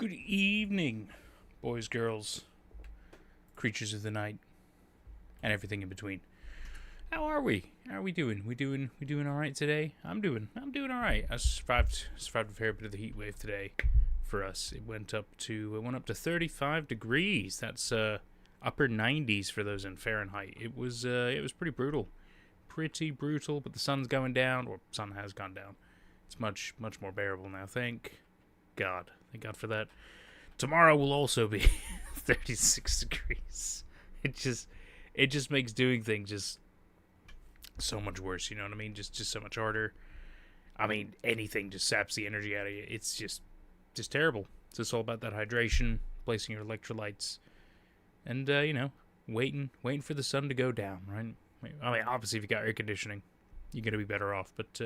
Good evening, boys, girls, creatures of the night, and everything in between. How are we? How are we doing? We doing all right today? I'm doing all right. I survived a fair bit of the heat wave today. For us, it went up to 35 degrees. That's upper 90s for those in Fahrenheit. It was pretty brutal, But the sun's going down, or sun has gone down. It's much more bearable now. Thank God for that. Tomorrow will also be 36 degrees. It just makes doing things just so much worse. You know what I mean? Just so much harder. I mean, anything just saps the energy out of you. It's just terrible. So it's all about that hydration, placing your electrolytes, and waiting for the sun to go down. Right? I mean, obviously, if you got air conditioning, you're gonna be better off. But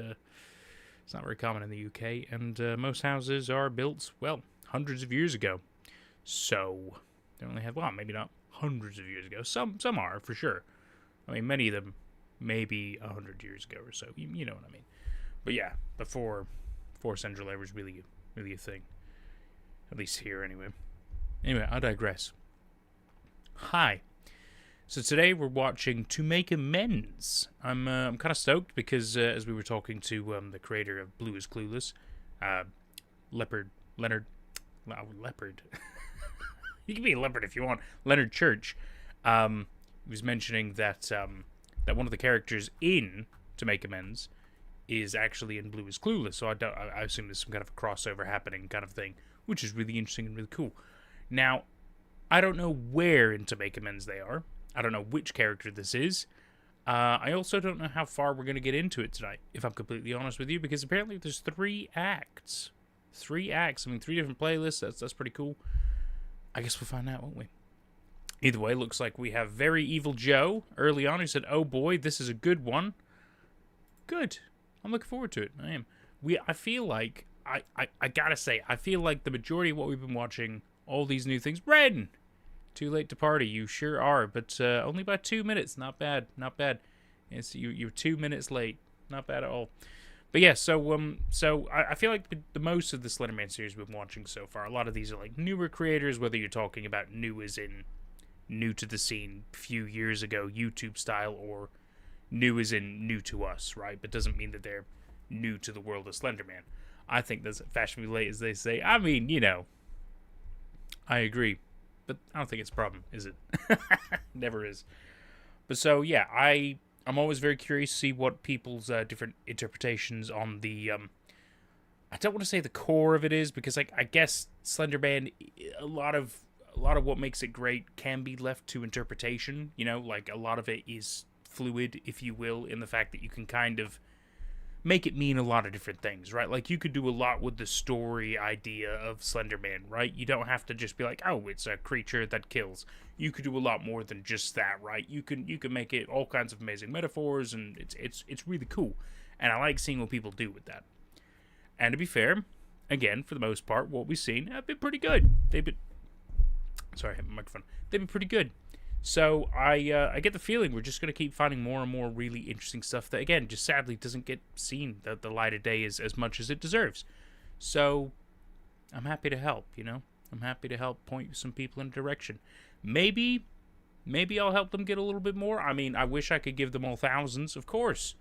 it's not very common in the UK, and most houses are built, well, hundreds of years ago. So they only have, well, maybe not hundreds of years ago. Some are, for sure. I mean, many of them maybe 100 years ago or so. You know what I mean. But yeah, the four central air was really a thing. At least here, anyway. Anyway, I digress. Hi. So today we're watching ToMakeAmends. I'm kind of stoked because as we were talking to the creator of Blue is Clueless, Leopard. You can be a leopard if you want. Leonard Church. He was mentioning that that one of the characters in ToMakeAmends is actually in Blue is Clueless. So I assume there's some kind of a crossover happening kind of thing, which is really interesting and really cool. Now, I don't know where in ToMakeAmends they are. I don't know which character this is. I also don't know how far we're going to get into it tonight, if I'm completely honest with you, because apparently there's 3 acts. 3 acts. I mean, 3 different playlists. That's pretty cool. I guess we'll find out, won't we? Either way, looks like we have Very Evil Joe early on who said, "Oh boy, this is a good one." Good. I'm looking forward to it. I am. I feel like, I gotta say, I feel like the majority of what we've been watching, all these new things, Ren! Too late to party, you sure are, but only by 2 minutes. Not bad. It's, you're 2 minutes late. Not bad at all. But yeah, so I feel like the most of the Slenderman series we've been watching so far, a lot of these are like newer creators, whether you're talking about new as in new to the scene a few years ago, YouTube style, or new as in new to us, right? But doesn't mean that they're new to the world of Slenderman. I think that's fashionably late, as they say. I mean, I agree. But I don't think it's a problem, is it? Never is. But so, yeah, I'm always very curious to see what people's different interpretations on the, I don't want to say the core of it is, because I guess Slenderman, a lot of what makes it great can be left to interpretation. Like a lot of it is fluid, if you will, in the fact that you can kind of make it mean a lot of different things, right? Like, you could do a lot with the story idea of Slenderman, right? You don't have to just be like, oh, it's a creature that kills. You could do a lot more than just that, right? You can make it all kinds of amazing metaphors, and it's really cool. And I like seeing what people do with that. And to be fair, again, for the most part, what we've seen have been pretty good. Sorry, I hit my microphone. They've been pretty good. So I get the feeling we're just going to keep finding more and more really interesting stuff that, again, just sadly doesn't get seen the light of day as much as it deserves. So I'm happy to help, I'm happy to help point some people in a direction. Maybe I'll help them get a little bit more. I mean, I wish I could give them all thousands, of course.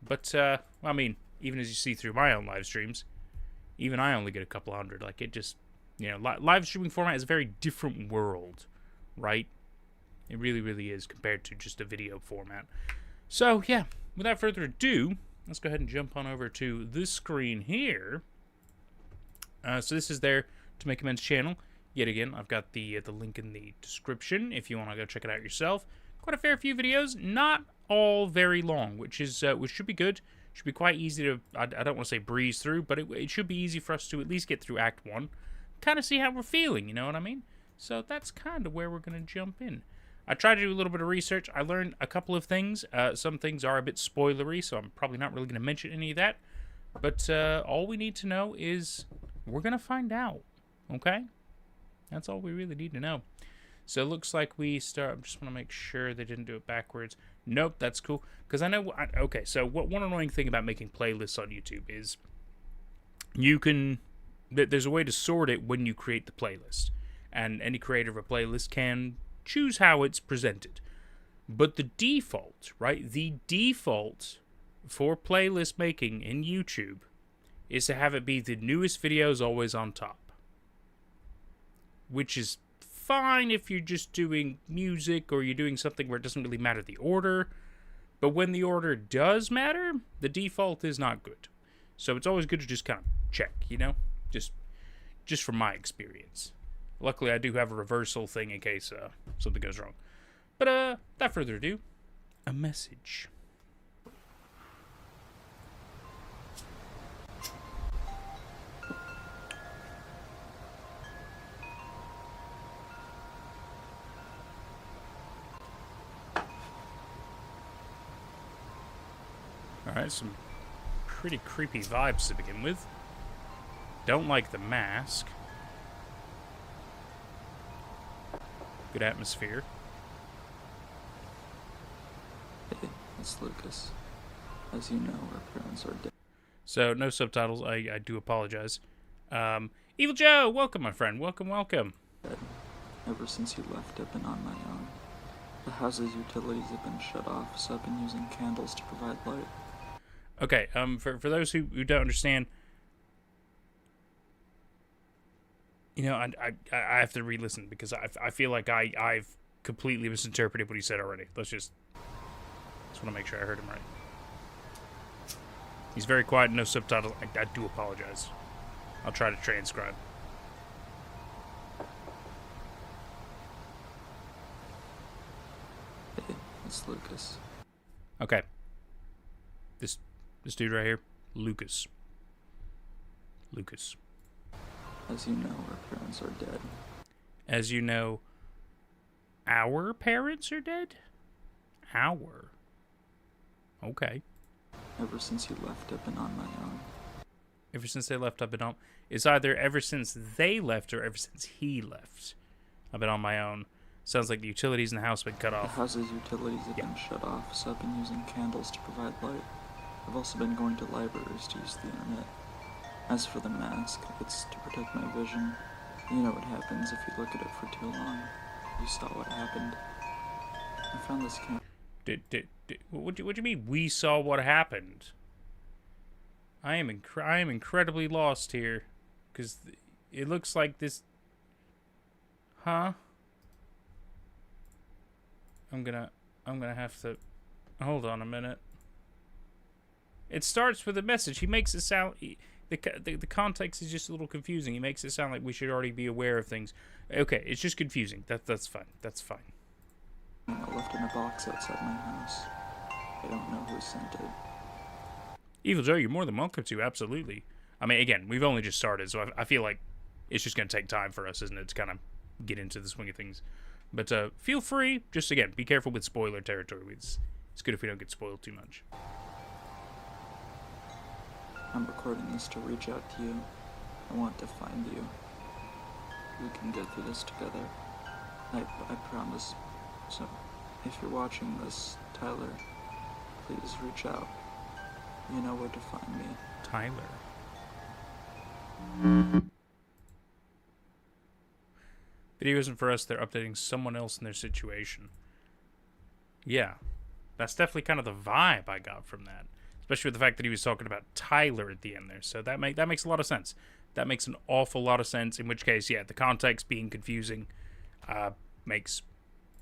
But, I mean, even as you see through my own live streams, even I only get a couple hundred. Like, it just, live streaming format is a very different world, right? It really, really is compared to just a video format. So, yeah, without further ado, let's go ahead and jump on over to this screen here. So this is their ToMakeAmends channel. Yet again, I've got the link in the description if you want to go check it out yourself. Quite a fair few videos, not all very long, which should be good. Should be quite easy to, I don't want to say breeze through, but it should be easy for us to at least get through Act 1. Kind of see how we're feeling, you know what I mean? So that's kind of where we're going to jump in. I tried to do a little bit of research. I learned a couple of things. Some things are a bit spoilery, so I'm probably not really going to mention any of that. But all we need to know is we're going to find out, okay? That's all we really need to know. So it looks like we start. I just want to make sure they didn't do it backwards. Nope, that's cool. Because I know. Okay, so one annoying thing about making playlists on YouTube is you can there's a way to sort it when you create the playlist. And any creator of a playlist can choose how it's presented. But the default, right? The default for playlist making in YouTube is to have it be the newest videos always on top. Which is fine if you're just doing music or you're doing something where it doesn't really matter the order. But when the order does matter, the default is not good. So it's always good to just kind of check, you know? Just from my experience. Luckily, I do have a reversal thing in case something goes wrong. But, without further ado, a message. Alright, some pretty creepy vibes to begin with. Don't like the mask. Good atmosphere. Hey, it's Lucas. As you know, our parents are dead. So, no subtitles. I do apologize. Evil Joe, welcome, my friend. Welcome, welcome. Ever since you left, I've been on my own. The house's utilities have been shut off, so I've been using candles to provide light. Okay, for those who don't understand, you know, I have to re-listen because I feel like I've completely misinterpreted what he said already. Just want to make sure I heard him right. He's very quiet, no subtitles. I do apologize. I'll try to transcribe. Hey, it's Lucas. Okay. This dude right here, Lucas. Lucas. As you know, our parents are dead. As you know, our parents are dead? Our. Okay. Ever since you left, I've been on my own. Ever since they left, I've been on... It's either ever since they left or ever since he left. I've been on my own. Sounds like the utilities in the house have been cut off. The house's utilities have been shut off, so I've been using candles to provide light. I've also been going to libraries to use the internet. As for the mask, it's to protect my vision. You know what happens if you look at it for too long. You saw what happened. I found this candle. What do you mean? We saw what happened. I am incredibly lost here, because it looks like this. Huh? I'm gonna have to hold on a minute. It starts with a message. He makes it sound. The context is just a little confusing. He makes it sound like we should already be aware of things. Okay, it's just confusing. That's fine. That's fine. I left in a box outside my house. I don't know who sent it. Evil Joe, you're more than welcome to. Absolutely. I mean, again, we've only just started, so I feel like it's just going to take time for us, isn't it, to kind of get into the swing of things. But feel free. Just, again, be careful with spoiler territory. It's good if we don't get spoiled too much. I'm recording this to reach out to you. I want to find you. We can get through this together. I promise. So, if you're watching this, Tyler, please reach out. You know where to find me. Tyler. Video isn't for us. They're updating someone else in their situation. Yeah. That's definitely kind of the vibe I got from that. Especially with the fact that he was talking about Tyler at the end there. So that makes a lot of sense. That makes an awful lot of sense. In which case, yeah, the context being confusing makes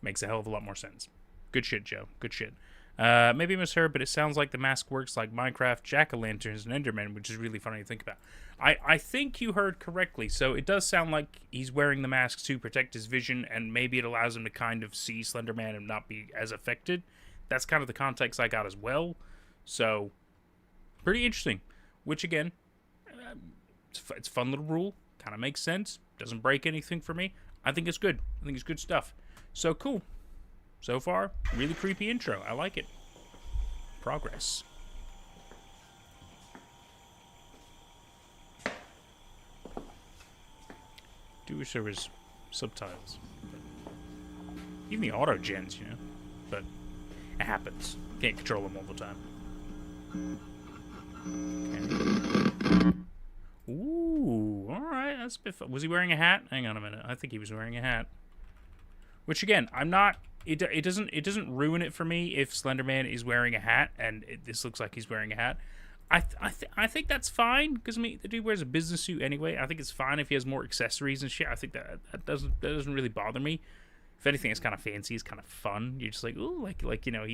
a hell of a lot more sense. Good shit, Joe. Good shit. Maybe I misheard, but it sounds like the mask works like Minecraft, Jack-o'-lanterns, and Enderman, which is really funny to think about. I think you heard correctly. So it does sound like he's wearing the mask to protect his vision, and maybe it allows him to kind of see Slenderman and not be as affected. That's kind of the context I got as well. So, pretty interesting. Which, again, it's a fun little rule. Kind of makes sense. Doesn't break anything for me. I think it's good. I think it's good stuff. So, cool. So far, really creepy intro. I like it. Progress. Do wish there was subtitles. Even the auto gens, you know. But it happens. Can't control them all the time. Okay. Ooh, all right, that's a bit fun. Was he wearing a hat? Hang on a minute. I think he was wearing a hat. Which again, I'm not. It doesn't ruin it for me if Slenderman is wearing a hat and this looks like he's wearing a hat. I think that's fine because I mean the dude wears a business suit anyway. I think it's fine if he has more accessories and shit. I think that doesn't really bother me. If anything, it's kind of fancy. It's kind of fun. You're just like, ooh, like you know,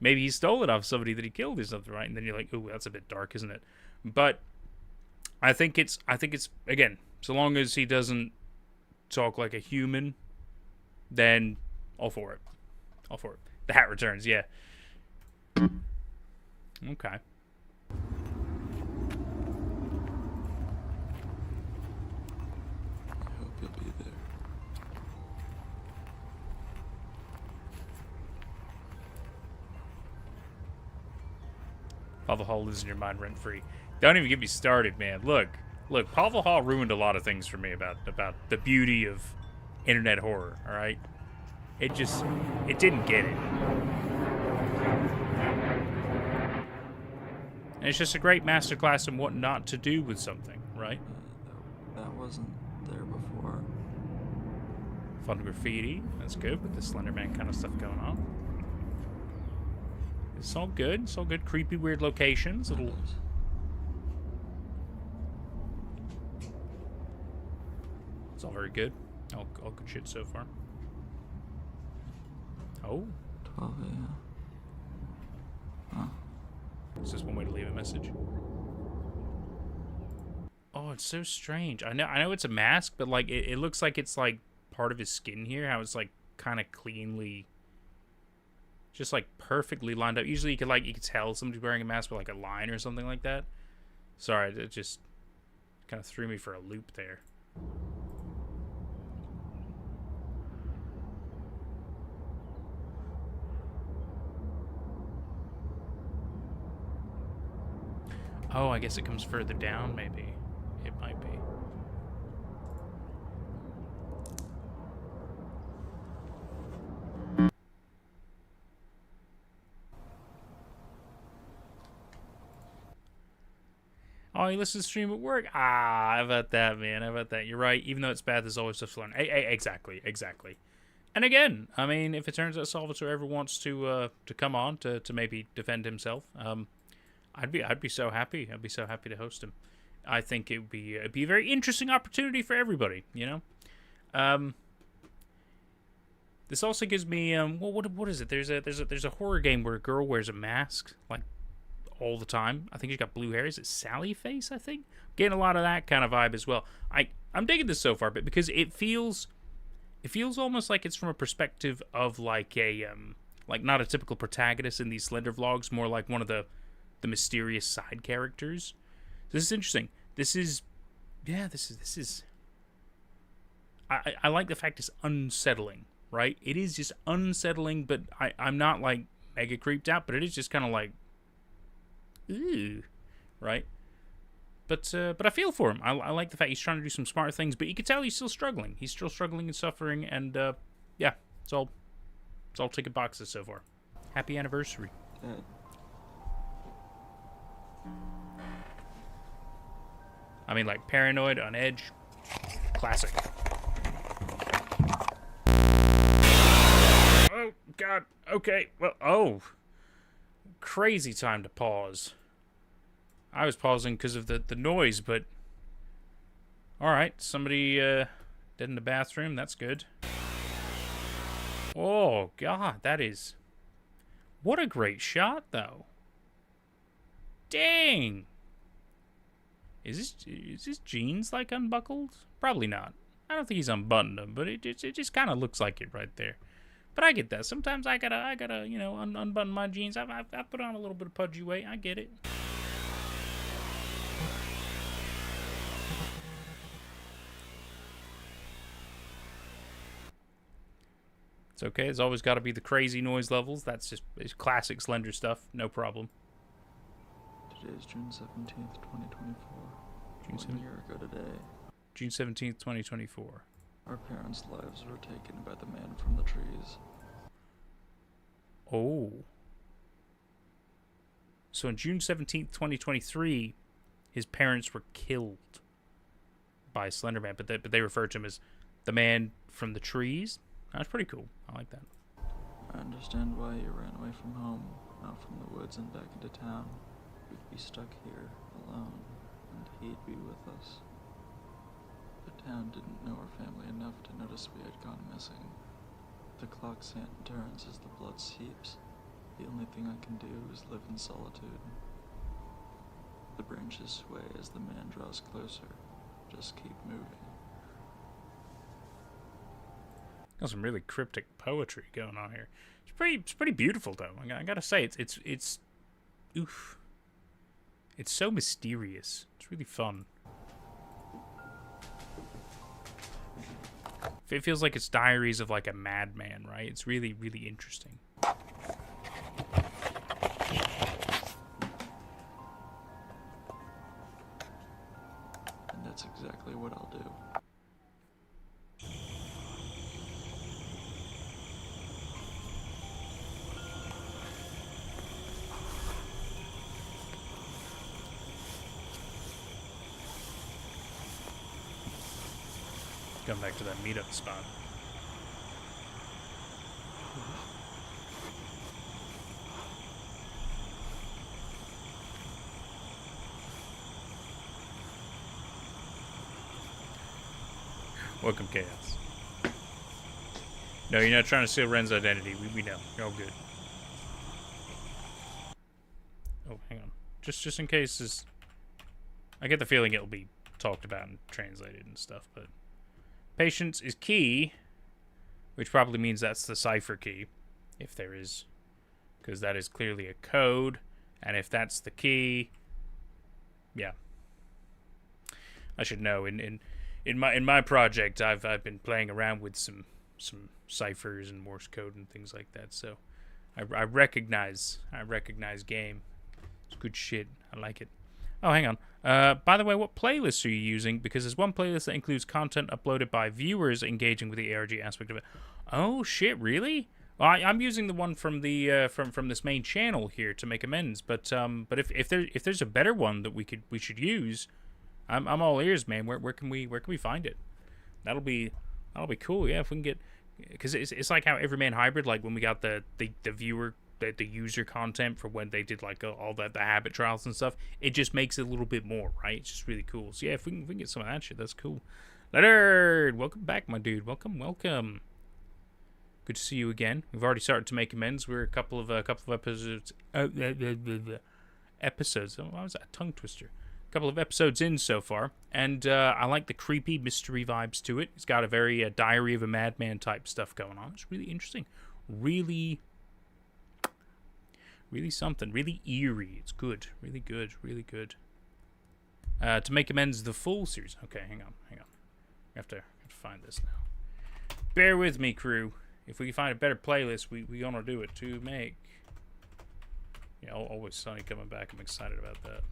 maybe he stole it off somebody that he killed or something, right? And then you're like, ooh, that's a bit dark, isn't it? But I think it's again, so long as he doesn't talk like a human, then all for it. All for it. The hat returns, yeah. Okay. I hope you'll be there. Pavel Hall lives in your mind rent free. Don't even get me started, man. Look, Pavel Hall ruined a lot of things for me about the beauty of internet horror, alright? It didn't get it. And it's just a great masterclass in what not to do with something, right? That wasn't there before. Fun graffiti, that's good, with the Slenderman kind of stuff going on. It's all good, Creepy, weird locations. Little. It's all very good. All good shit so far. Oh. 12 a.m. Huh. It's just one way to leave a message. Oh, it's so strange. I know it's a mask, but like it looks like it's like part of his skin here. How it's like kind of cleanly, just like perfectly lined up. Usually you could tell somebody's wearing a mask with like a line or something like that. Sorry, it just kind of threw me for a loop there. Oh, I guess it comes further down, maybe. It might be. Oh, he listens to the stream at work? Ah, how about that, man? How about that? You're right. Even though it's bad, there's always stuff to learn. Exactly. And again, I mean, if it turns out Salvatore ever wants to come on to maybe defend himself, I'd be so happy. I'd be so happy to host him. I think it'd be a very interesting opportunity for everybody. You know. This also gives me what is it? There's a horror game where a girl wears a mask like all the time. I think she's got blue hair. Is it Sally Face? I think getting a lot of that kind of vibe as well. I'm digging this so far, but because it feels almost like it's from a perspective of like a like not a typical protagonist in these Slender vlogs, more like one of the mysterious side characters. This is interesting. This is I like the fact it's unsettling, right? It is just unsettling, but I'm not like mega creeped out, but it is just kind of like ooh, right? But I feel for him. I like the fact he's trying to do some smart things, but you can tell he's still struggling. He's still struggling and suffering, and yeah, it's all ticking boxes so far. Happy anniversary. Dad. I mean, like paranoid, on edge, classic. Oh God. Okay. Well. Oh. Crazy time to pause. I was pausing because of the noise, but all right, somebody dead in the bathroom. That's good. Oh God, that is what a great shot, though. Dang. Is his jeans like unbuckled? Probably not. I don't think he's unbuttoned them, but it just kind of looks like it right there. But I get that. Sometimes I gotta you know unbutton my jeans. I put on a little bit of pudgy weight. I get it. It's okay. There's always got to be the crazy noise levels. That's just it's classic Slender stuff. No problem. Today is June 17th, 2024. June 1 year ago today, June 17th, 2024. our parents' lives were taken by the man from the trees. Oh. So on June 17th, 2023, his parents were killed by Slenderman, but they refer to him as the man from the trees. That's pretty cool. I like that. I understand why you ran away from home, out from the woods and back into town. We'd be stuck here, alone, and he'd be with us. The town didn't know our family enough to notice we had gone missing. The clock turns as the blood seeps. The only thing I can do is live in solitude. The branches sway as the man draws closer. Just keep moving. Got some really cryptic poetry going on here. It's pretty beautiful though. I gotta say, it's oof. It's so mysterious. It's really fun. It feels like it's Diaries of like a madman, right? It's really, really interesting. And that's exactly what I'll do. Going back to that meetup spot. Welcome, Chaos. No, you're not trying to steal Ren's identity. We know. You're all good. Oh, hang on. Just in case this... I get the feeling it'll be talked about and translated and stuff, but... Patience is key, which probably means that's the cipher key, if there is, because that is clearly a code, and if that's the key, yeah, I should know. In my project, I've been playing around with some ciphers and Morse code and things like that, so I recognize game. It's good shit. I like it. Oh, hang on. By the way, what playlists are you using? Because there's one playlist that includes content uploaded by viewers engaging with the ARG aspect of it. Oh shit, really? Well, I'm using the one from the from this main channel here to make amends. But if there's a better one that we should use, I'm all ears, man. Where can we find it? That'll be cool. Yeah, if we can get, because it's like how Everyman Hybrid, like when we got the viewer. The user content for when they did like all the habit trials and stuff, it just makes it a little bit more, right? It's just really cool. So yeah, if we can get some of that shit, that's cool. Leonard, welcome back, my dude. Welcome. Good to see you again. We've already started to make amends. We're a couple of episodes. Episodes. Oh, why was that a tongue twister? A couple of episodes in so far, and I like the creepy mystery vibes to it. It's got a very Diary of a Madman type stuff going on. It's really interesting. Really something. Really eerie. It's good. Really good. Really good. To make amends, the full series. Okay, hang on. I have to find this now. Bear with me, crew. If we can find a better playlist, we gonna do it. To make... Yeah, Always Sunny coming back. I'm excited about that.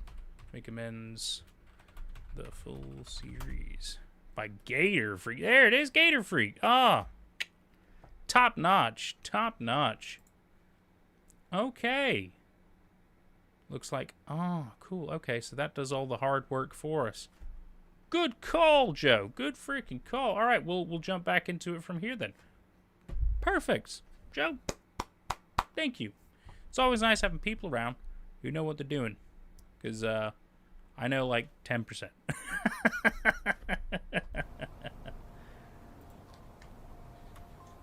Make amends, the full series. By Gator Freak. There it is, Gator Freak. Ah. Top notch. Top notch. Okay. Looks like, oh, cool. Okay, so that does all the hard work for us. Good call, Joe. Good freaking call. All right, we'll jump back into it from here then. Perfect. Joe, thank you. It's always nice having people around who know what they're doing. Because I know like 10%.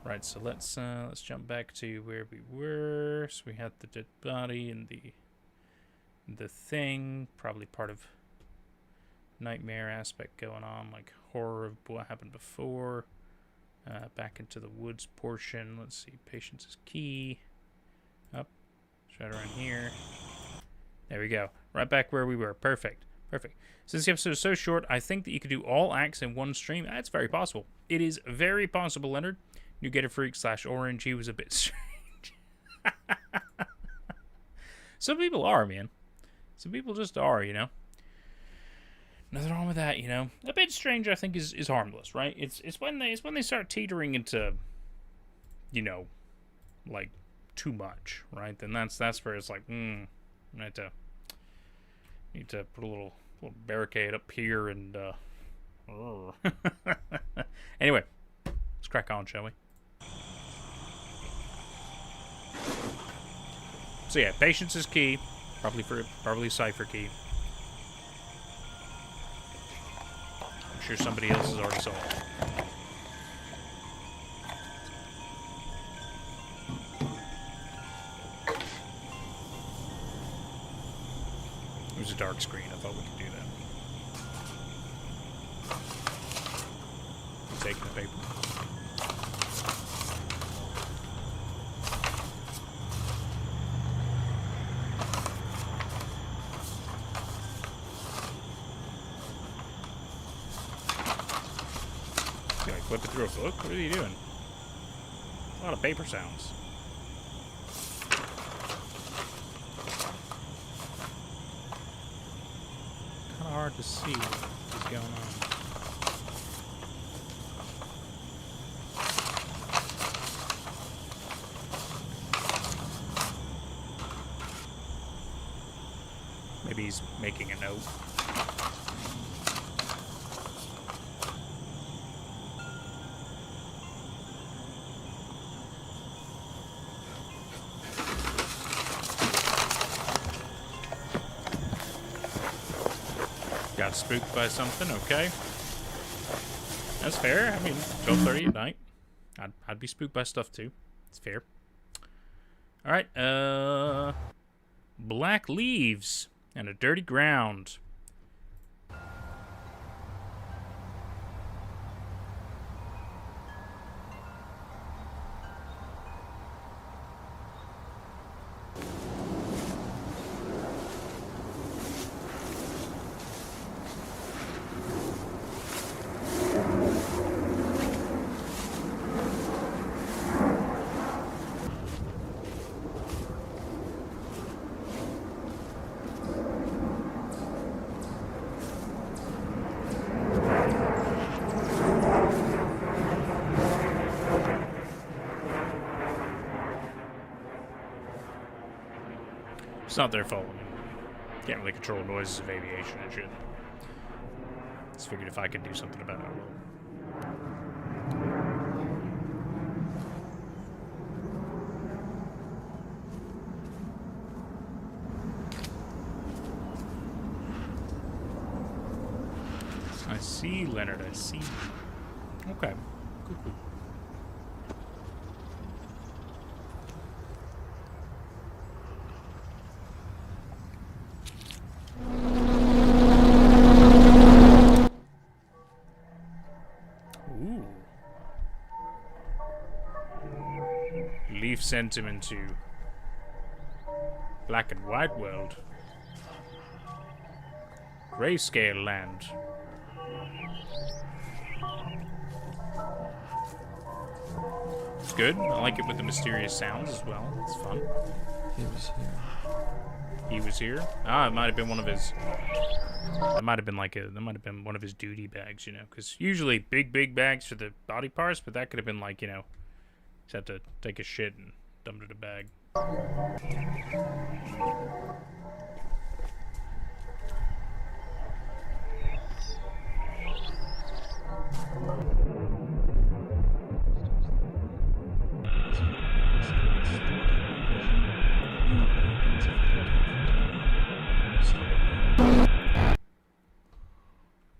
Right, so let's jump back to where we were. So we had the dead body and the thing, probably part of nightmare aspect going on, like horror of what happened before. Back into the woods portion. Let's see, patience is key. Up, right around here. There we go. Right back where we were. Perfect. Perfect. Since the episode is so short, I think that you could do all acts in one stream. That's very possible. It is very possible, Leonard. You get a freak / orange. He was a bit strange. Some people are, man. Some people just are, you know. Nothing wrong with that, you know. A bit strange, I think, is harmless, right? It's when they start teetering into, you know, like too much, right? Then that's where it's like, I need to put a little barricade up here and Anyway, let's crack on, shall we? So yeah, patience is key. Probably cipher key. I'm sure somebody else has already solved it. It was a dark screen. I thought we could do that. I'm taking the paper. Flip it through a book? What are you doing? A lot of paper sounds. Kind of hard to see what's going on. Maybe he's making a note. Got spooked by something, okay. That's fair. I mean, 12:30 at night. I'd be spooked by stuff too. It's fair. Alright, black leaves and a dirty ground. It's not their fault. I mean, can't really control noises of aviation and shit. Just figured if I could do something about it, I will. I see, Leonard. I see. Okay. Cool, cool. Ooh. Leaf sent him into black and white world. Grayscale land. It's good. I like it with the mysterious sounds as well. It's fun. He was here. He was here? Ah, it might have been one of his... That might have been like that might have been one of his duty bags, you know, because usually big bags for the body parts, but that could have been like, you know, just had to take a shit and dump it in a bag.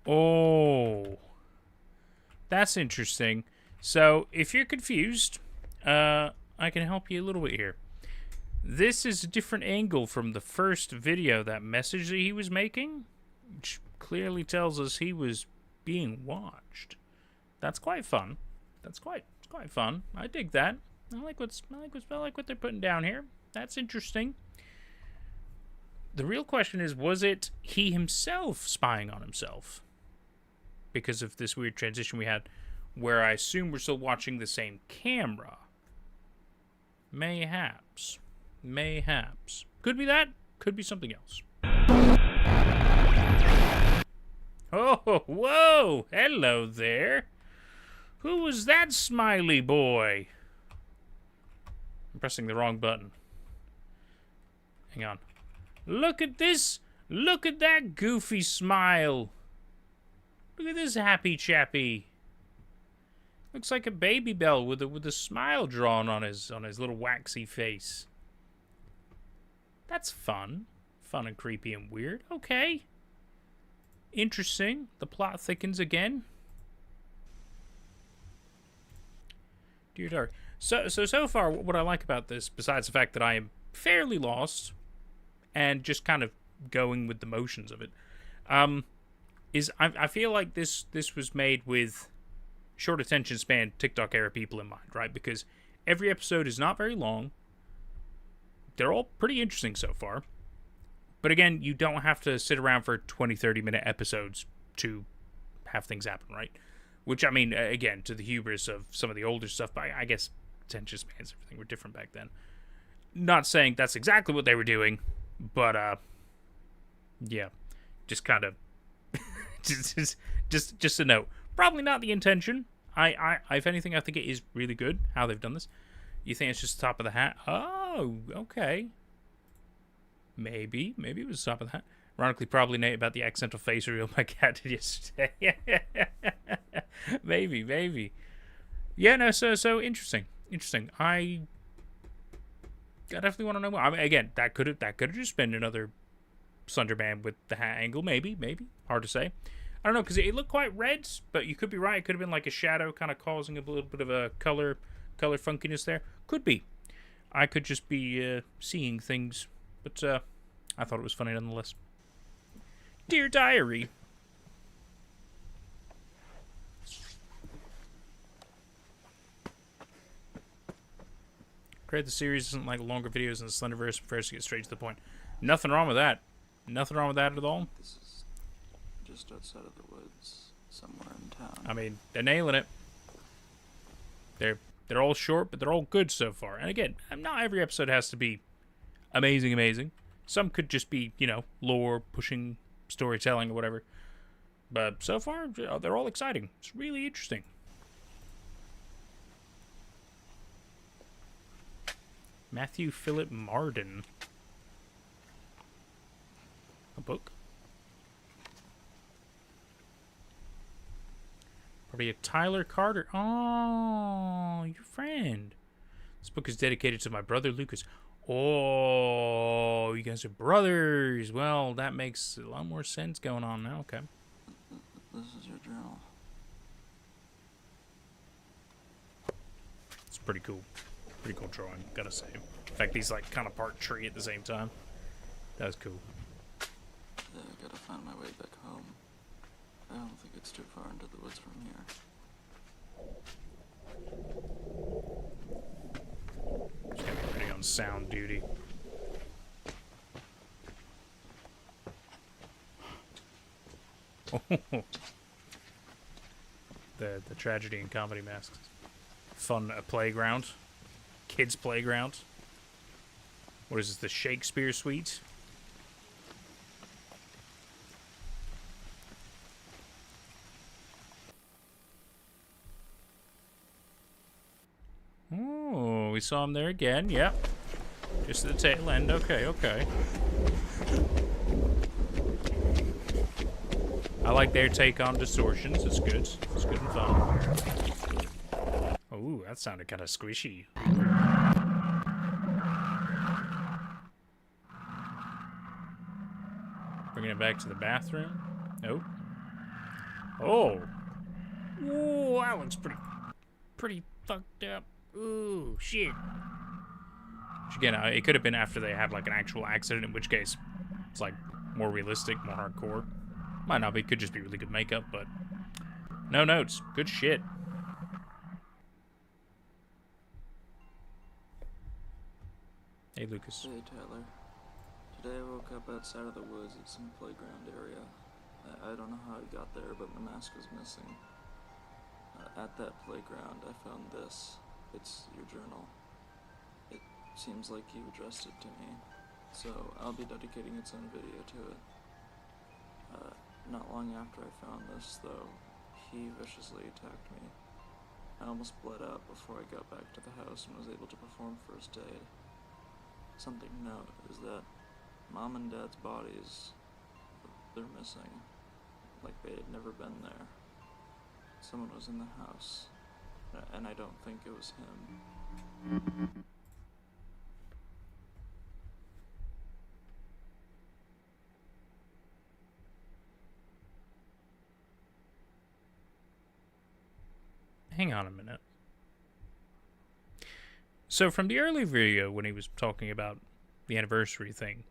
Oh, that's interesting. So, if you're confused, I can help you a little bit here. This is a different angle from the first video, that message that he was making, which clearly tells us he was being watched. That's quite fun. That's quite fun. I dig that. I like what they're putting down here. That's interesting. The real question is, was it he himself spying on himself? Because of this weird transition we had, where I assume we're still watching the same camera. Mayhaps. Mayhaps. Could be that. Could be something else. Oh, whoa! Hello there. Who was that smiley boy? I'm pressing the wrong button. Hang on. Look at this. Look at that goofy smile. Look at this happy chappy. Looks like a baby bell with a smile drawn on his little waxy face. That's fun. Fun and creepy and weird. Okay. Interesting. The plot thickens again. Dear Dark. So far, what I like about this, besides the fact that I am fairly lost and just kind of going with the motions of it, is I feel like this was made with short attention span TikTok era people in mind, right? Because every episode is not very long. They're all pretty interesting so far. But again, you don't have to sit around for 20, 30-minute episodes to have things happen, right? Which, I mean, again, to the hubris of some of the older stuff, but I guess attention spans, everything were different back then. Not saying that's exactly what they were doing, but, yeah. Just kind of, just a note. Probably not the intention. If anything, I think it is really good how they've done this. You think it's just the top of the hat? Oh, okay. Maybe it was the top of the hat. Ironically, probably Nate about the accidental face reveal my cat did yesterday. maybe. Yeah, no. So interesting. I definitely want to know more. I mean, again, that could have just been another Slenderman with the hat angle. Maybe. Hard to say. I don't know, because it looked quite red, but you could be right. It could have been like a shadow kind of causing a little bit of a color funkiness there. Could be. I could just be seeing things, but I thought it was funny nonetheless. Dear Diary. Credit the series isn't like longer videos in the Slenderverse, prefers to get straight to the point. Nothing wrong with that. Nothing wrong with that at all. This is just outside of the woods, somewhere in town. I mean, they're nailing it. They're all short, but they're all good so far. And again, not every episode has to be amazing. Some could just be, lore, pushing storytelling or whatever. But so far, they're all exciting. It's really interesting. Matthew Philip Marden. A book? Probably a Tyler Carter. Oh, your friend. This book is dedicated to my brother Lucas. Oh, you guys are brothers. Well, that makes a lot more sense going on now. Okay. This is your journal. It's pretty cool. Pretty cool drawing, gotta say. In fact, these like kind of part tree at the same time. That was cool. Yeah, I gotta find my way back home. I don't think it's too far into the woods from here. Just gotta be ready on sound duty. The tragedy and comedy masks. Fun playground. Kids' playground. What is this, the Shakespeare Suite? Oh, we saw him there again. Yep. Just at the tail end. Okay. I like their take on distortions. It's good. It's good and fun. Oh, that sounded kind of squishy. Bringing it back to the bathroom. Nope. Oh. Ooh, that looks pretty fucked up. Ooh, shit. Which again, it could have been after they had like an actual accident, in which case it's like more realistic, more hardcore. Might not be, could just be really good makeup, but no notes. Good shit. Hey, Lucas. Hey, Tyler. Today I woke up outside of the woods at some playground area. I don't know how I got there, but my mask was missing. At that playground, I found this. It's your journal. It seems like you addressed it to me, so I'll be dedicating its own video to it. Not long after I found this, though, he viciously attacked me. I almost bled out before I got back to the house and was able to perform first aid. Something to note is that Mom and Dad's bodies, they're missing. like they had never been there. Someone was in the house, and I don't think it was him. Hang on a minute. So from the early video when he was talking about the anniversary thing,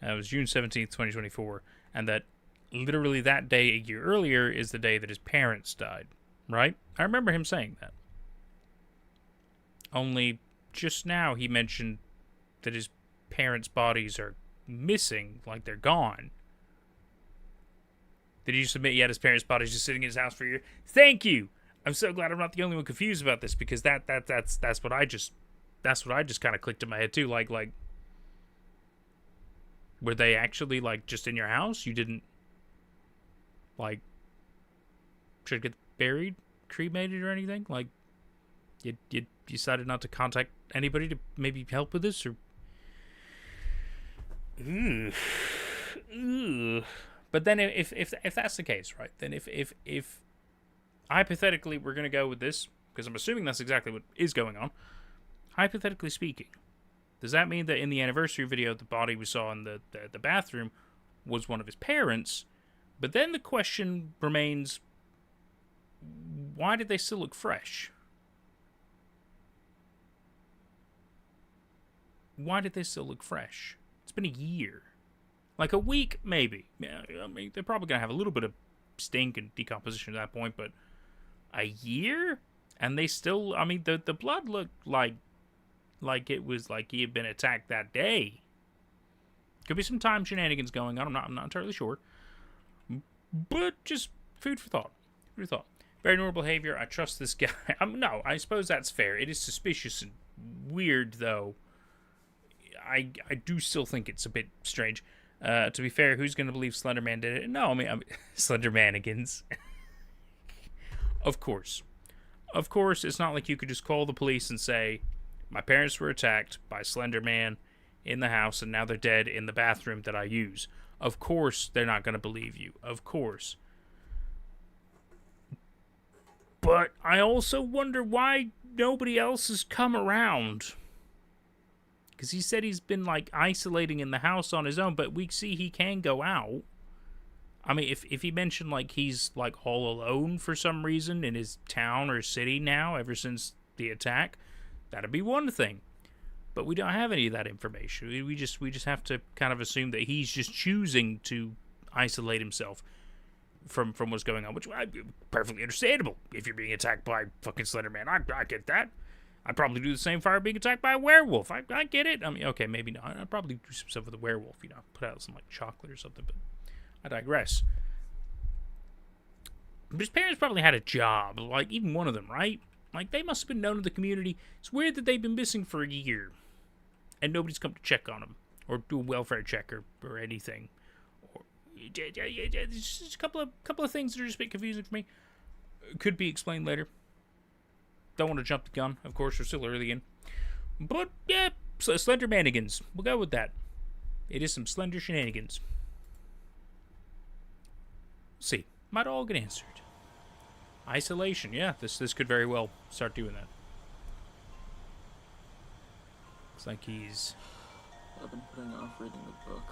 it was June 17th, 2024, and that literally that day a year earlier is the day that his parents died, right? I remember him saying that. Only just now he mentioned that his parents' bodies are missing, like they're gone. Did you submit yet his parents' bodies just sitting in his house for a year? Thank you! I'm so glad I'm not the only one confused about this, because that's what I just kind of clicked in my head too. Like were they actually like just in your house? You didn't like should get buried, cremated, or anything? Like you decided not to contact anybody to maybe help with this, or But then if that's the case, right? Then if hypothetically we're gonna go with this, because I'm assuming that's exactly what is going on. Hypothetically speaking, does that mean that in the anniversary video, the body we saw in the bathroom was one of his parents? But then the question remains, why did they still look fresh? Why did they still look fresh? It's been a year. Like a week, maybe. I mean, they're probably going to have a little bit of stink and decomposition at that point, but a year? And they still, I mean, the blood looked like it was like he had been attacked that day. Could be some time shenanigans going on. I'm not entirely sure. But just food for thought. Food for thought. Very normal behavior. I trust this guy. No, I suppose that's fair. It is suspicious and weird, though. I do still think it's a bit strange. To be fair, who's going to believe Slenderman did it? No, I mean Slendermanigans. Of course. Of course, it's not like you could just call the police and say, my parents were attacked by Slenderman in the house and now they're dead in the bathroom that I use. Of course they're not going to believe you. Of course. But I also wonder why nobody else has come around. Because he said he's been, like, isolating in the house on his own, but we see he can go out. I mean, if he mentioned, like, he's, like, all alone for some reason in his town or city now ever since the attack, that'd be one thing. But we don't have any of that information. We just have to kind of assume that he's just choosing to isolate himself from what's going on, which is perfectly understandable. If you're being attacked by fucking Slenderman, I get that. I'd probably do the same if I were being attacked by a werewolf. I get it. I mean, okay, maybe not. I'd probably do some stuff with a werewolf, you know, put out some, like, chocolate or something, but I digress. But his parents probably had a job, like, even one of them, right? Like, they must have been known to the community. It's weird that they've been missing for a year, and nobody's come to check on them, or do a welfare check, or anything. Or, just a couple of things that are just a bit confusing for me. Could be explained later. Don't want to jump the gun. Of course, we're still early in. But, yeah, Slendermanigans. We'll go with that. It is some slender shenanigans. Let's see. Might all get answered. Isolation. Yeah, this could very well start doing that. Looks like he's... I've been putting off reading the book.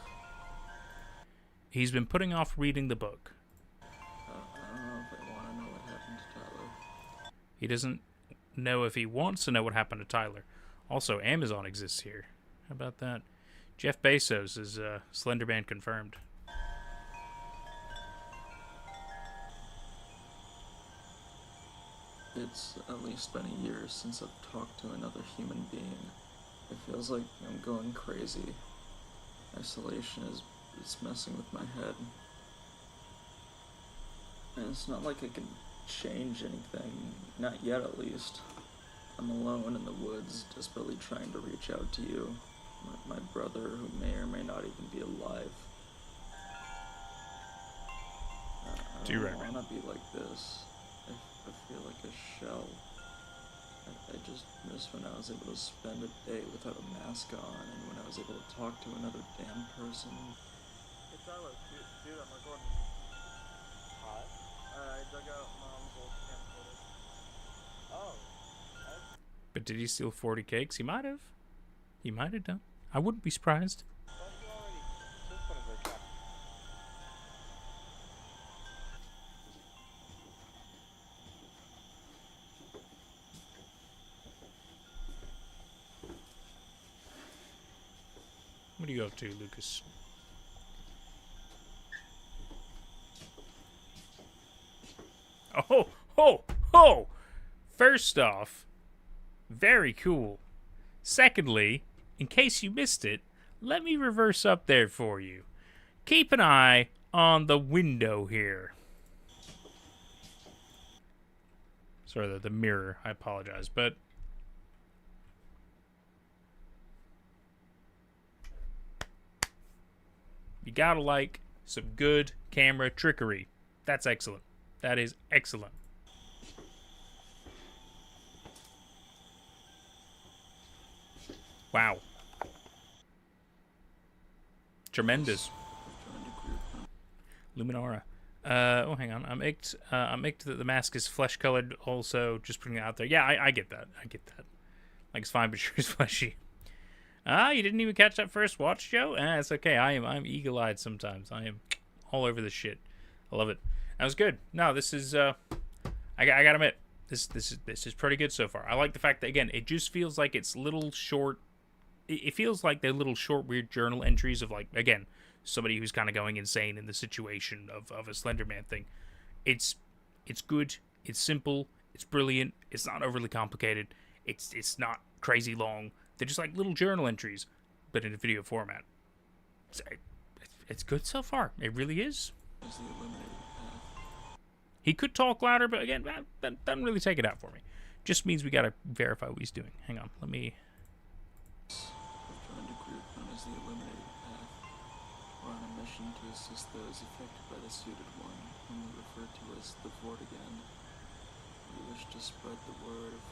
He's been putting off reading the book. I don't know if I want to know what happened to Tyler. He doesn't know if he wants to know what happened to Tyler. Also, Amazon exists here. How about that? Jeff Bezos is Slenderman confirmed. It's at least been a year since I've talked to another human being. It feels like I'm going crazy. Isolation is messing with my head. And it's not like I can change anything, not yet at least. I'm alone in the woods, desperately trying to reach out to you, my brother who may or may not even be alive. I don't want to be like this. I feel like a shell. I just miss when I was able to spend a day without a mask on, and when I was able to talk to another damn person. Hey Tyler, dude, I'm recording. dug out Mom's old camcorder. Oh. But did he steal 40 cakes? He might have. He might have done. I wouldn't be surprised. I thought you already took one of their shots. What are you up to, Lucas? Oh, oh, oh! First off, very cool. Secondly, in case you missed it, let me reverse up there for you. Keep an eye on the window here. Sorry, the mirror. I apologize, but you gotta like some good camera trickery. That's excellent. That is excellent. Wow. Tremendous. Luminara. Oh, hang on. I'm icked that the mask is flesh-colored also, just putting it out there. Yeah, I get that. I get that. Like, it's fine, but sure is fleshy. Ah, you didn't even catch that first watch, Joe? It's okay. I'm eagle-eyed sometimes. I am all over this shit. I love it. That was good. No, this is I gotta admit, this is pretty good so far. I like the fact that, again, it just feels like it's little short. It feels like they're little short, weird journal entries of, like, again, somebody who's kind of going insane in the situation of a Slenderman thing. It's good. It's simple. It's brilliant. It's not overly complicated. It's not crazy long. They're just like little journal entries, but in a video format. It's good so far. It really is. He could talk louder, but again, that doesn't really take it out for me. Just means we gotta verify what he's doing. Hang on, let me. Joined a group known as the Eliminated Path. We're on a mission to assist those affected by the Suited One, whom we refer to as the Vortigern. We wish to spread the word of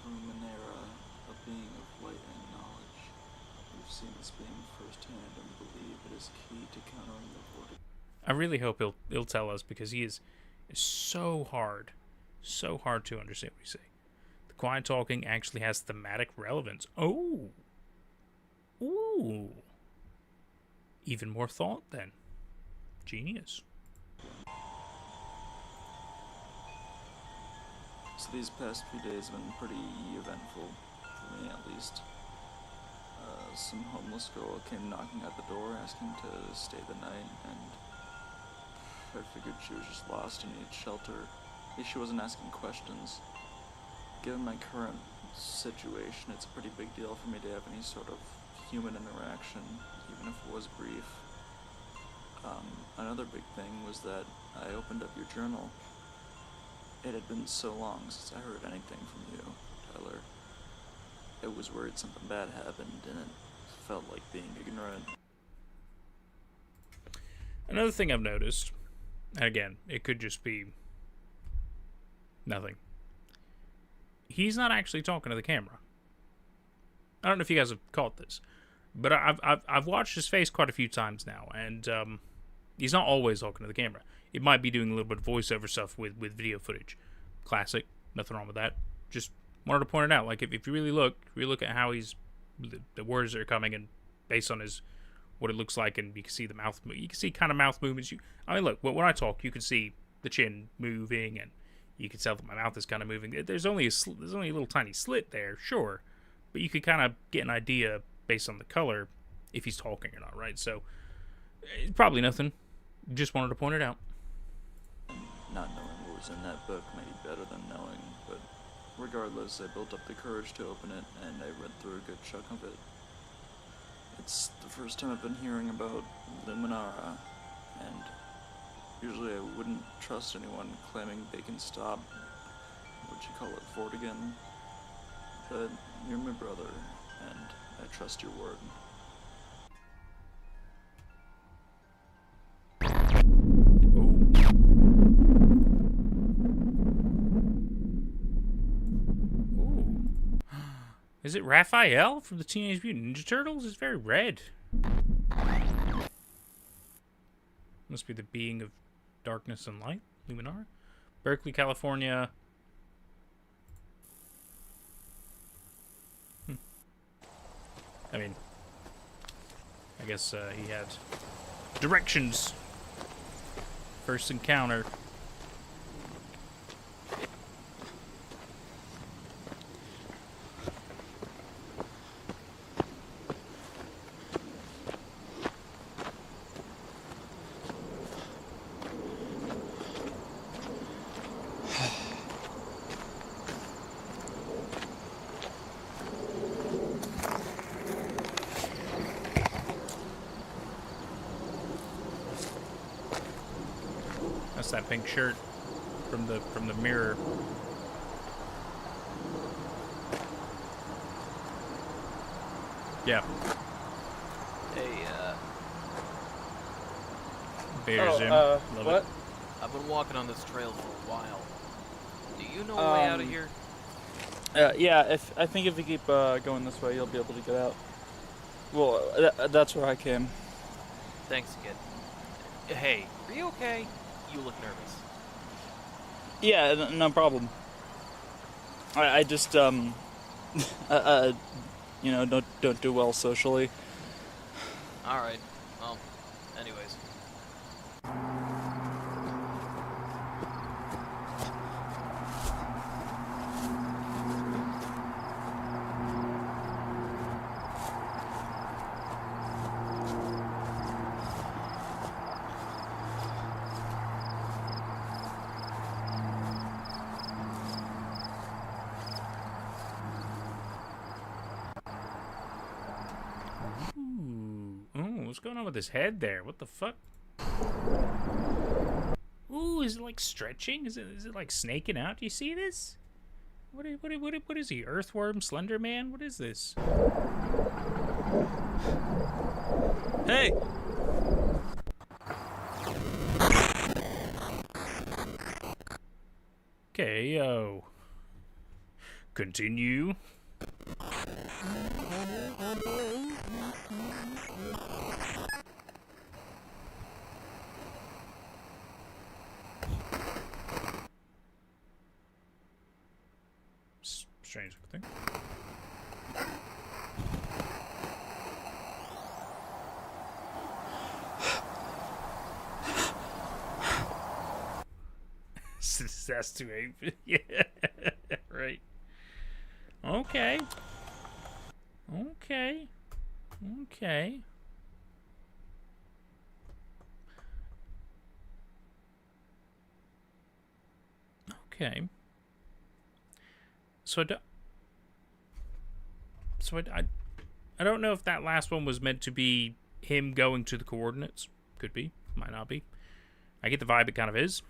Luminara, a being of light and knowledge. We've seen this being firsthand and believe it is key to countering the Vortigern. I really hope he'll tell us, because he is so hard to understand what we say. The quiet talking actually has thematic relevance. Oh, ooh, even more thought then. Genius. So these past few days have been pretty eventful, for me at least. Some homeless girl came knocking at the door asking to stay the night, and I figured she was just lost and needed shelter. At least she wasn't asking questions. Given my current situation, it's a pretty big deal for me to have any sort of human interaction, even if it was brief. Another big thing was that I opened up your journal. It had been so long since I heard anything from you, Tyler. I was worried something bad happened, and it felt like being ignorant. Another thing I've noticed, and again, it could just be nothing. He's not actually talking to the camera. I don't know if you guys have caught this, but I've watched his face quite a few times now, and he's not always talking to the camera. It might be doing a little bit of voiceover stuff with video footage. Classic, nothing wrong with that. Just wanted to point it out. Like, if you really look at how he's, the words that are coming, and based on his, what it looks like, and you can see the mouth, you can see kind of mouth movements. I mean, look, when I talk, you can see the chin moving, and you can tell that my mouth is kind of moving. There's only a little tiny slit there, sure, but you could kind of get an idea based on the color if he's talking or not, right? So, probably nothing. Just wanted to point it out. Not knowing what was in that book may be better than knowing, but regardless, I built up the courage to open it, and I read through a good chunk of it. It's the first time I've been hearing about Luminara, and usually I wouldn't trust anyone claiming they can stop, what you call it, Vortigern, but you're my brother, and I trust your word. Is it Raphael from the Teenage Mutant Ninja Turtles? It's very red. Must be the being of darkness and light. Luminar. Berkeley, California. I mean, I guess he had directions. First encounter. That's that pink shirt from the mirror. Yeah. Hey, Bears in. Oh, Love what? it. I've been walking on this trail for a while. Do you know a way out of here? Yeah, I think if you keep going this way, you'll be able to get out. Well, that's where I came. Thanks, kid. Hey, are you okay? You look nervous. Yeah, no problem. I just you know, don't do well socially. All right. Well, anyways. Ooh, what's going on with his head there? What the fuck? Ooh, is it like stretching? Is it like snaking out? Do you see this? What is he? Earthworm, Slenderman? What is this? Hey. Okay, yo. Continue. Strange thing. That's too ape. Yeah, right. Okay. Okay. Okay. Okay. So I don't know if that last one was meant to be him going to the coordinates. Could be. Might not be. I get the vibe it kind of is.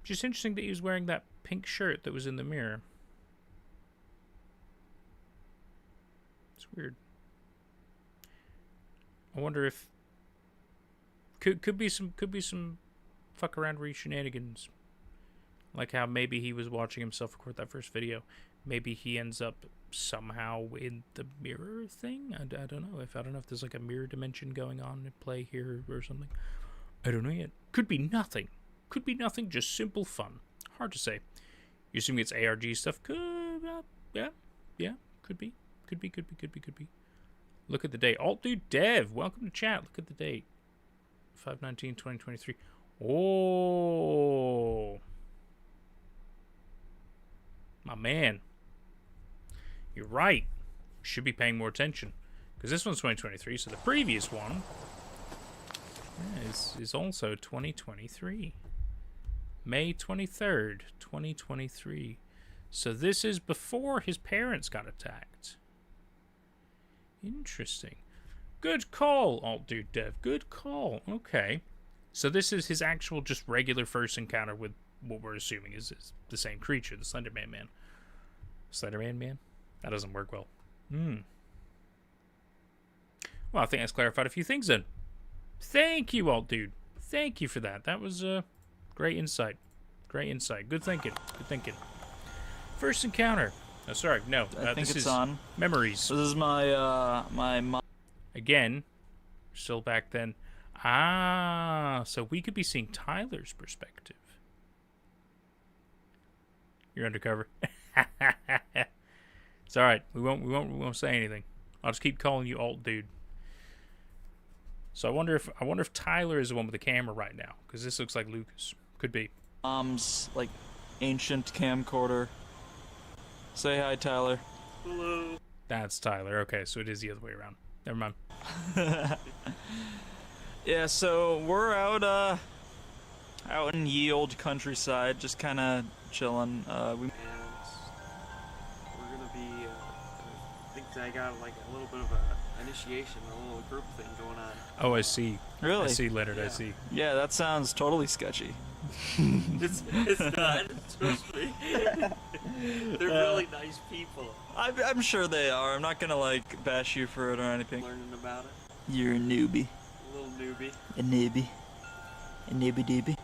Just interesting that he was wearing that pink shirt that was in the mirror. It's weird. I wonder if could be some fuck around shenanigans. Like how maybe he was watching himself record that first video. Maybe he ends up somehow in the mirror thing. I don't know if there's like a mirror dimension going on in play here or something. I don't know yet. Could be nothing. Could be nothing. Just simple fun. Hard to say. You assume it's ARG stuff? Yeah. Could be. Look at the date. Alt Dude Dev, welcome to chat. Look at the date. 5/19/2023. Oh, my man. You're right. Should be paying more attention. Because this one's 2023, so the previous one is also 2023. May 23rd, 2023. So this is before his parents got attacked. Interesting. Good call, Alt Dude Dev. Good call. Okay. So this is his actual just regular first encounter with what we're assuming is the same creature, the Slenderman man. Slenderman man? That doesn't work well. Well, I think that's clarified a few things then. Thank you, Alt Dude. Thank you for that. That was great insight. Great insight. Good thinking. Good thinking. First encounter. Oh, sorry. No. I think this it's is on. Memories. This is my my mom. Again, Still back then. Ah, so we could be seeing Tyler's perspective. You're undercover. It's all right. We won't say anything. I'll just keep calling you alt dude. So I wonder if Tyler is the one with the camera right now, because this looks like Lucas. Could be. Mom's like ancient camcorder. Say hi, Tyler. Hello. That's Tyler. Okay, so it is the other way around. Never mind. Yeah, so we're out in ye old countryside, just kind of chilling. We And we're gonna be. I think I got like a little bit of a initiation, a little group thing going on. Oh, I see. really, I see, Leonard. I Yeah. see. yeah, that sounds totally sketchy. It's not. Trust me. They're really nice people. I'm sure they are. I'm not gonna like bash you for it or anything. Learning about it. You're a newbie. A little newbie. A newbie. A newbie doobie.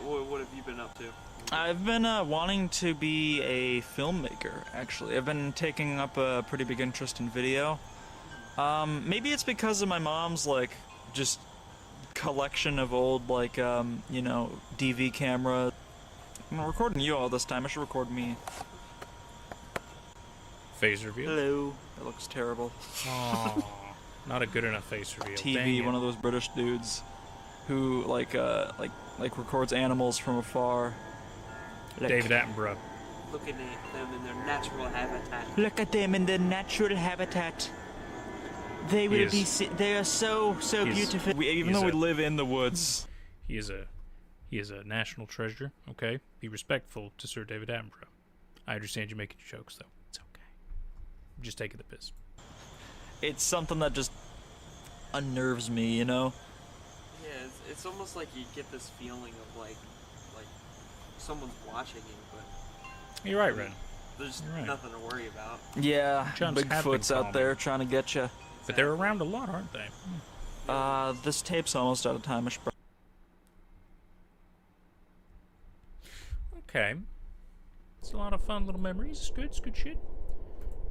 What have you been up to? I've been wanting to be a filmmaker, actually. I've been taking up a pretty big interest in video. Maybe it's because of my mom's, like, just collection of old, like, you know, DV camera. I'm recording you all this time. I should record me. Face reveal. Hello. That looks terrible. Aw, not a good enough face reveal. Dang TV, it. one of those British dudes who, like records animals from afar. Like, David Attenborough. Looking at them in their natural habitat. Look at them in their natural habitat. They will be. They are so beautiful. Even though we live in the woods. He is a national treasure. Okay, be respectful to Sir David Attenborough. I understand you making jokes though. It's okay. I'm just taking the piss. It's something that just unnerves me, you know. Yeah, it's almost like you get this feeling of like someone's watching you, but You're right, Ren. there's You're right. nothing to worry about. Yeah, Chums have been Bigfoot's out calm. there trying to get you. But they're around a lot, aren't they? This tape's almost out of time. I should probably... Okay. It's a lot of fun little memories. It's good. It's good shit.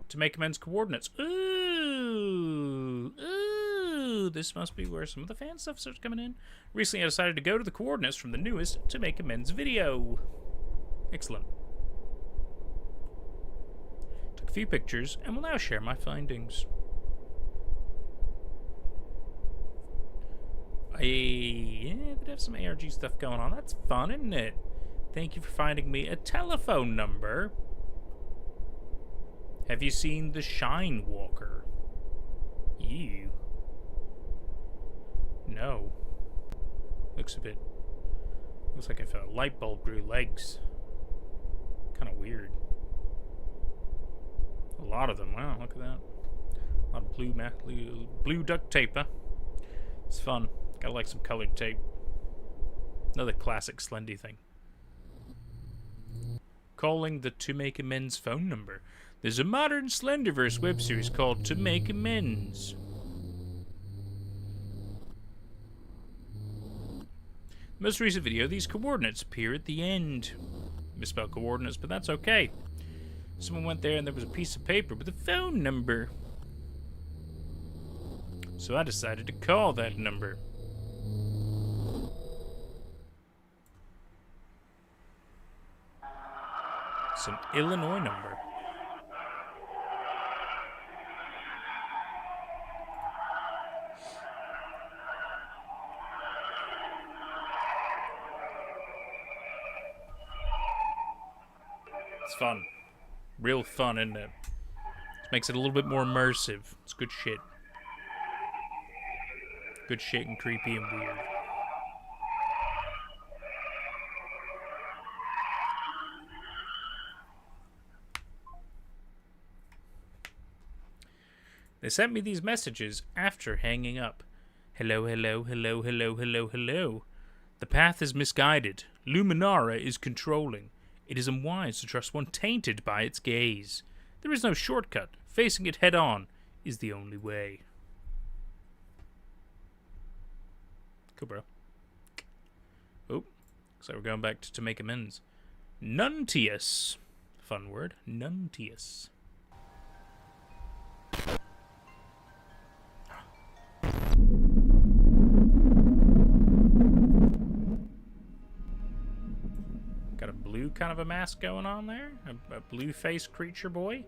To make amends coordinates. Ooh. Ooh. This must be where some of the fan stuff starts coming in. Recently, I decided to go to the coordinates from the newest To Make Amends video. Excellent. Took a few pictures and will now share my findings. Yeah, they have some ARG stuff going on. That's fun, isn't it? Thank you for finding me a telephone number. Have you seen The Shine Walker? Ew. No. Looks like if a light bulb grew legs. Kind of weird. A lot of them. Wow, look at that. A lot of blue duct tape, huh? It's fun. Gotta like some colored tape. Another classic Slendy thing. Calling the To Make Amends phone number. There's a modern Slenderverse web series called To Make Amends. Most recent video, these coordinates appear at the end. Misspelled coordinates, but that's okay. Someone went there and there was a piece of paper with a phone number. So I decided to call that number. It's an Illinois number. It's fun. Real fun, isn't it? This makes it a little bit more immersive. It's good shit. Good shit and creepy and weird. They sent me these messages after hanging up. Hello, hello, hello, hello, hello, hello. The path is misguided. Luminara is controlling. It is unwise to trust one tainted by its gaze. There is no shortcut. Facing it head on is the only way. Cool, bro. Oh, looks like we're going back to Make Amends. Nuntius. Fun word. Nuntius. kind of a mask going on there? A blue-faced creature boy?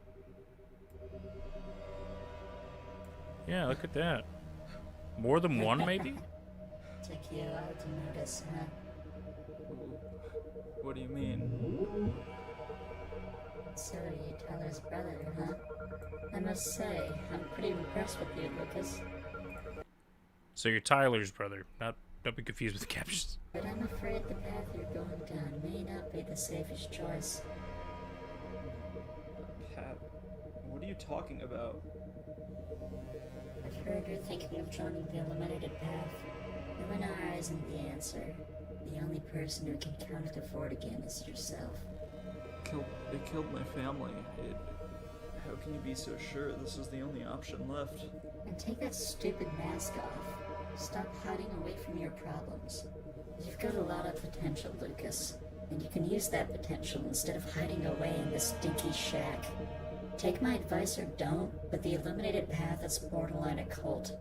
Yeah, look at that. More than one, maybe? Took you a while to notice, huh? What do you mean? So you Tyler's brother, huh? I must say, I'm pretty impressed with you, Lucas. So you're Tyler's brother. Don't be confused with the captions. But I'm afraid the path you're going down may not be the safest choice. Pat, what are you talking about? I've heard you're thinking of joining the eliminated path. Luminara isn't the answer. The only person who can count it to 4 again is yourself. It killed my family. How can you be so sure this is the only option left? And take that stupid mask off. Stop hiding away from your problems. You've got a lot of potential, Lucas. And you can use that potential instead of hiding away in this stinky shack. Take my advice or don't, but the eliminated path is borderline a cult.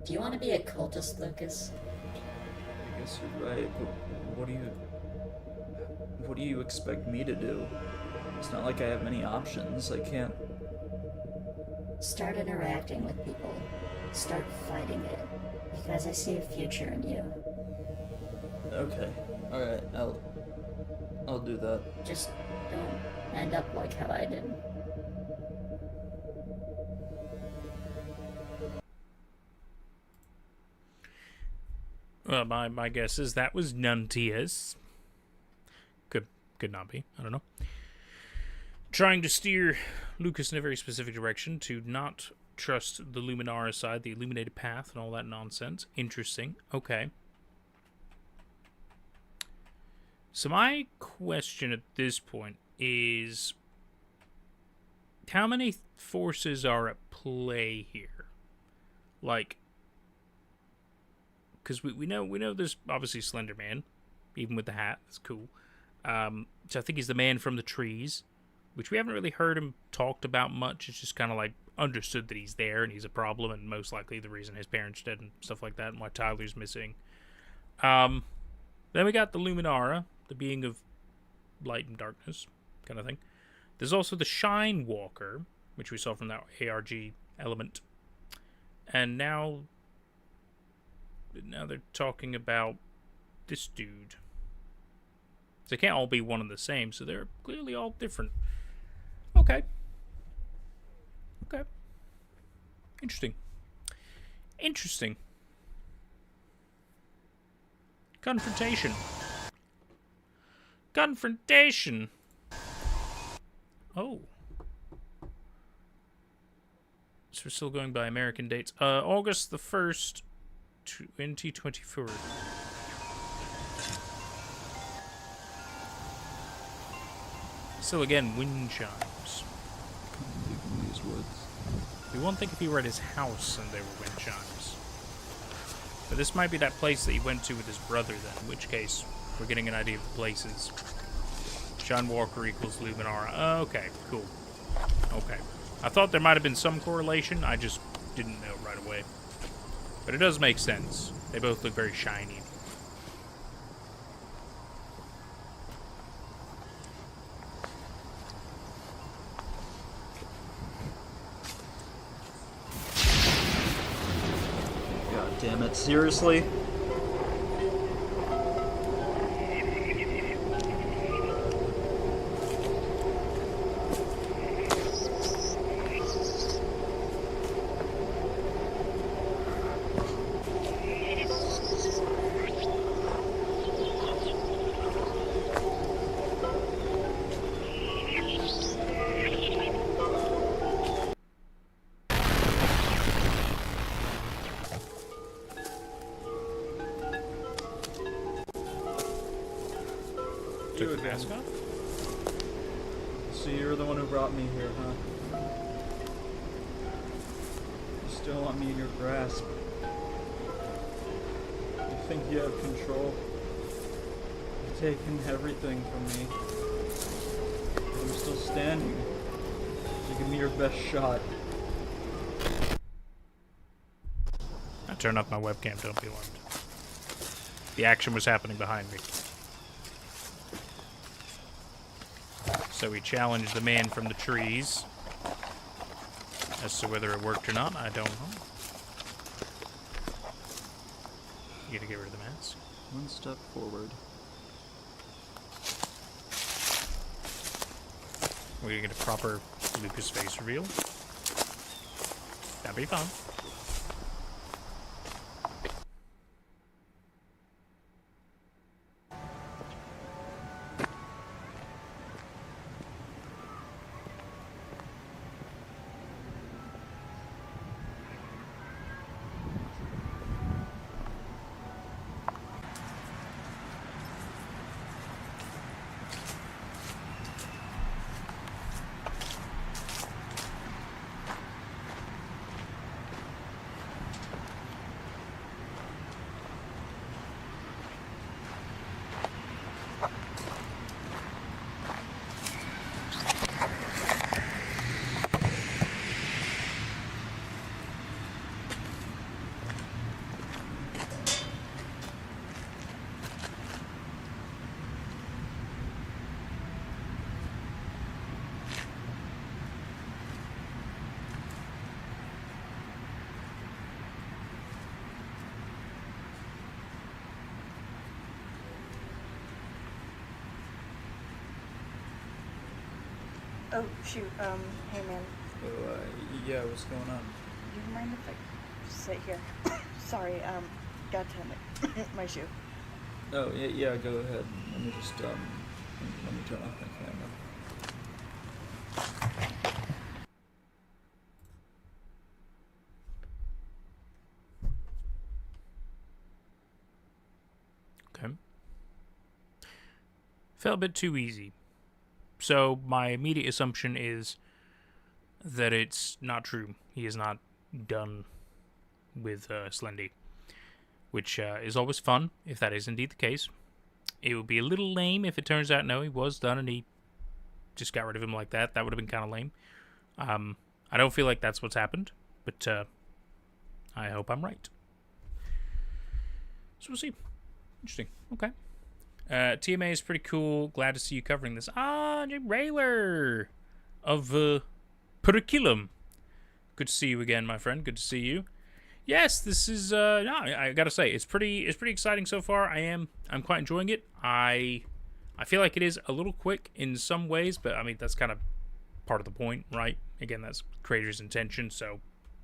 Do you want to be a cultist, Lucas? I guess you're right, but what do you expect me to do? It's not like I have many options. I can't... Start interacting with people. Start fighting it. Because I see a future in you. Okay. Alright, I'll do that. Just don't end up like how I did. Well, my guess is that was Nuntius. Could not be. I don't know. Trying to steer Lucas in a very specific direction to not trust the Luminara side, the illuminated path, and all that nonsense. Interesting. Okay. So my question at this point is, how many forces are at play here? Like, because we know there's obviously Slenderman, even with the hat. That's cool. So I think he's the man from the trees, which we haven't really heard him talked about much. It's just kind of like understood that he's there and he's a problem, and most likely the reason his parents dead and stuff like that, and why Tyler's missing. Then we got the Luminara, the being of light and darkness kind of thing. There's also the Shine Walker, which we saw from that ARG element. And now they're talking about this dude. So they can't all be one and the same, so they're clearly all different. Okay. Interesting. Confrontation. Oh. So we're still going by American dates. August the 1st, 2024. Still again, wind chimes. Leaving these woods. We won't think if he were at his house and there were wind chimes. But this might be that place that he went to with his brother then, in which case we're getting an idea of the places. John Walker equals Luminara. Okay, cool. Okay. I thought there might have been some correlation, I just didn't know right away. But it does make sense. They both look very shiny. God damn it, seriously? Took the mask off? So you're the one who brought me here, huh? You still want me in your grasp. You think you have control. You've taken everything from me. But I'm still standing. So give me your best shot. I turned off my webcam, don't be alarmed. The action was happening behind me. So we challenged the man from the trees. As to whether it worked or not, I don't know. You gotta get rid of the mask. One step forward. We're gonna get a proper Lucas face reveal. That'd be fun. Oh, shoot, hey man, Yeah, what's going on? do you mind if I sit here? Sorry, got to my shoe. Oh, yeah, go ahead. Let me just, let me turn off my camera. Okay. Felt a bit too easy. So my immediate assumption is that it's not true. He is not done with Slendy, which is always fun if that is indeed the case. It would be a little lame if it turns out no, he was done and he just got rid of him like that. That would have been kind of lame. I don't feel like that's what's happened, but I hope I'm right. So we'll see. Interesting. Okay. TMA is pretty cool. Glad to see you covering this. Ah, Jay Rayler of Curriculum. Good to see you again, my friend. Good to see you. Yes, this is. No, I gotta say, it's pretty exciting so far. I'm quite enjoying it. I feel like it is a little quick in some ways, but I mean that's kind of part of the point, right? Again, that's creator's intention, so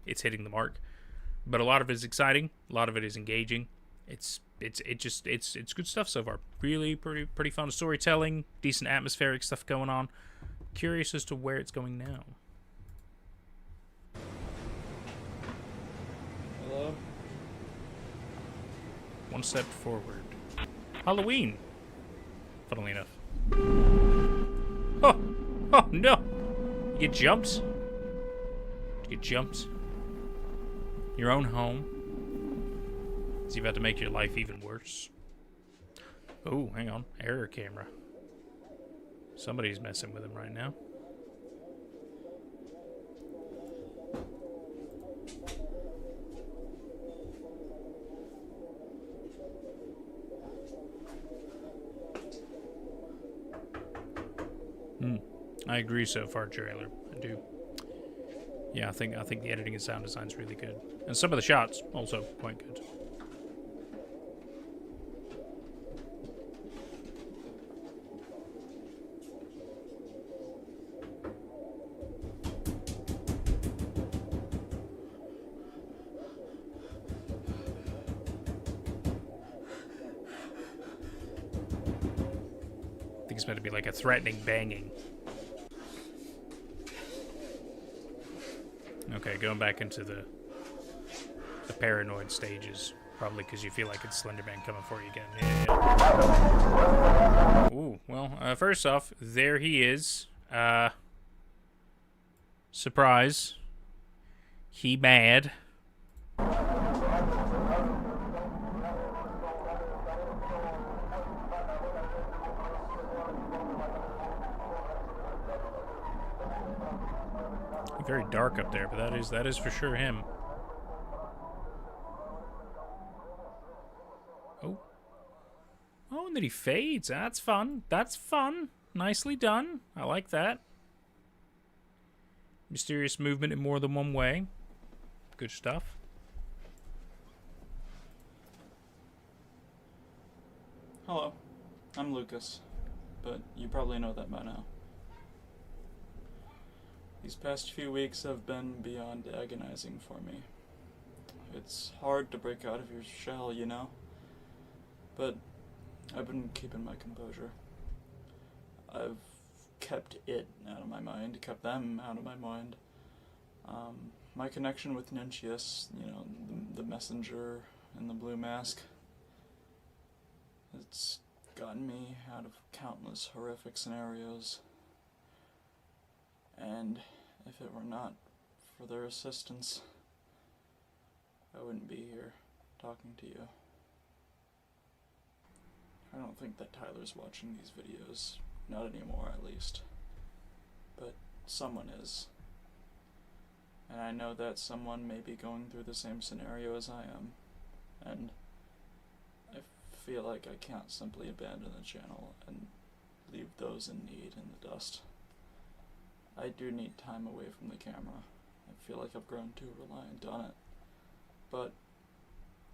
it's hitting the mark. But a lot of it is exciting. A lot of it is engaging. It's good stuff so far. Really pretty fun storytelling, decent atmospheric stuff going on. Curious as to where it's going now. Hello? One step forward. Halloween. Funnily enough. Oh no! You get jumped. You get jumped. Your own home. Is he about to make your life even worse? Oh, hang on. Error camera. Somebody's messing with him right now. I agree so far, Trailer. I do. Yeah, I think the editing and sound design is really good. And some of the shots also quite good. I think it's meant to be like a threatening banging. Okay, going back into the paranoid stages. Probably because you feel like it's Slenderman coming for you again. Yeah. Ooh, well, first off, there he is. Surprise. He mad. Very dark up there, but that is for sure him. Oh, and then he fades. That's fun. That's fun. Nicely done. I like that. Mysterious movement in more than one way. Good stuff. Hello, I'm Lucas, but you probably know that by now. These past few weeks have been beyond agonizing for me. It's hard to break out of your shell, you know? But I've been keeping my composure. I've kept it out of my mind, kept them out of my mind. My connection with Nuntius, you know, the messenger and the blue mask, it's gotten me out of countless horrific scenarios. And if it were not for their assistance, I wouldn't be here talking to you. I don't think that Tyler's watching these videos. Not anymore, at least. But someone is. And I know that someone may be going through the same scenario as I am. And I feel like I can't simply abandon the channel and leave those in need in the dust. I do need time away from the camera. I feel like I've grown too reliant on it. But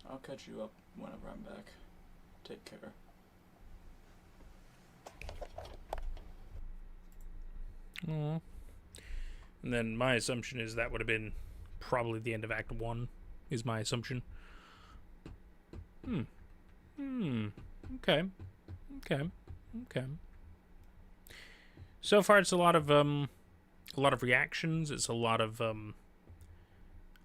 I'll catch you up whenever I'm back. Take care. Aww. And then my assumption is that would have been probably the end of Act 1, is my assumption. Okay. So far it's a lot of reactions, it's a lot of I'm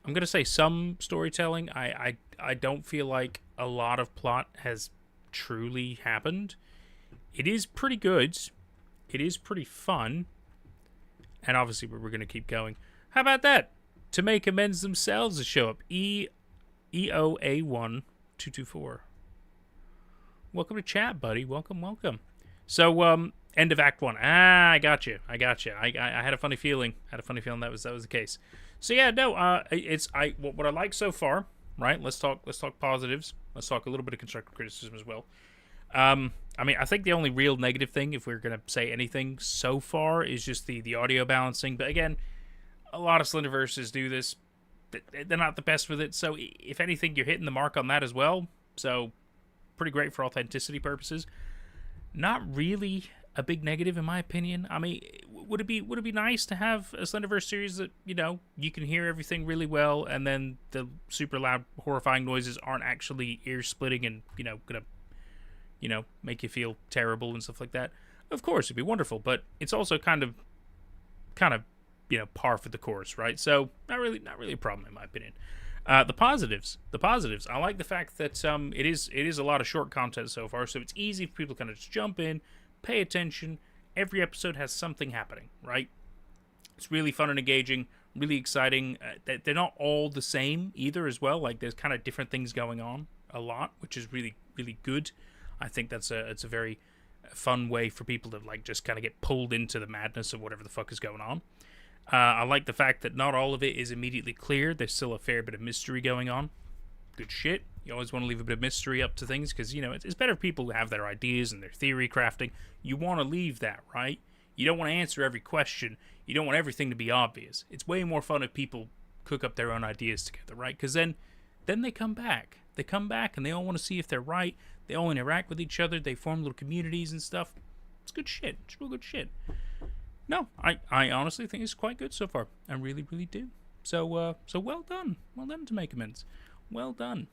gonna say some storytelling. I don't feel like a lot of plot has truly happened. It is pretty good. It is pretty fun. And obviously we're going to keep going. How about that? To Make Amends themselves to show up. EOA1224. Welcome to chat, buddy. Welcome. So, end of Act 1. I got you. I had a funny feeling. That was the case. So yeah, no, what I like so far, right? Let's talk positives. Let's talk a little bit of constructive criticism as well. I mean, I think the only real negative thing, if we're going to say anything so far, is just the audio balancing. But again, a lot of Slenderverses do this. They're not the best with it. So if anything, you're hitting the mark on that as well. So pretty great for authenticity purposes. Not really a big negative, in my opinion. I mean, would it be nice to have a Slenderverse series that, you know, you can hear everything really well, and then the super loud, horrifying noises aren't actually ear-splitting and, you know, gonna, you know, make you feel terrible and stuff like that? Of course, it'd be wonderful, but it's also kind of, you know, par for the course, right? So not really a problem in my opinion. The positives. I like the fact that it is a lot of short content so far, so it's easy for people to kind of just jump in, pay attention. Every episode has something happening, right? It's really fun and engaging, really exciting. They're not all the same either as well. Like, there's kind of different things going on a lot, which is really, really good. I think it's a very fun way for people to, like, just kind of get pulled into the madness of whatever the fuck is going on. I like the fact that not all of it is immediately clear. There's still a fair bit of mystery going on. Good shit. You always want to leave a bit of mystery up to things because, you know, it's better if people have their ideas and their theory crafting. You want to leave that, right? You don't want to answer every question. You don't want everything to be obvious. It's way more fun if people cook up their own ideas together, right? Because then they come back. They come back and they all want to see if they're right. They all interact with each other. They form little communities and stuff. It's good shit. It's real good shit. No, I honestly think it's quite good so far. I really, really do. So well done. Well done to Make Amends. Well done.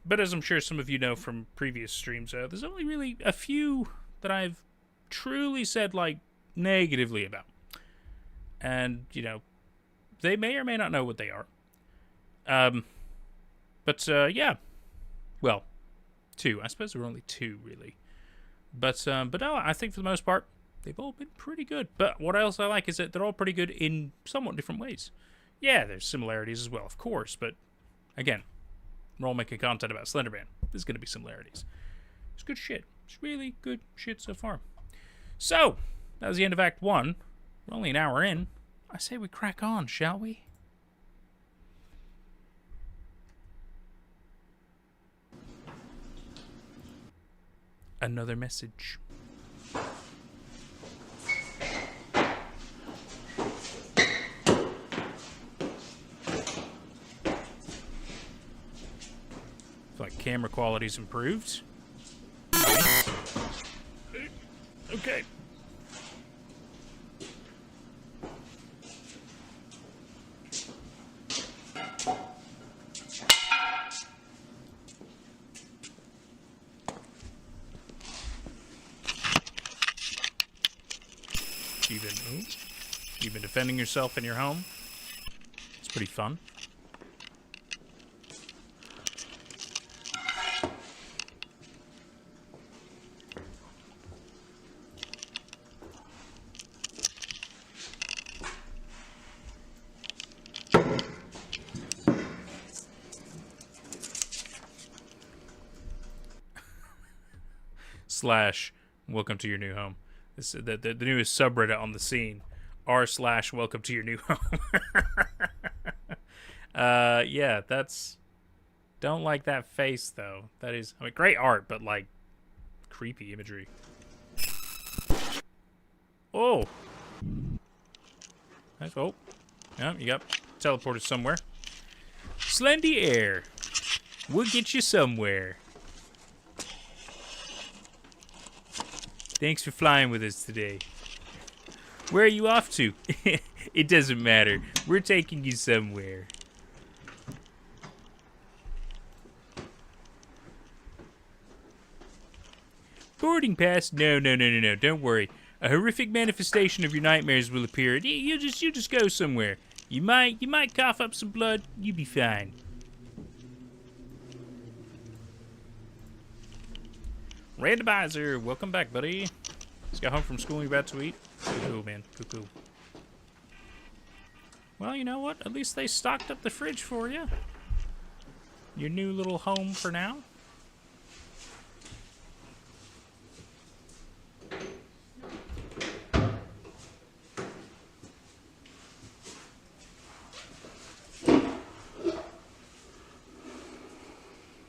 But as I'm sure some of you know from previous streams, there's only really a few that I've truly said, like, negatively about. And, you know, they may or may not know what they are. But yeah. Well, 2. I suppose there were only 2, really. But no, I think for the most part, they've all been pretty good. But what else I like is that they're all pretty good in somewhat different ways. Yeah, there's similarities as well, of course. But, again, we're all making content about Slenderman. There's going to be similarities. It's good shit. It's really good shit so far. So, that was the end of Act 1. We're only an hour in. I say we crack on, shall we? Another message. camera quality's improved. Nice. Okay. You've been defending yourself in your home. It's pretty fun. Slash, welcome to your new home. This the newest subreddit on the scene. r/ welcome to your new home. Yeah, that's... Don't like that face, though. That is... I mean, great art, but, like, creepy imagery. Oh! Oh. Yeah, you got teleported somewhere. Slendy air. We'll get you somewhere. Thanks for flying with us today. Where are you off to? It doesn't matter. We're taking you somewhere. Boarding pass? No. Don't worry. A horrific manifestation of your nightmares will appear. You just go somewhere. You might cough up some blood. You'll be fine. Randomizer, welcome back, buddy. Just got home from school and you're about to eat. Cool, man. Cool. Well, you know what? At least they stocked up the fridge for you. Your new little home for now.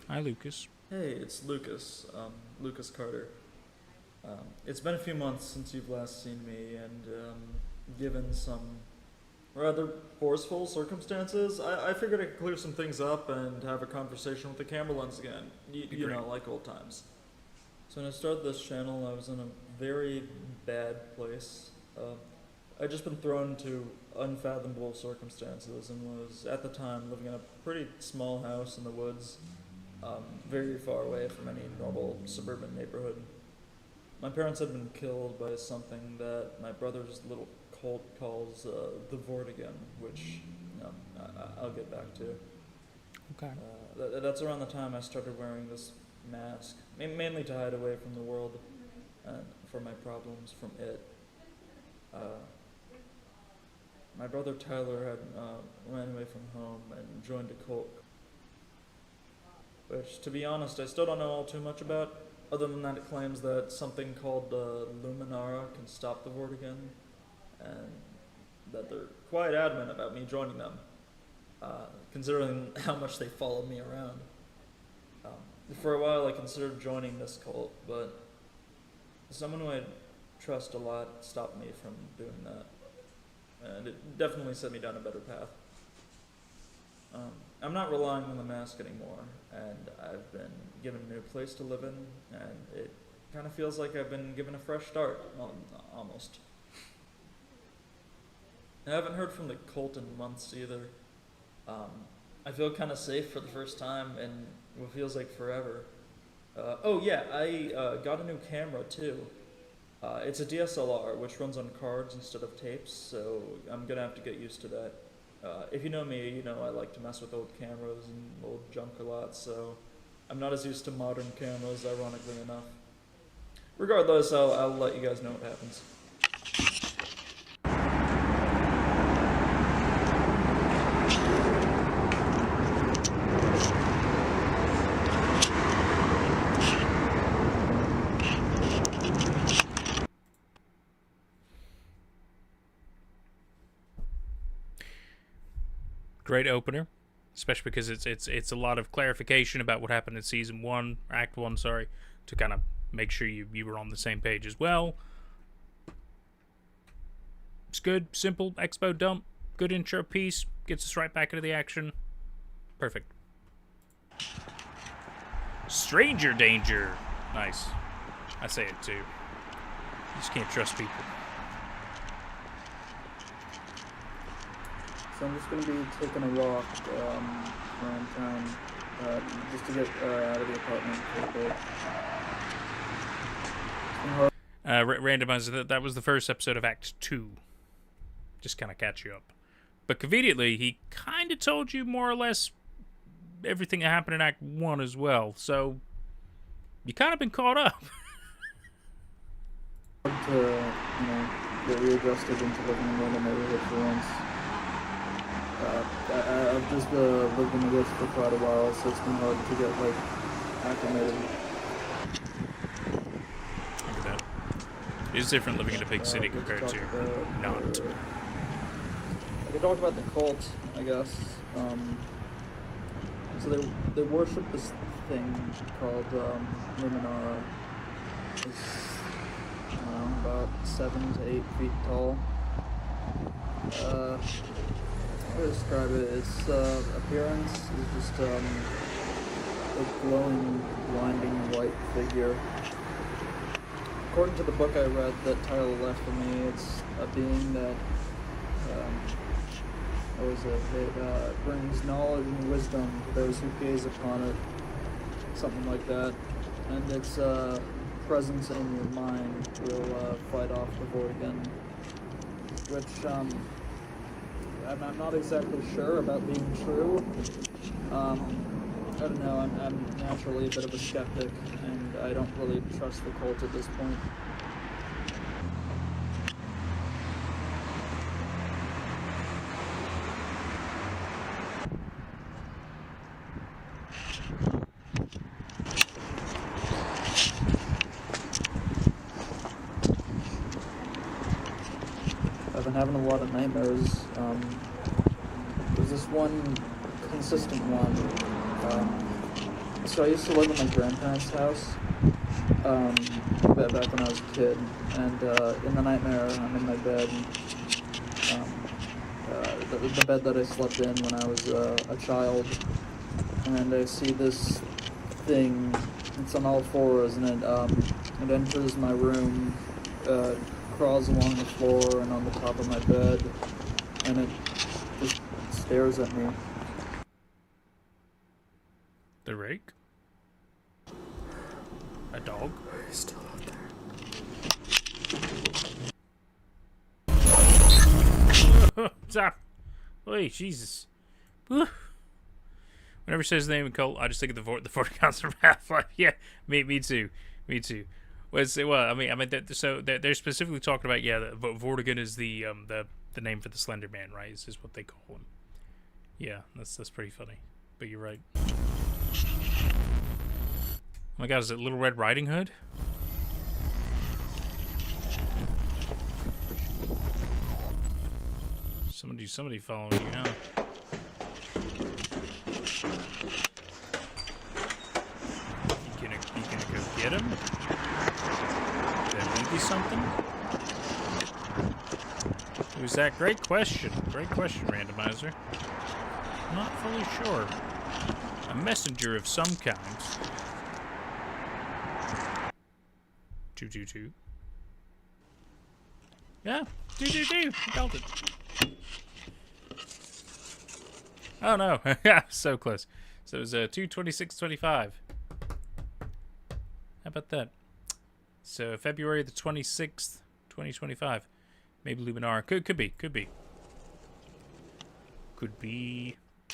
Hi, Lucas. Hey, it's Lucas. Lucas Carter. It's been a few months since you've last seen me, and given some rather forceful circumstances, I figured I could clear some things up and have a conversation with the camera lens again. You know, like old times. So when I started this channel, I was in a very bad place. I'd just been thrown into unfathomable circumstances and was, at the time, living in a pretty small house in the woods, very far away from any normal suburban neighborhood. My parents had been killed by something that my brother's little cult calls the Vortigan, which I'll get back to. Okay. That's around the time I started wearing this mask, mainly to hide away from the world and for my problems from it. My brother Tyler had ran away from home and joined a cult, which, to be honest, I still don't know all too much about, other than that it claims that something called Luminara can stop the Vortigan, and that they're quite adamant about me joining them, considering how much they followed me around. For a while I considered joining this cult, but someone who I trust a lot stopped me from doing that, and it definitely set me down a better path. I'm not relying on the mask anymore, and I've been given a new place to live in, and it kind of feels like I've been given a fresh start, almost. I haven't heard from the cult in months either. I feel kind of safe for the first time in what feels like forever. Oh yeah, I got a new camera too. It's a DSLR, which runs on cards instead of tapes, so I'm gonna have to get used to that. If you know me, you know I like to mess with old cameras and old junk a lot, so I'm not as used to modern cameras, ironically enough. Regardless, I'll let you guys know what happens. Great opener, especially because it's a lot of clarification about what happened in season 1, act 1, sorry, to kind of make sure you were on the same page as well. It's good, simple, expo dump, good intro piece, gets us right back into the action. Perfect. Stranger danger. Nice. I say it too. You just can't trust people. So I'm just going to be taking a walk around town just to get out of the apartment for a bit. Randomizer, that was the first episode of Act 2. Just kind of catch you up. But conveniently, he kind of told you more or less everything that happened in Act 1 as well. So, you kind of been caught up. To, get readjusted into living in another neighborhood for once. I've just lived in the woods for quite a while, so it's been hard to get, acclimated. Look at that. It is different living in a big city compared to not. I could talk about the cult, I guess. So they worship this thing called Luminara. It's, about 7 to 8 feet tall. How to describe it? Its appearance is just a glowing, blinding white figure. According to the book I read that Tyler left for me, it's a being that it brings knowledge and wisdom to those who gaze upon it, something like that. And its presence in your mind will fight off the Vortigan, which I'm not exactly sure about being true. I don't know, I'm naturally a bit of a skeptic, and I don't really trust the cult at this point. I've been having a lot of nightmares. There's this one consistent one. So I used to live at my grandparents' house back when I was a kid, and in the nightmare I'm in my bed, the bed that I slept in when I was a child, and I see this thing. It's on all fours, and it enters my room, crawls along the floor and on the top of my bed, and it just stares at me. The rake? A dog? It's still out there. Stop! Wait, Jesus. Whenever he says the name of cult, I just think of the Vortigaunts from Half-Life. Yeah, me too. They're specifically talking about, the Vortigan is the name for the Slenderman, right? Is what they call him. Yeah, that's pretty funny. But you're right. Oh my God, is it Little Red Riding Hood? Somebody following you now. You gonna go get him? Did I leave you something? Who's that? Great question, randomizer. Not fully sure. A messenger of some kind. 222. Yeah, 222. Felt it. Oh no, so close. So it was 226.25. How about that? So February the 26th, 2025. Maybe Luminar. Could be. Could be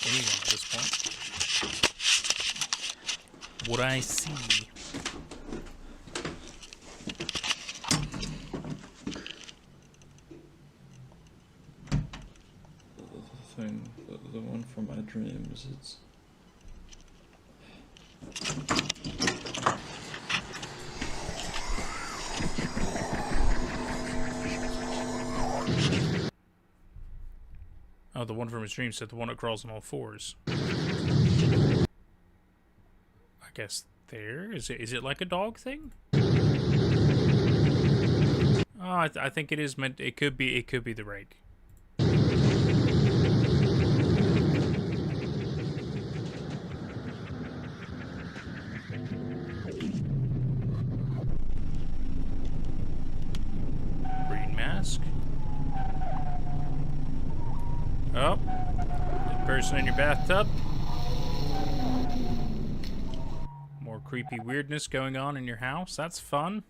anyone at this point. What I see. The one from my dreams, it's... Oh, the one from his dream said the one that crawls on all fours. I guess there is it like a dog thing? Oh, I think it is meant. It could be the rake. mask. Oh. Dead person in your bathtub. More creepy weirdness going on in your house. That's fun.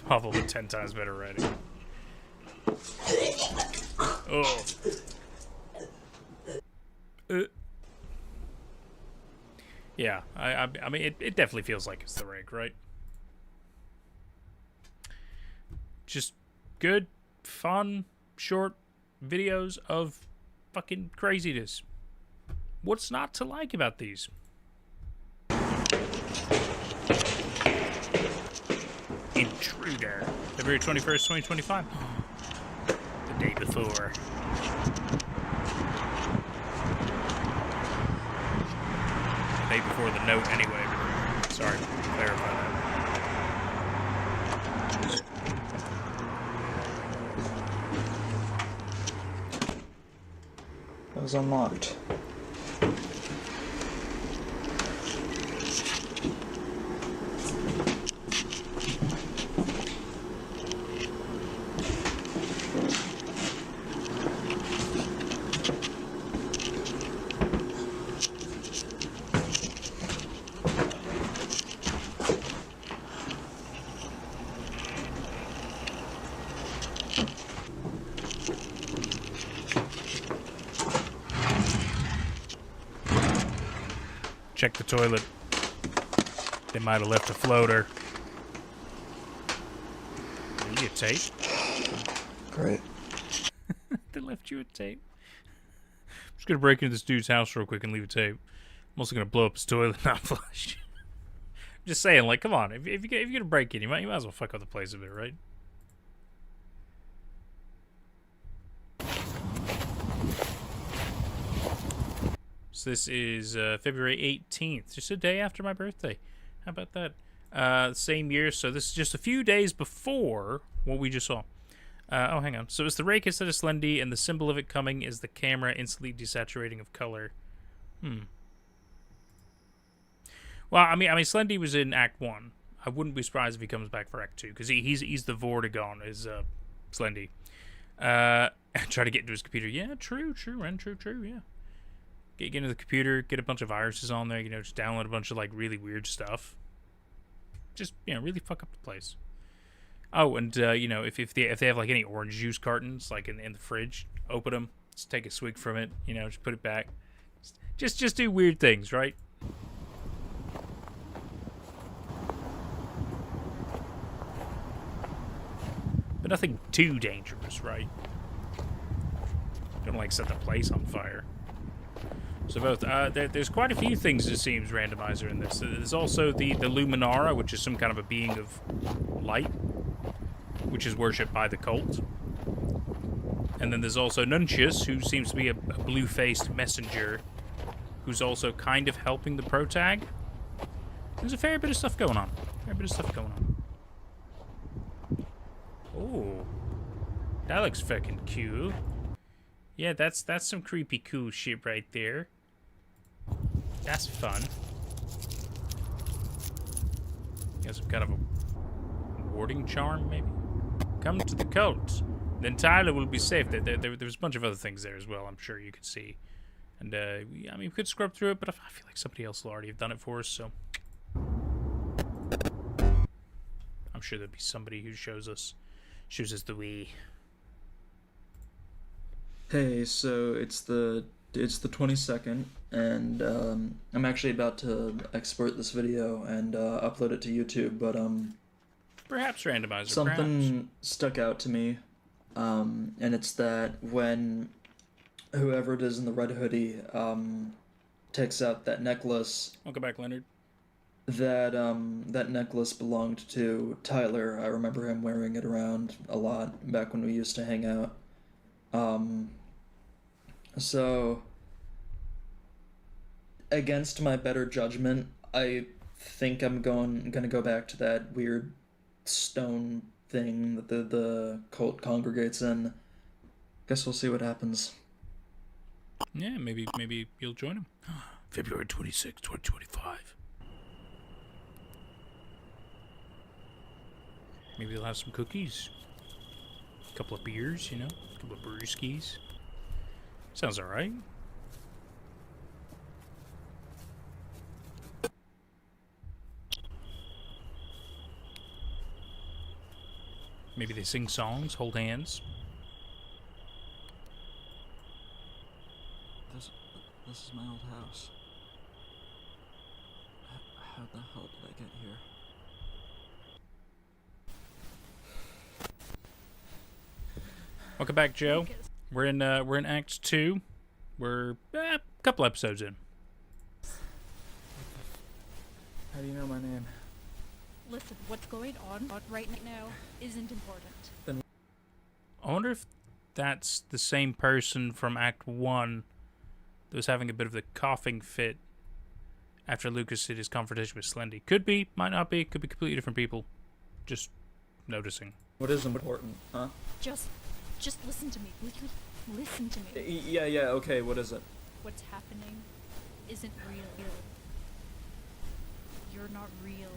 Novel with 10 times better writing. Oh. Yeah, I mean, it definitely feels like it's the rig, right? Just good, fun, short videos of fucking craziness. What's not to like about these? Intruder. February 21st, 2025. The day before. The day before the note, anyway. Sorry, clarify that. It was unlocked. Check the toilet. They might have left a floater. Maybe a tape. Great. They left you a tape. I'm just gonna break into this dude's house real quick and leave a tape. I'm also gonna blow up his toilet, not flush. I'm just saying, like, come on. If you're gonna break in, you might as well fuck up the place a bit, right? So this is February 18th, just a day after my birthday. How about that? Same year, so this is just a few days before what we just saw. Oh, hang on. So it's the rake instead of Slendy, and the symbol of it coming is the camera instantly desaturating of color. Well, I mean, Slendy was in Act 1. I wouldn't be surprised if he comes back for Act 2, because he's the Vortigaunt, is Slendy. Try to get into his computer. Yeah, true, Ren, true, yeah. Get into the computer, get a bunch of viruses on there, just download a bunch of, like, really weird stuff. Just, really fuck up the place. Oh, and, if they have, like, any orange juice cartons, like, in the fridge, open them, just take a swig from it, just put it back. Just do weird things, right? But nothing too dangerous, right? Don't, like, set the place on fire. So both, there's quite a few things, it seems, randomizer in this. There's also the Luminara, which is some kind of a being of light, which is worshipped by the cult. And then there's also Nuncius, who seems to be a blue-faced messenger, who's also kind of helping the protag. There's a fair bit of stuff going on. Oh, that looks fucking cool. Yeah, that's some creepy cool shit right there. That's fun. Got some kind of a warding charm, maybe? Come to the cult. Then Tyler will be safe. There's a bunch of other things there as well, I'm sure you could see. And, we could scrub through it, but I feel like somebody else will already have done it for us, so... I'm sure there'll be somebody who shows us the way. Hey, so it's the 22nd, and I'm actually about to export this video and upload it to YouTube, but Perhaps randomizer. something stuck out to me, and it's that when whoever it is in the red hoodie takes out that necklace, Welcome back, Leonard. that necklace belonged to Tyler. I remember him wearing it around a lot back when we used to hang out. So, against my better judgment, I think I'm gonna go back to that weird stone thing that the cult congregates in. Guess we'll see what happens. Yeah, maybe you'll join him. February 26, 2025. Maybe they'll have some cookies. A couple of beers, you know? A couple of brewskis. Sounds alright. Maybe they sing songs, hold hands. This is my old house. How the hell did I get here? Welcome back, Joe. We're in Act 2. We're a couple episodes in. How do you know my name? Listen, what's going on right now isn't important. I wonder if that's the same person from Act 1 that was having a bit of the coughing fit after Lucas did his confrontation with Slendy. Could be, might not be, could be completely different people. Just noticing. What is important, huh? Just listen to me. Listen to me. Yeah, okay, what is it? What's happening isn't real. You're not real.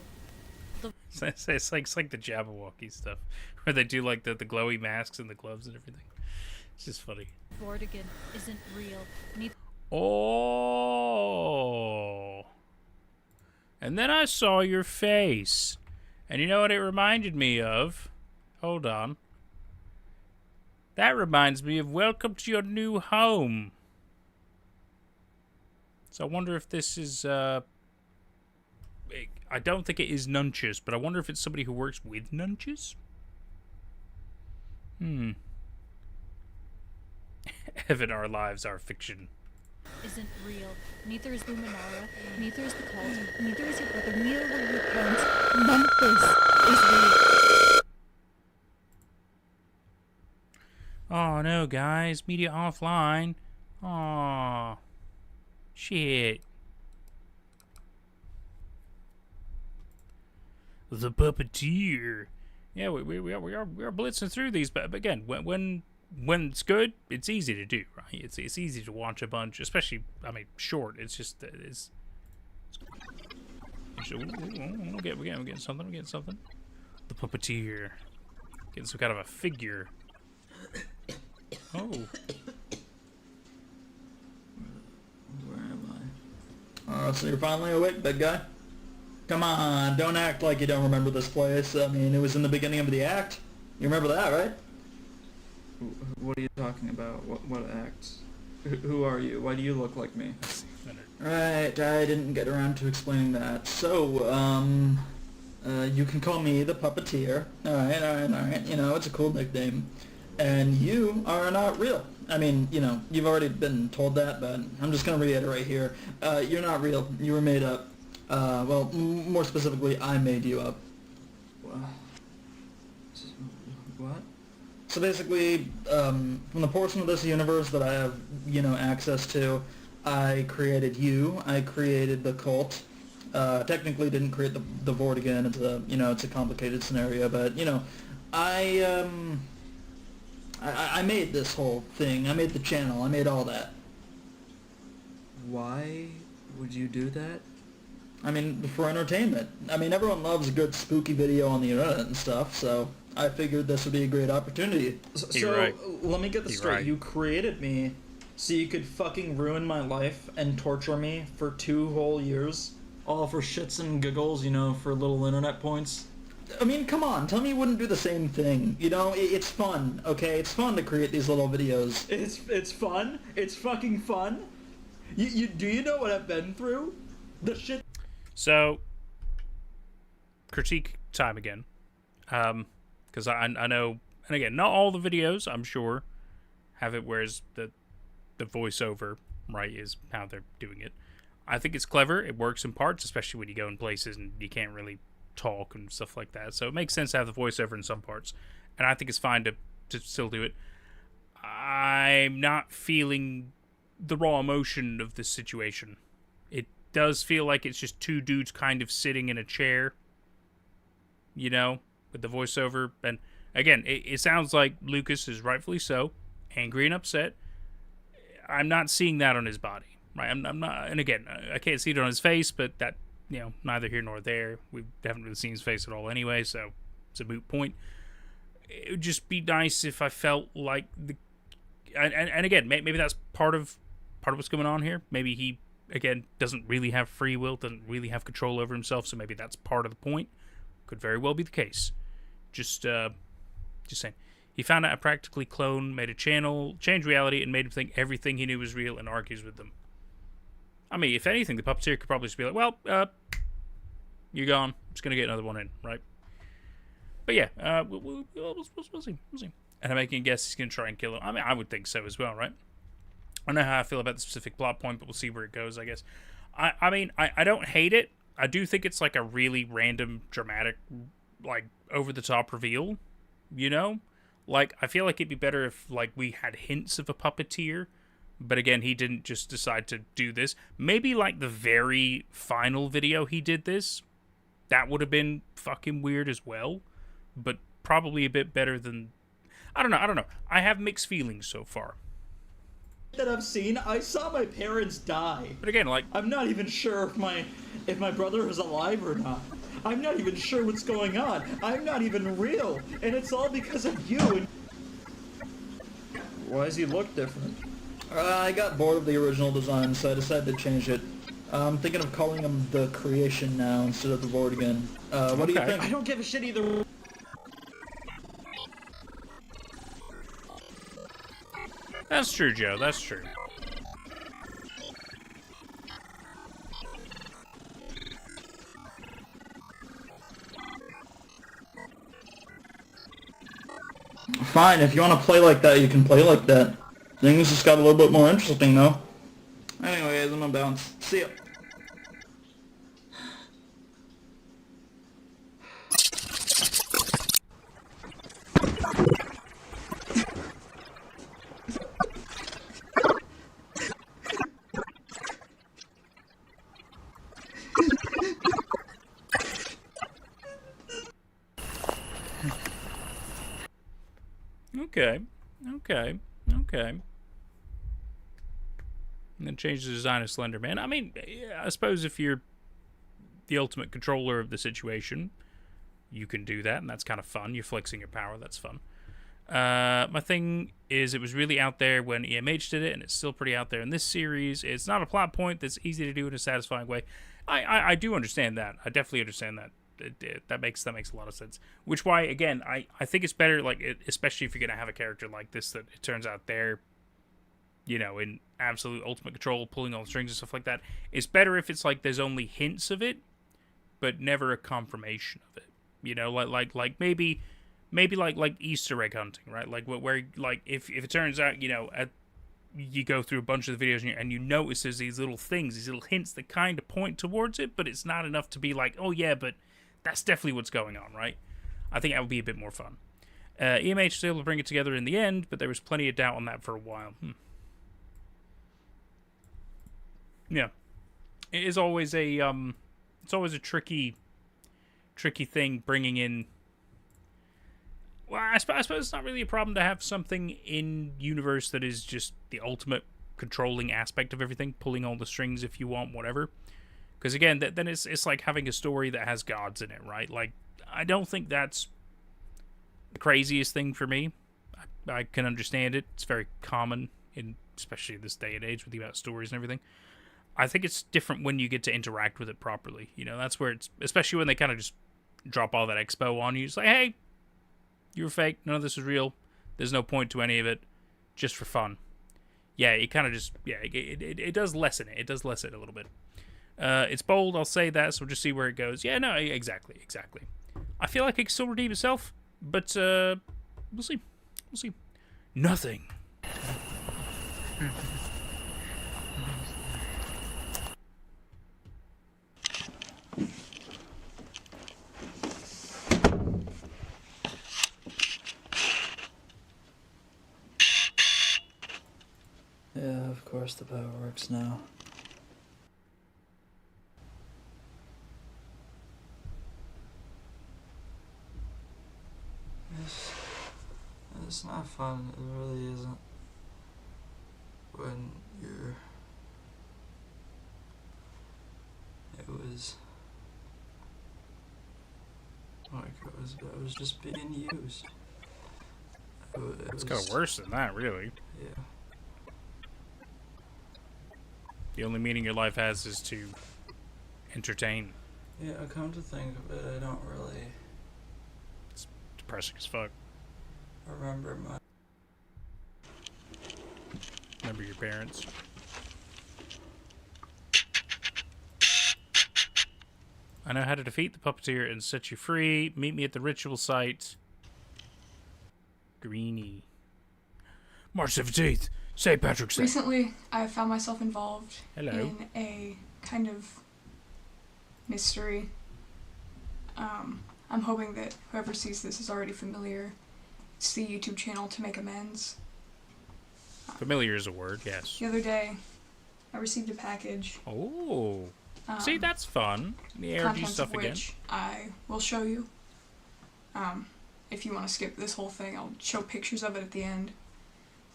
It's like the Jabberwocky stuff, where they do like the glowy masks and the gloves and everything. It's just funny. Vortigern isn't real. Oh. And then I saw your face. And you know what it reminded me of? Hold on. That reminds me of Welcome to Your New Home. So I wonder if this is, I don't think it is Nunchus, but I wonder if it's somebody who works with Nunchus? Evan, our lives are fiction. Isn't real. Neither is Luminara. Neither is the cult. Neither is your brother. Neither were your parents. None of this is real. Oh no, guys. Media offline. Aw. Shit. The puppeteer. Yeah, we are blitzing through these, but again, when it's good, it's easy to do, right? It's easy to watch a bunch, especially, I mean, short. It's just it's. We're getting something. We're getting something. The puppeteer, getting some kind of a figure. Oh. Where am I? So you're finally awake, big guy? Come on, don't act like you don't remember this place. I mean, it was in the beginning of the act. You remember that, right? What are you talking about? What act? Who are you? Why do you look like me? Right, I didn't get around to explaining that. So, you can call me the puppeteer. Alright. You know, it's a cool nickname. And you are not real. I mean, you know, you've already been told that, but I'm just gonna reiterate here. You're not real. You were made up. Well, more specifically, I made you up. What? So basically, from the portion of this universe that I have, you know, access to, I created you. I created the cult. Technically, didn't create the Vortigern. It's a complicated scenario, but you know, I made this whole thing. I made the channel. I made all that. Why would you do that? I mean, for entertainment. I mean, everyone loves a good spooky video on the internet and stuff, so I figured this would be a great opportunity. So, let me get this straight. Right. You created me so you could fucking ruin my life and torture me for 2 whole years? All for shits and giggles, you know, for little internet points? I mean, come on, tell me you wouldn't do the same thing. You know, it's fun, okay? It's fun to create these little videos. It's fun? It's fucking fun? Do you know what I've been through? The shit. So, critique time again. Because I know, and again, not all the videos, I'm sure, have it whereas the voiceover, right, is how they're doing it. I think it's clever. It works in parts, especially when you go in places and you can't really talk and stuff like that. So it makes sense to have the voiceover in some parts. And I think it's fine to still do it. I'm not feeling the raw emotion of this situation. It does feel like it's just 2 dudes kind of sitting in a chair, you know, with the voiceover. And again, it sounds like Lucas is rightfully so angry and upset. I'm not seeing that on his body, right? I'm not, and again, I can't see it on his face, but that, you know, neither here nor there. We haven't really seen his face at all anyway, so it's a moot point. It would just be nice if I felt like and again, maybe that's part of what's going on here. Maybe he, again, doesn't really have free will, doesn't really have control over himself, so maybe that's part of the point. Could very well be the case. Just saying. He found out a practically clone, made a channel, changed reality, and made him think everything he knew was real, and argues with them. I mean, if anything, the puppeteer could probably just be like, well, you're gone. I'm just going to get another one in, right? But yeah, we'll see. We'll see. And I'm making a guess he's going to try and kill him. I mean, I would think so as well, right? I don't know how I feel about the specific plot point, but we'll see where it goes, I guess. I mean, I don't hate it. I do think it's like a really random, dramatic, like, over-the-top reveal, you know? Like, I feel like it'd be better if, like, we had hints of a puppeteer, but again, he didn't just decide to do this. Maybe, like, the very final video he did this, that would have been fucking weird as well, but probably a bit better than... I don't know. I have mixed feelings so far. That I've seen, I saw my parents die. But again, like... I'm not even sure if my brother is alive or not. I'm not even sure what's going on. I'm not even real. And it's all because of you and... Why does he look different? I got bored of the original design, so I decided to change it. I'm thinking of calling him The Creation now instead of The Void again. What do you think? I don't give a shit either. That's true, Joe. That's true. Fine, if you want to play like that, you can play like that. Things just got a little bit more interesting, though. Anyways, I'm gonna bounce. See ya. Okay. And then change the design of Slenderman. I mean, I suppose if you're the ultimate controller of the situation, you can do that, and that's kind of fun. You're flexing your power, that's fun. My thing is, it was really out there when EMH did it, and it's still pretty out there in this series. It's not a plot point that's easy to do in a satisfying way. I do understand that. I definitely understand that. That makes a lot of sense. Which why, again, I think it's better, like, especially if you're gonna have a character like this that it turns out they're, you know, in absolute ultimate control, pulling all the strings and stuff like that. It's better if it's like there's only hints of it, but never a confirmation of it. You know, like maybe like Easter egg hunting, right? Like where like if it turns out, you know, you go through a bunch of the videos and you notice there's these little things, these little hints that kind of point towards it, but it's not enough to be like, oh yeah, but that's definitely what's going on, right? I think that would be a bit more fun. EMH was able to bring it together in the end, but there was plenty of doubt on that for a while. Yeah, it is always a it's always a tricky thing bringing in. Well, I suppose it's not really a problem to have something in universe that is just the ultimate controlling aspect of everything, pulling all the strings if you want, whatever. Because again, then it's like having a story that has gods in it, right? Like, I don't think that's the craziest thing for me. I can understand it. It's very common, especially in this day and age with the amount of stories and everything. I think it's different when you get to interact with it properly. You know, that's where it's, especially when they kind of just drop all that expo on you. It's like, hey, you were fake. None of this is real. There's no point to any of it. Just for fun. Yeah, it kind of just, yeah, it does lessen it. It does lessen it a little bit. It's bold, I'll say that, so we'll just see where it goes. Yeah, no, exactly. I feel like it can still redeem itself, but, we'll see. Nothing. Yeah, of course the power works now. It's not fun, it really isn't. When you're... Like I was just being used. It's kind of worse than that, really. Yeah. The only meaning your life has is to entertain. Yeah, come to think of it, I don't really It's depressing as fuck. remember my... Remember your parents. I know how to defeat the puppeteer and set you free. Meet me at the ritual site. Greenie. March 17th. St. Patrick's Day. Recently, I found myself involved Hello. in a kind of mystery. I'm hoping that whoever sees this is already familiar. It's the YouTube channel ToMakeAmends. Familiar is a word, yes. The other day, I received a package. Oh. See, that's fun. The ARG Contents stuff of again. which I will show you. If you want to skip this whole thing, I'll show pictures of it at the end,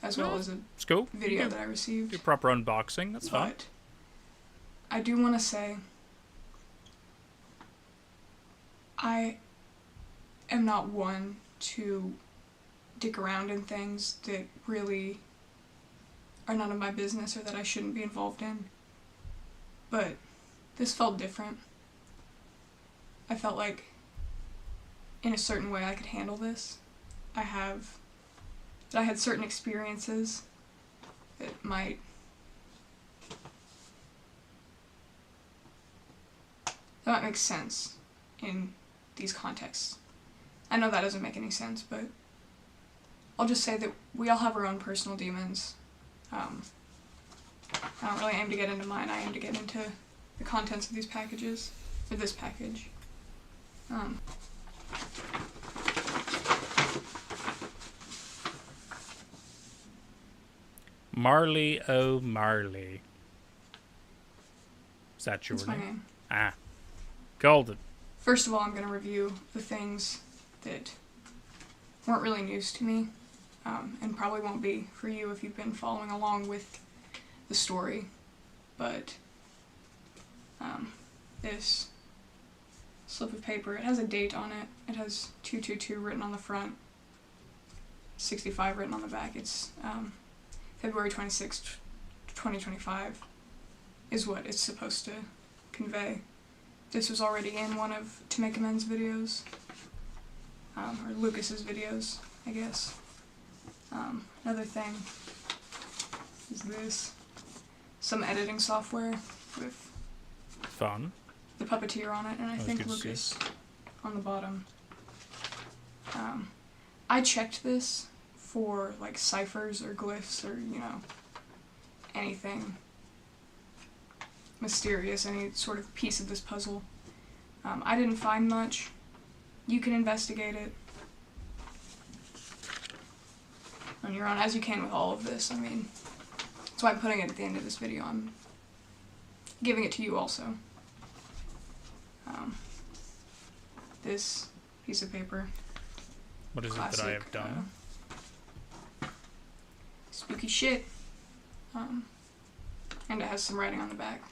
as well as a It's cool. video that I received. Do proper unboxing. That's fun. But I do want to say I am not one to dick around in things that really are none of my business or that I shouldn't be involved in. But this felt different. I felt like in a certain way I could handle this. I had certain experiences that might make sense in these contexts. I know that doesn't make any sense, but I'll just say that we all have our own personal demons. I don't really aim to get into mine, I aim to get into the contents of these packages, or this package. Marley O'Marley. Is that your That's my name? name. Ah. Golden. First of all, I'm going to review the things that weren't really news to me, and probably won't be for you if you've been following along with the story. But this slip of paper, it has a date on it. It has 222 written on the front, 65 written on the back. It's February 26th, 2025 is what it's supposed to convey. This was already in one of ToMakeAmends' videos, or Lucas's videos, I guess. Another thing is this. Some editing software with Fun. the puppeteer on it, and I That's think good to see. Lucas on the bottom. I checked this for like ciphers or glyphs or, you know, anything mysterious, any sort of piece of this puzzle. I didn't find much. You can investigate it on your own, as you can with all of this. I mean, that's why I'm putting it at the end of this video. I'm giving it to you also. This piece of paper. What is it that I Classic, have done? Spooky shit. And it has some writing on the back.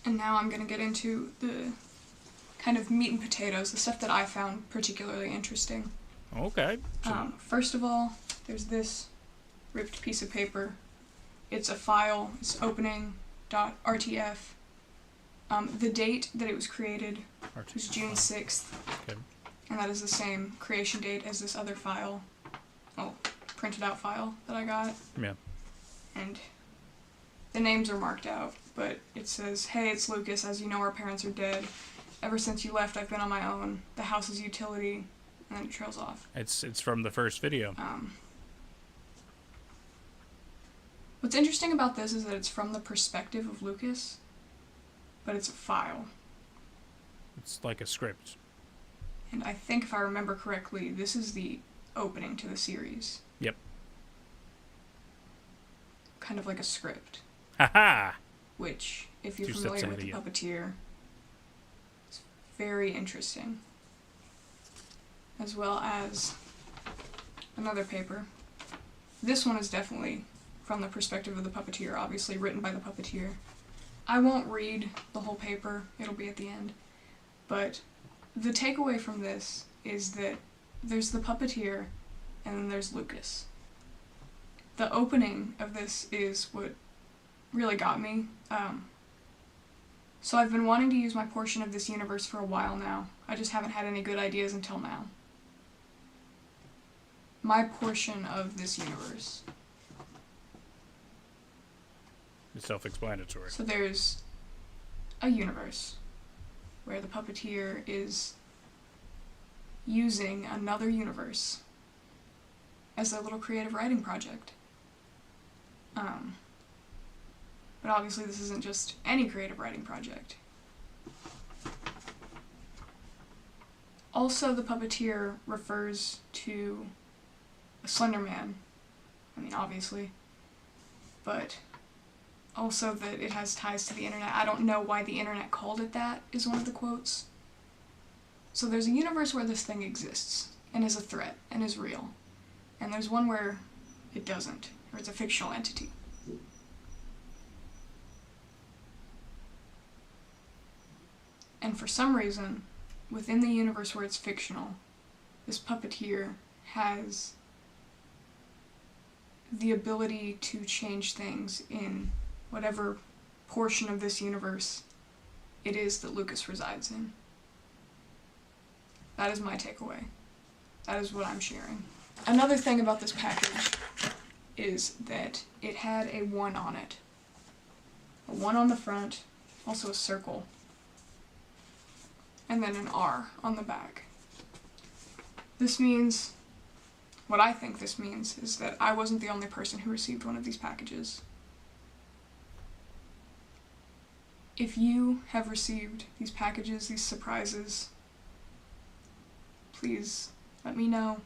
And now I'm going to get into the kind of meat and potatoes, the stuff that I found particularly interesting. Okay. First of all, there's this ripped piece of paper. It's a file. It's opening.rtf. The date that it was created was June 6th. Okay. And that is the same creation date as this other file. Oh, printed out file that I got. Yeah. And the names are marked out, but it says, "Hey, it's Lucas. As you know, our parents are dead. Ever since you left, I've been on my own. The house is utility," and then it trails off. It's from the first video. What's interesting about this is that it's from the perspective of Lucas, but it's a file. It's like a script. And I think if I remember correctly, this is the opening to the series. Yep. Kind of like a script. Haha! Which, if you're Two steps familiar ahead with the of puppeteer, it's very interesting. As well as another paper. This one is definitely from the perspective of the puppeteer, obviously written by the puppeteer. I won't read the whole paper, it'll be at the end, but the takeaway from this is that there's the puppeteer and then there's Lucas. The opening of this is what really got me. So I've been wanting to use my portion of this universe for a while now. I just haven't had any good ideas until now. My portion of this universe. It's self-explanatory. So there's a universe where the puppeteer is using another universe as their little creative writing project. But obviously this isn't just any creative writing project. Also, the puppeteer refers to a slenderman. I mean, obviously. But also that it has ties to the internet. I don't know why the internet called it that, is one of the quotes. So there's a universe where this thing exists, and is a threat, and is real. And there's one where it doesn't, or it's a fictional entity. And for some reason, within the universe where it's fictional, this puppeteer has the ability to change things in whatever portion of this universe it is that Lucas resides in. That is my takeaway. That is what I'm sharing. Another thing about this package is that it had a 1 on it. A 1 on the front, also a circle, and then an R on the back. This means, what I think this means, is that I wasn't the only person who received one of these packages. If you have received these packages, these surprises, please let me know.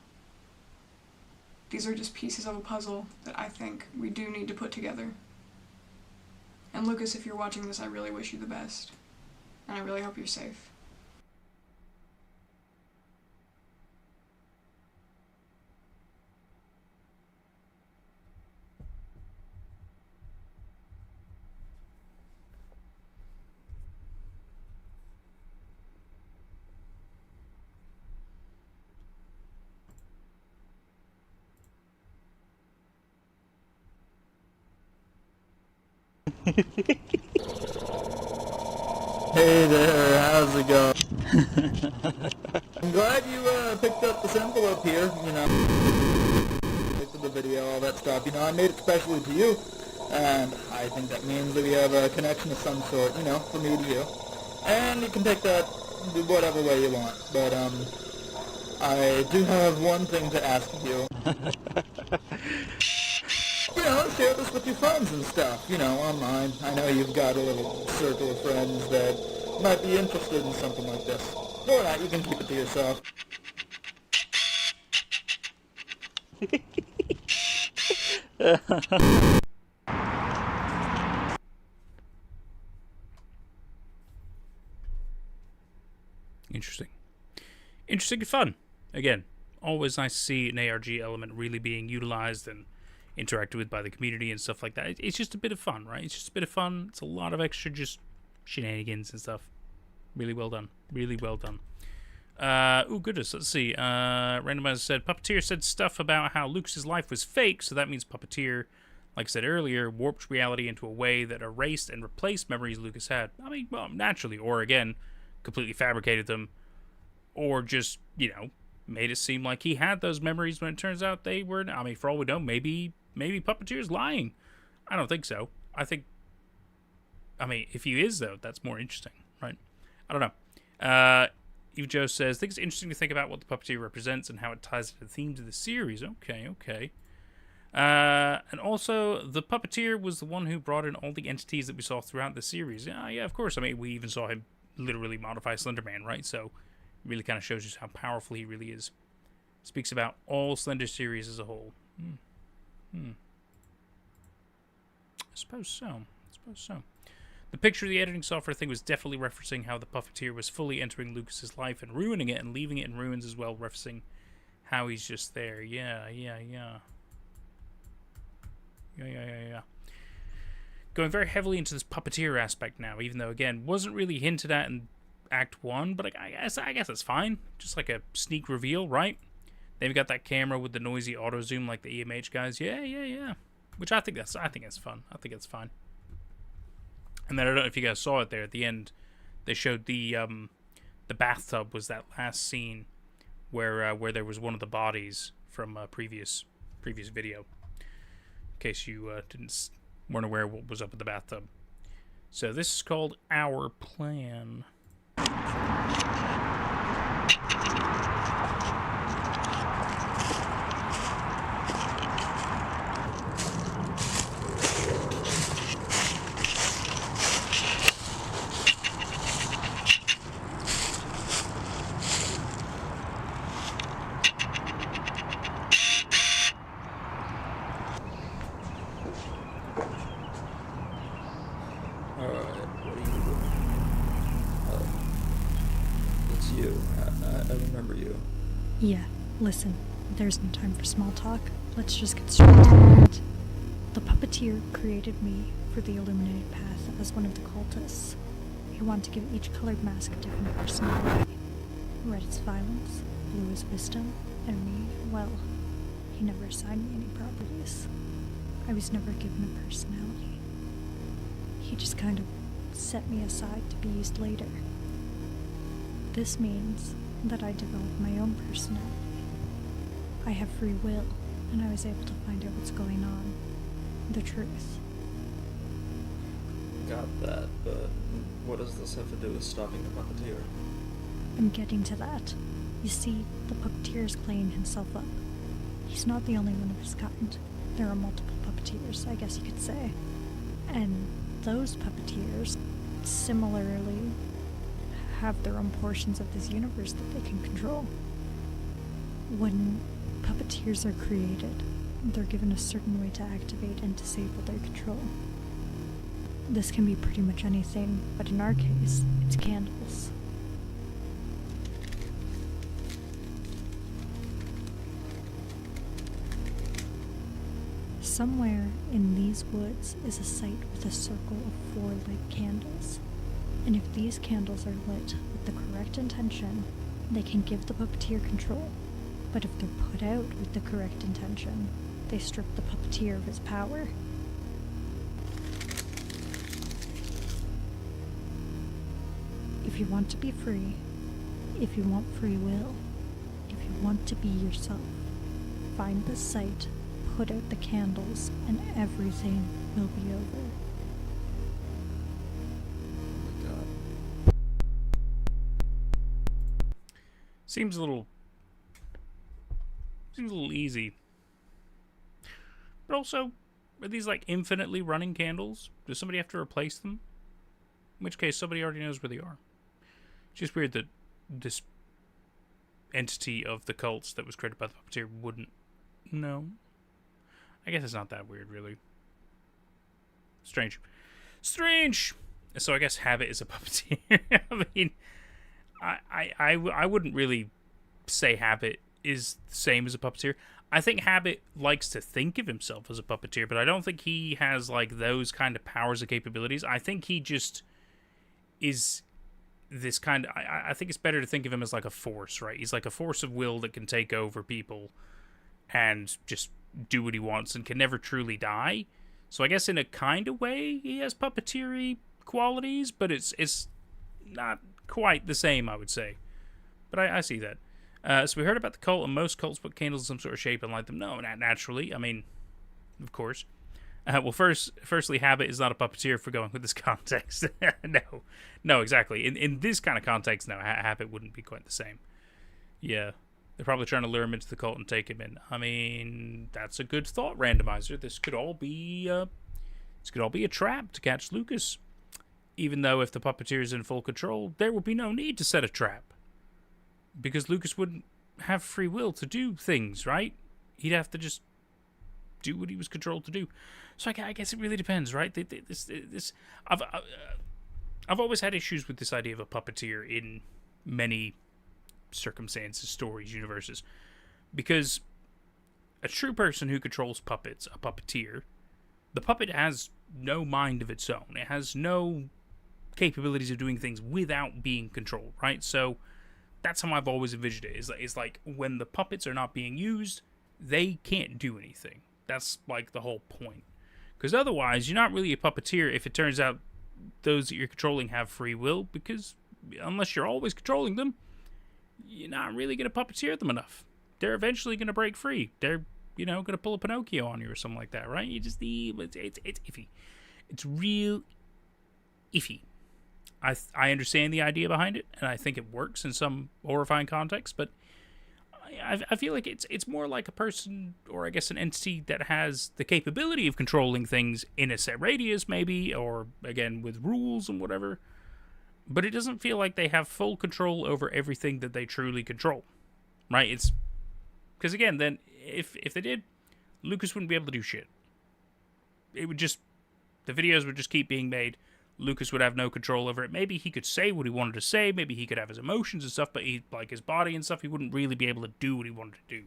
These are just pieces of a puzzle that I think we do need to put together. And Lucas, if you're watching this, I really wish you the best. And I really hope you're safe. Hey there, how's it going? I'm glad you picked up this envelope here, you know. Thanks for the video, all that stuff. You know, I made it specially to you, and I think that means that we have a connection of some sort, you know, from me to you. And you can take that whatever way you want, but I do have one thing to ask of you. You know, share this with your friends and stuff, you know, online. I know you've got a little circle of friends that might be interested in something like this. Or not, you can keep it to yourself. Interesting. Interesting and fun. Again, always nice to see an ARG element really being utilized and interacted with by the community and stuff like that. It's just a bit of fun, right? It's just a bit of fun. It's a lot of extra just shenanigans and stuff. Really well done. Really well done. Oh goodness, let's see. Randomizer said, Puppeteer said stuff about how Lucas's life was fake, so that means Puppeteer, like I said earlier, warped reality into a way that erased and replaced memories Lucas had. I mean, well, naturally, or again, completely fabricated them, or just, you know, made it seem like he had those memories when it turns out they were. I mean, for all we know, maybe Puppeteer's lying. I don't think so. I mean, if he is, though, that's more interesting, right? I don't know. Eve Joe says, I think it's interesting to think about what the Puppeteer represents and how it ties to the themes of the series. Okay. And also, the Puppeteer was the one who brought in all the entities that we saw throughout the series. Yeah, of course. I mean, we even saw him literally modify Slenderman, right? So, it really kind of shows us how powerful he really is. Speaks about all Slender series as a whole. I suppose so. The picture of the editing software thing was definitely referencing how the Puppeteer was fully entering Lucas's life and ruining it and leaving it in ruins as well, referencing how he's just there. Yeah. going very heavily into this puppeteer aspect now, even though, again, wasn't really hinted at in Act 1, but I guess that's fine. Just like a sneak reveal, right? They've got that camera with the noisy auto zoom like the EMH guys. Yeah. Which I think that's fun. I think it's fine. And then I don't know if you guys saw it there at the end. They showed the bathtub was that last scene where there was one of the bodies from a previous video. In case you weren't aware what was up at the bathtub. So this is called Our Plan. Yeah, listen, there's no time for small talk. Let's just get straight to it. The puppeteer created me for the illuminated path as one of the cultists. He wanted to give each colored mask a different personality. Red is violence, blue is wisdom, and me, well, he never assigned me any properties. I was never given a personality. He just kind of set me aside to be used later. This means that I developed my own personality. I have free will, and I was able to find out what's going on. The truth. Got that, but what does this have to do with stopping the puppeteer? I'm getting to that. You see, the puppeteer is cleaning himself up. He's not the only one of his kind. There are multiple puppeteers, I guess you could say. And those puppeteers, similarly, have their own portions of this universe that they can control. When puppeteers are created, they're given a certain way to activate and disable their control. This can be pretty much anything, but in our case, it's candles. Somewhere in these woods is a site with a circle of 4 lit candles. And if these candles are lit with the correct intention, they can give the puppeteer control. But if they're put out with the correct intention, they strip the puppeteer of his power. If you want to be free, if you want free will, if you want to be yourself, find the site, put out the candles, and everything will be over. Seems a little easy. But also, are these like infinitely running candles? Does somebody have to replace them? In which case, somebody already knows where they are. It's just weird that this entity of the cults that was created by the puppeteer wouldn't know. I guess it's not that weird, really. Strange. So I guess Habit is a puppeteer. I mean, I wouldn't really say Habit is the same as a puppeteer. I think Habit likes to think of himself as a puppeteer, but I don't think he has like those kind of powers or capabilities. I think he just is this kind of... I think it's better to think of him as like a force, right? He's like a force of will that can take over people and just do what he wants and can never truly die. So I guess in a kind of way he has puppeteer-y qualities, but it's not quite the same, I would say. But I see that. So we heard about the cult, and most cults put candles in some sort of shape and light them. No, not naturally. I mean, of course. Well, firstly, Habit is not a puppeteer for going with this context. No, exactly. In this kind of context, no, Habit wouldn't be quite the same. Yeah, they're probably trying to lure him into the cult and take him in. I mean, that's a good thought randomizer. This could all be a trap to catch Lucas. Even though if the puppeteer is in full control, there would be no need to set a trap. Because Lucas wouldn't have free will to do things, right? He'd have to just do what he was controlled to do. So I guess it really depends, right? I've always had issues with this idea of a puppeteer in many circumstances, stories, universes. Because a true person who controls puppets, a puppeteer, the puppet has no mind of its own. It has no capabilities of doing things without being controlled, right? So that's how I've always envisioned it. It's like when the puppets are not being used, they can't do anything. That's like the whole point. Because otherwise, you're not really a puppeteer if it turns out those that you're controlling have free will, because unless you're always controlling them, you're not really going to puppeteer them enough. They're eventually going to break free. They're, going to pull a Pinocchio on you or something like that, right? You just, it's iffy. It's real iffy. I understand the idea behind it, and I think it works in some horrifying contexts, but I feel like it's more like a person, or I guess an entity that has the capability of controlling things in a set radius, maybe, or again with rules and whatever. But it doesn't feel like they have full control over everything that they truly control, right? It's because again, then if they did, Lucas wouldn't be able to do shit. It would just, the videos would just keep being made. Lucas would have no control over it. Maybe he could say what he wanted to say. Maybe he could have his emotions and stuff, but he, like his body and stuff, he wouldn't really be able to do what he wanted to do.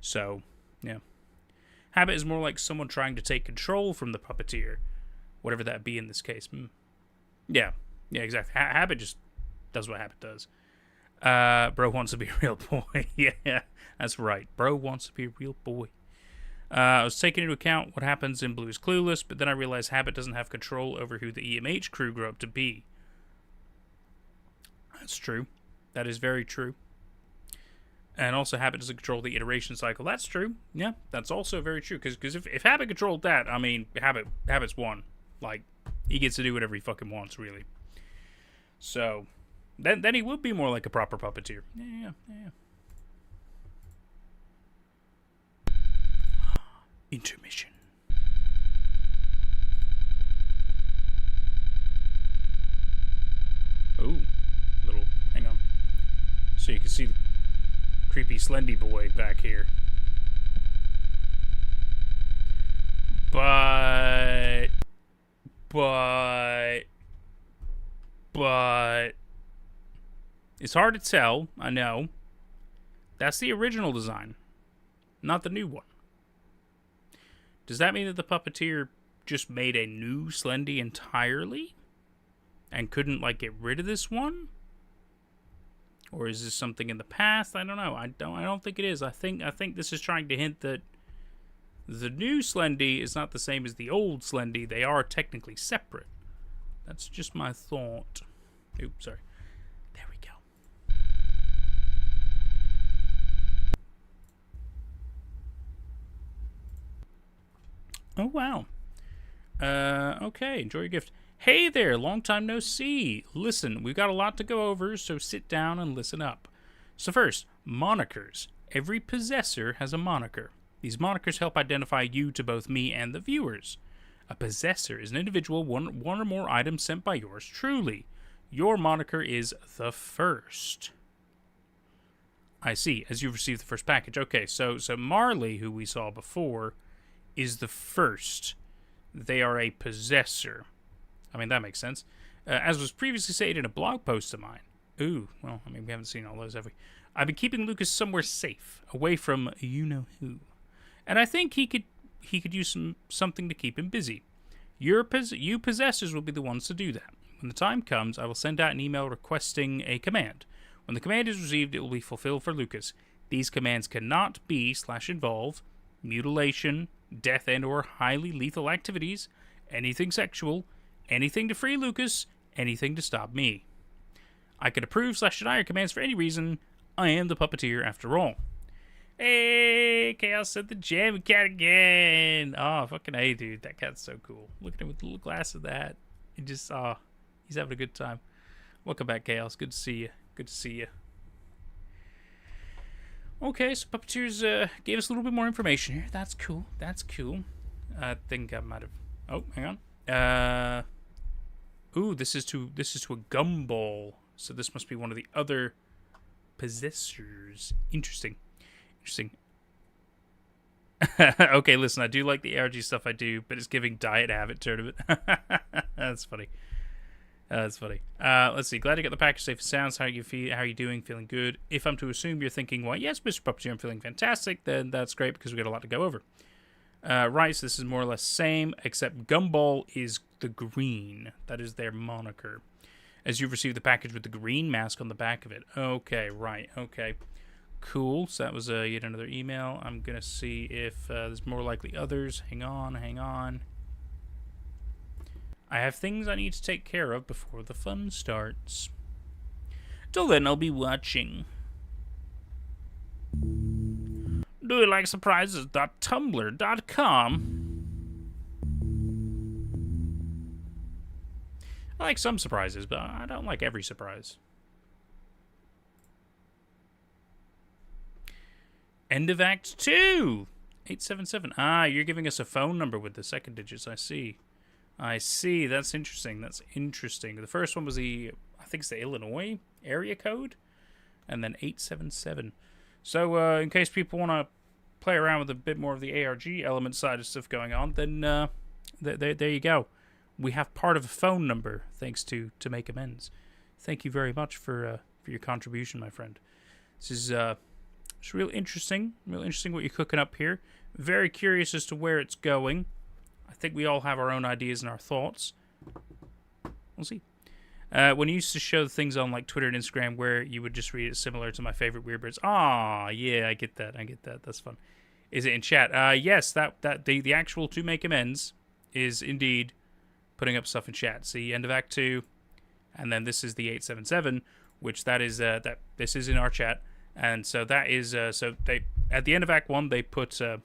So, yeah. Habit is more like someone trying to take control from the puppeteer, whatever that be in this case. Yeah, exactly. Habit just does what Habit does. Bro wants to be a real boy. Yeah, that's right. Bro wants to be a real boy. I was taking into account what happens in Blue's Clueless, but then I realized Habit doesn't have control over who the EMH crew grow up to be. That's true. That is very true. And also Habit doesn't control the iteration cycle. That's true. Yeah, that's also very true. Because if Habit controlled that, I mean, Habit's won. Like, he gets to do whatever he fucking wants, really. So, then he would be more like a proper puppeteer. Yeah. Intermission. Oh, hang on. So you can see the creepy Slendy boy back here. But it's hard to tell, I know. That's the original design, not the new one. Does that mean that the puppeteer just made a new Slendy entirely? And couldn't, like, get rid of this one? Or is this something in the past? I don't know. I don't think it is. I think this is trying to hint that the new Slendy is not the same as the old Slendy. They are technically separate. That's just my thought. Oops, sorry. There we go. Oh, wow. Okay, enjoy your gift. Hey there, long time no see. Listen, we've got a lot to go over, so sit down and listen up. So first, monikers. Every possessor has a moniker. These monikers help identify you to both me and the viewers. A possessor is an individual, one or more items sent by yours truly. Your moniker is the first. I see, as you've received the first package. Okay, so Marley, who we saw before, is the first. They are a possessor. I mean, that makes sense. As was previously stated in a blog post of mine. Ooh, well, I mean, we haven't seen all those, have we? I've been keeping Lucas somewhere safe, away from you-know-who. And I think he could use something to keep him busy. You possessors will be the ones to do that. When the time comes, I will send out an email requesting a command. When the command is received, it will be fulfilled for Lucas. These commands cannot be /involve mutilation, death and or highly lethal activities, anything sexual, anything to free Lucas, anything to stop me. I could approve /deny your commands for any reason. I am the puppeteer after all. Hey, Chaos said the jammy cat again. Oh, fucking A, dude. That cat's so cool. Look at him with the little glass of that. He just, he's having a good time. Welcome back, Chaos. Good to see you. Good to see you. Okay, so Puppeteers gave us a little bit more information here. That's cool. That's cool. I think I might have... Oh, hang on. Ooh, this is to a gumball. So this must be one of the other possessors. Interesting. Okay, listen, I do like the ARG stuff I do, but it's giving Diet Habit tournament. That's funny. That's funny. Let's see. Glad you got the package safe and sounds. How you feel? How are you doing? Feeling good? If I'm to assume you're thinking, well, yes, Mr. Puppeteer, I'm feeling fantastic, then that's great because we got a lot to go over. Right, so this is more or less same, except Gumball is the green. That is their moniker. As you've received the package with the green mask on the back of it. Okay, right, okay. Cool, so that was yet another email. I'm going to see if there's more likely others. Hang on, hang on. I have things I need to take care of before the fun starts. Till then, I'll be watching. Do you like surprises.tumblr.com? I like some surprises, but I don't like every surprise. End of Act 2! 877. Ah, you're giving us a phone number with the second digits, I see. I see, that's interesting, that's interesting. The first one was I think it's the Illinois area code, and then 877. So, in case people want to play around with a bit more of the ARG element side of stuff going on, then there you go. We have part of a phone number, thanks to ToMakeAmends. Thank you very much for your contribution, my friend. This is it's real interesting what you're cooking up here. Very curious as to where it's going. I think we all have our own ideas and our thoughts. We'll see. When you used to show things on like Twitter and Instagram where you would just read it similar to my favorite Weird Birds. Ah, yeah, I get that. That's fun. Is it in chat? Yes, that the actual ToMakeAmends is indeed putting up stuff in chat. See, end of Act 2, and then this is the 877, which that is this is in our chat, and so that is so they at the end of Act 1 they put the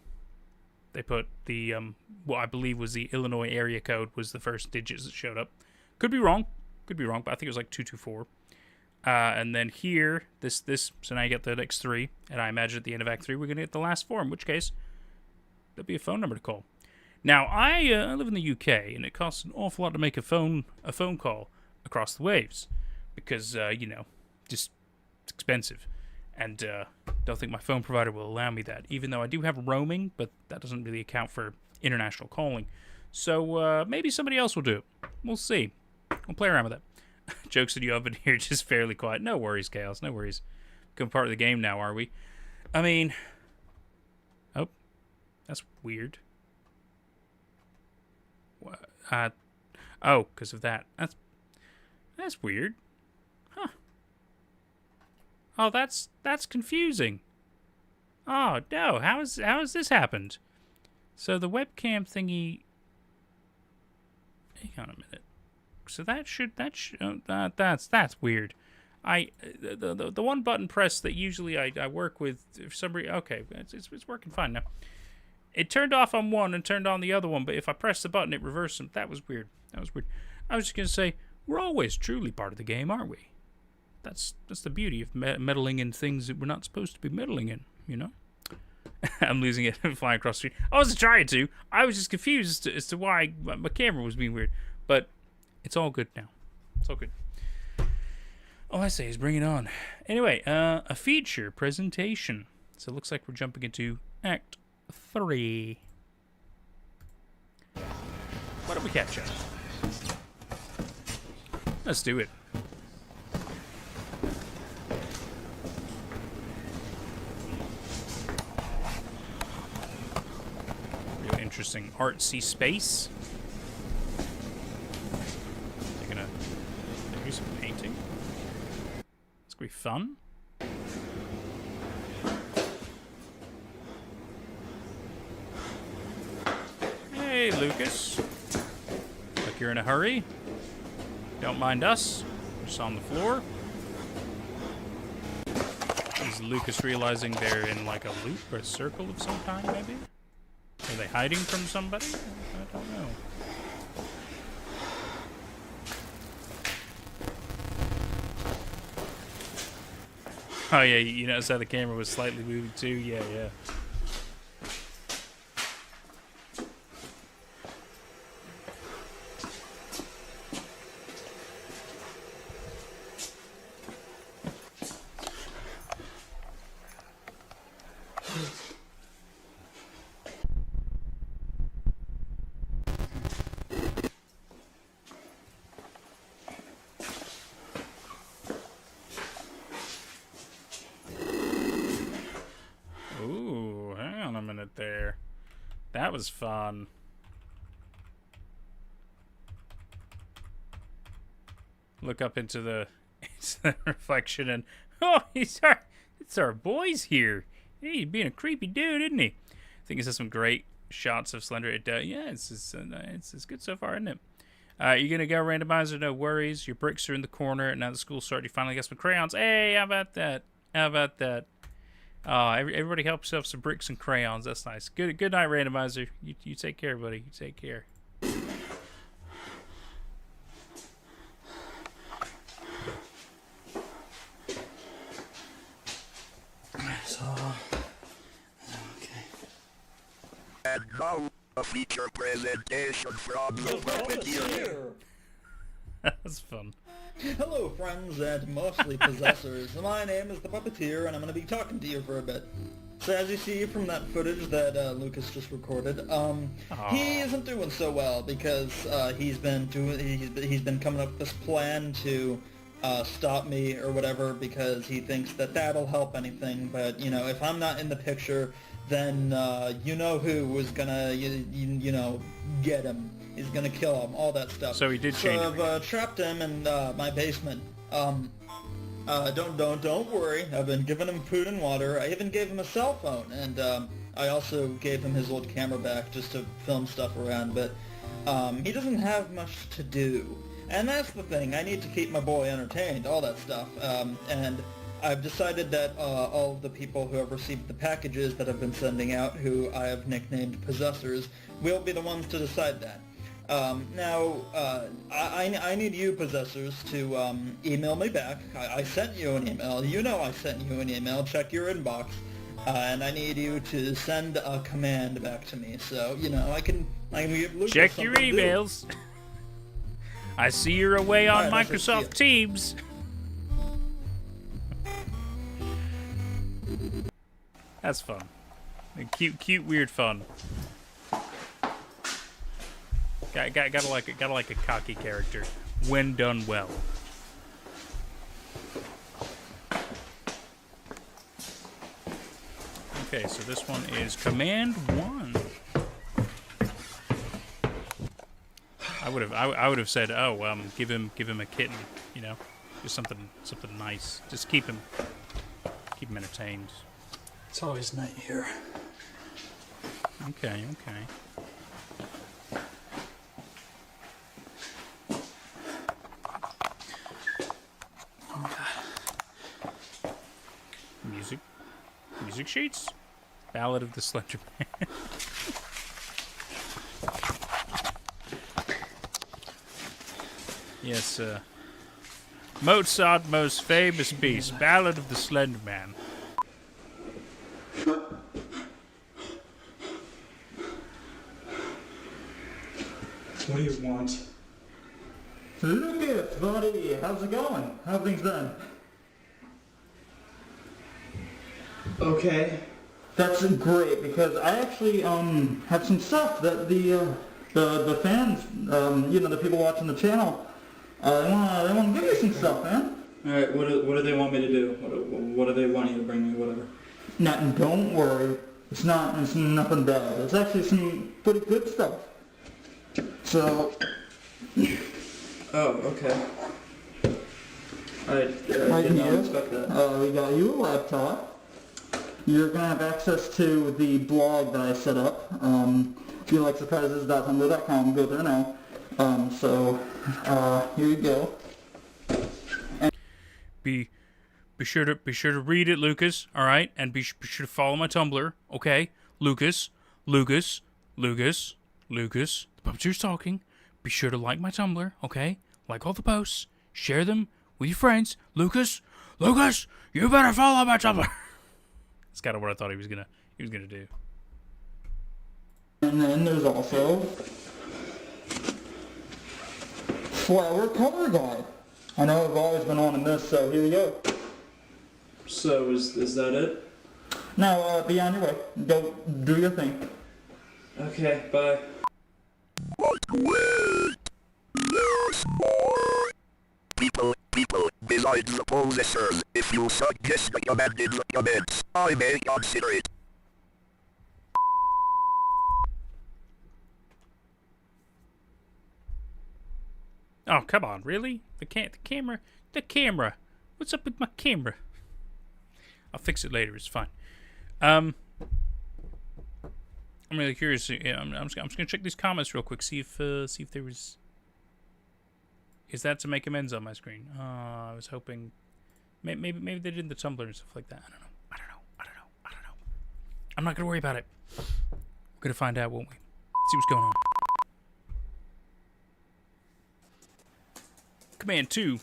what I believe was the Illinois area code was the first digits that showed up. Could be wrong, but I think it was like 224. And then here, this, so now you get the next 3, and I imagine at the end of Act 3 we're going to get the last 4, in which case there'll be a phone number to call. Now, I live in the UK, and it costs an awful lot to make a phone call across the waves, because, you know, just it's expensive, and don't think my phone provider will allow me that, even though I do have roaming, but that doesn't really account for international calling. So maybe somebody else will do it. We'll see. We'll play around with that. Jokes that you have been here just fairly quiet. No worries, Chaos. No worries. Become part of the game now, are we? I mean... Oh. That's weird. What? Oh, because of that. That's weird. Huh. Oh, that's confusing. Oh, no. How has this happened? So the webcam thingy... Hang on a minute. So that's weird. The one button press that usually I work with for some reason. Okay, it's working fine now. It turned off on one and turned on the other one, but if I press the button, it reversed them. That was weird. I was just gonna say we're always truly part of the game, aren't we? That's the beauty of meddling in things that we're not supposed to be meddling in. You know. I'm losing it and flying across the street. I wasn't trying to. I was just confused as to why my camera was being weird, but. It's all good now. It's all good. All I say is bring it on. Anyway, a feature presentation. So it looks like we're jumping into Act 3. Why don't we catch up? Let's do it. Real interesting artsy space. Some painting. It's gonna be fun. Hey, Lucas. Like you're in a hurry. Don't mind us. We're just on the floor. Is Lucas realizing they're in like a loop or a circle of some kind, maybe? Are they hiding from somebody? I don't know. Oh yeah, you noticed how the camera was slightly moving too? Yeah. Ooh. That was fun. Look up into the reflection and oh, it's our boys here. Hey, he's being a creepy dude, isn't he? I think this has some great shots of Slender. Yeah, it's good so far, isn't it? You're gonna go randomizer, no worries. Your bricks are in the corner, and now the school started. You finally got some crayons. Hey, how about that? How about that? Everybody help yourself some bricks and crayons. That's nice. Good night, randomizer. You take care, buddy. You take care. So, okay. And now, a feature presentation from the puppeteer. That's fun. Hello, friends and mostly possessors. My name is the Puppeteer, and I'm going to be talking to you for a bit. So as you see from that footage that Lucas just recorded, he isn't doing so well because he's been coming up with this plan to stop me or whatever because he thinks that that'll help anything. But you know, if I'm not in the picture, then you know who was gonna you know get him. He's gonna kill him. All that stuff. So he did change. So I've trapped him in my basement. Don't worry. I've been giving him food and water. I even gave him a cell phone, and I also gave him his old camera back just to film stuff around. But he doesn't have much to do, and that's the thing. I need to keep my boy entertained. All that stuff. And I've decided that all of the people who have received the packages that I've been sending out, who I have nicknamed possessors, will be the ones to decide that. Now, I need you possessors to email me back. I sent you an email. You know I sent you an email. Check your inbox. And I need you to send a command back to me. So, you know, I can give Lucas check your something to do. emails. I see you're away on Alright, Microsoft Teams. That's fun. Cute, weird fun. Gotta like a cocky character when done well. Okay, so this one is command 1. I would have said, oh, give him a kitten, you know, just something nice. Just keep him entertained. It's always night here. Okay. Music sheets? Ballad of the Slenderman. Yes, Mozart's most famous piece, Ballad of the Slenderman. What do you want? Lucas, buddy, how's it going? How things been? Okay. That's great because I actually have some stuff that the fans, you know, the people watching the channel, they want to give you some stuff, man. All right. What do they want me to do? What do they want you to bring me? Whatever. Now, don't worry. It's nothing bad. It's actually some pretty good stuff. So. Oh, okay. I did not expect that. We got you a laptop. You're going to have access to the blog that I set up. If you like surprises.tumblr.com, go there now. Here you go. And Be sure to read it, Lucas, all right? And be sure to follow my Tumblr, okay? Lucas, the puppeteer's talking. Be sure to like my Tumblr, okay? Like all the posts. Share them with your friends. Lucas, you better follow my Tumblr. That's kind of what I thought he was gonna do. And then there's also flower color guide. I know I've always been wanting this, so here you go. So is that it? Now be on your way. Go do your thing. Okay, bye. People, besides the possessors, if you suggest a command in the comments, I may consider it. Oh, come on, really? The camera. What's up with my camera? I'll fix it later. It's fine. I'm really curious. Yeah, I'm just gonna check these comments real quick. See if there was. Is that to make amends on my screen? I was hoping. Maybe they did the Tumblr and stuff like that. I don't know. I'm not gonna worry about it. We're gonna find out, won't we? See what's going on. Command 2.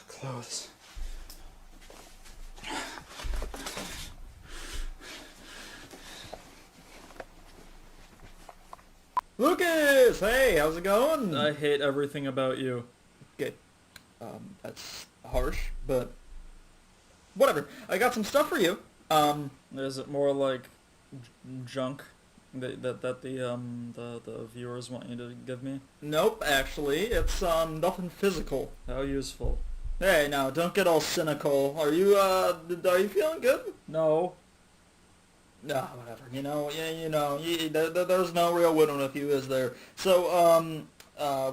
Clothes. Lucas! Hey, how's it going? I hate everything about you. Okay. That's harsh, but whatever. I got some stuff for you. Is it more like junk that the viewers want you to give me? Nope, actually. It's nothing physical. How useful? Hey, now don't get all cynical. Are you feeling good? No. No, whatever. There's no real winning with you, is there? So,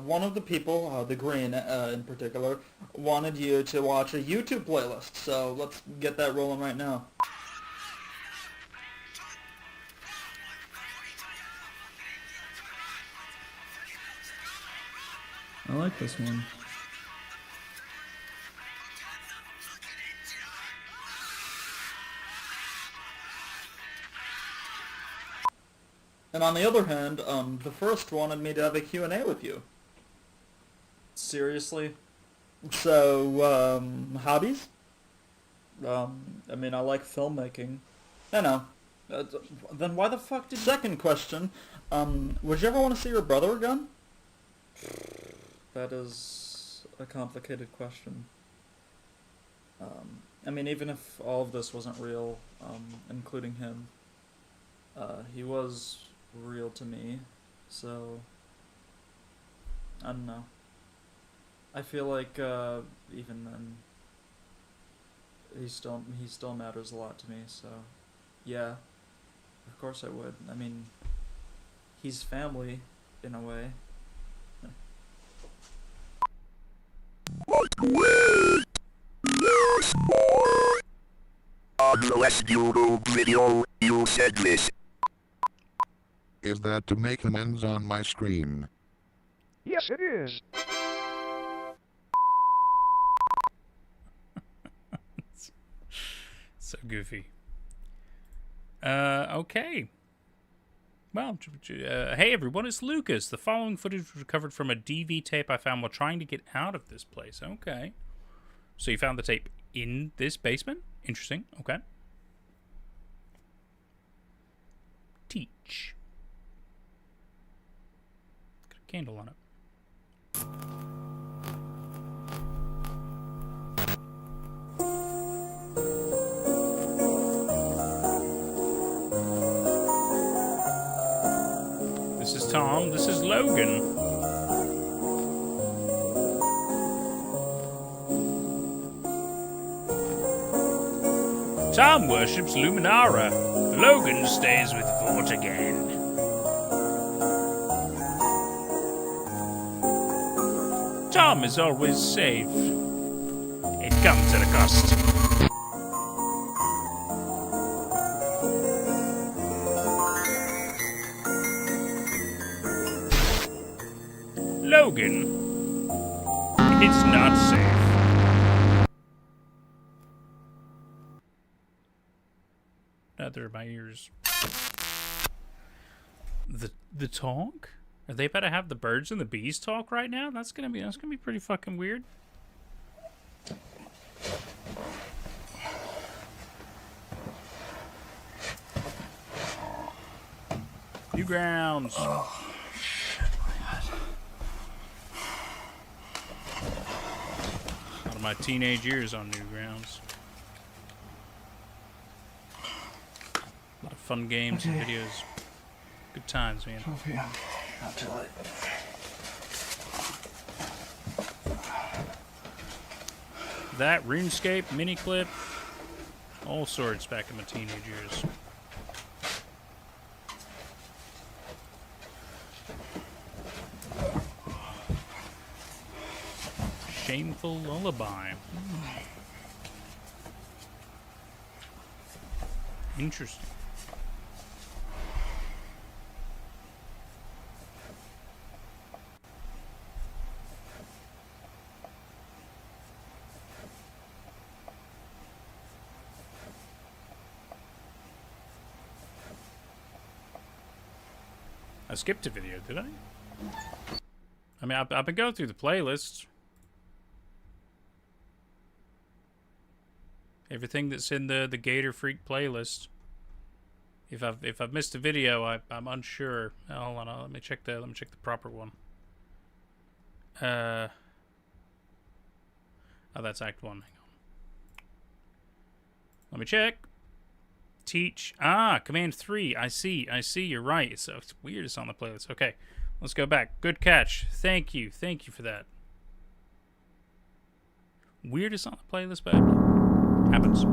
one of the people, the Green in particular, wanted you to watch a YouTube playlist. So let's get that rolling right now. I like this one. And on the other hand, the first wanted me to have a Q&A with you. Seriously? So, hobbies? I mean, I like filmmaking. I know. Then why the fuck did... Second question, would you ever want to see your brother again? That is a complicated question. I mean, even if all of this wasn't real, including him, he was real to me, so I don't know. I feel like even then, he still matters a lot to me. So, yeah, of course I would. I mean, he's family in a way. On the last YouTube video, you said this. Is that to make amends on my screen? Yes, it is. So goofy. Okay. Well, hey everyone, it's Lucas. The following footage was recovered from a DV tape I found while trying to get out of this place. Okay. So you found the tape in this basement? Interesting. Okay. Teach. Got a candle on it. This is Tom. This is Logan. Tom worships Luminara. Logan stays with Vortigern. Tom is always safe. It comes at a cost. Logan, it's not safe. Neither are my ears. The talk? Are they about to have the birds and the bees talk right now? That's gonna be pretty fucking weird. New grounds. Oh, shit, my head. Out of my teenage years on new grounds. A lot of fun games and videos. Good times, man. 12 p.m. Not too late. That, RuneScape, Miniclip, all sorts back in my teenage years. Shameful lullaby. Interesting. I skipped a video, did I? I mean, I've been going through the playlists. Everything that's in the Gator Freak playlist. If I've missed a video, I'm unsure. Hold on, let me check the proper one. Oh, that's Act 1. Hang on. Let me check. Teach. Command 3. I see. You're right. It's weird it's on the playlist. Okay, let's go back. Good catch. Thank you for that. Weird is on the playlist, but happens.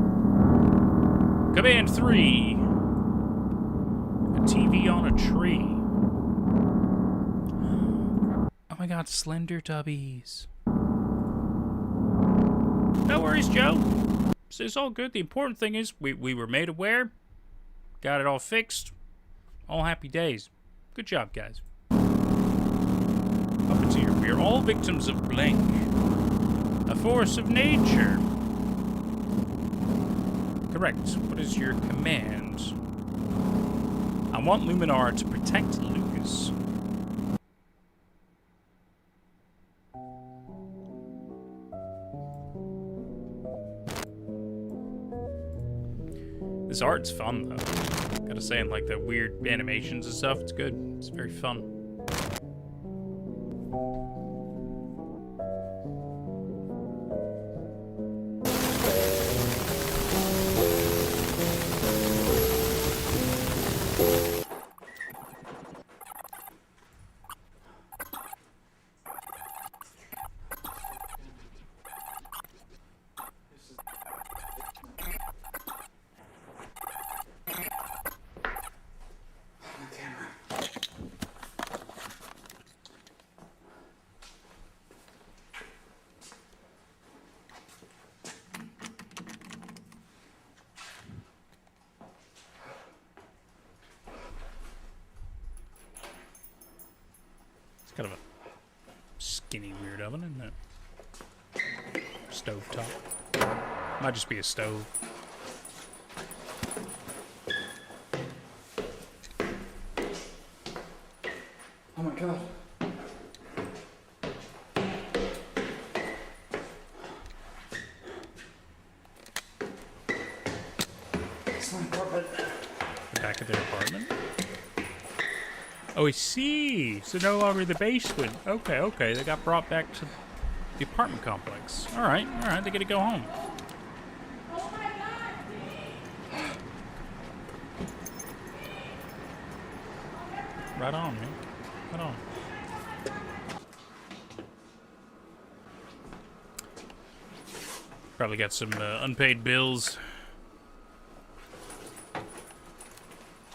Command 3. A TV on a tree. Oh my god, Slender Tubbies. No worries, Joe. So it's all good. The important thing is we were made aware. Got it all fixed. All happy days. Good job, guys. Puppeteer, we are all victims of blank. A force of nature. Correct. What is your command? I want Luminar to protect Lucas. This art's fun, though. Gotta say, and like the weird animations and stuff, it's good. It's very fun. Kind of a skinny weird oven, isn't it? Stove top. Might just be a stove. Oh my god. It's my apartment. The back of their apartment? Oh, I see. So no longer the basement. Okay. They got brought back to the apartment complex. All right. They get to go home. Right on, man. Right on. Probably got some unpaid bills.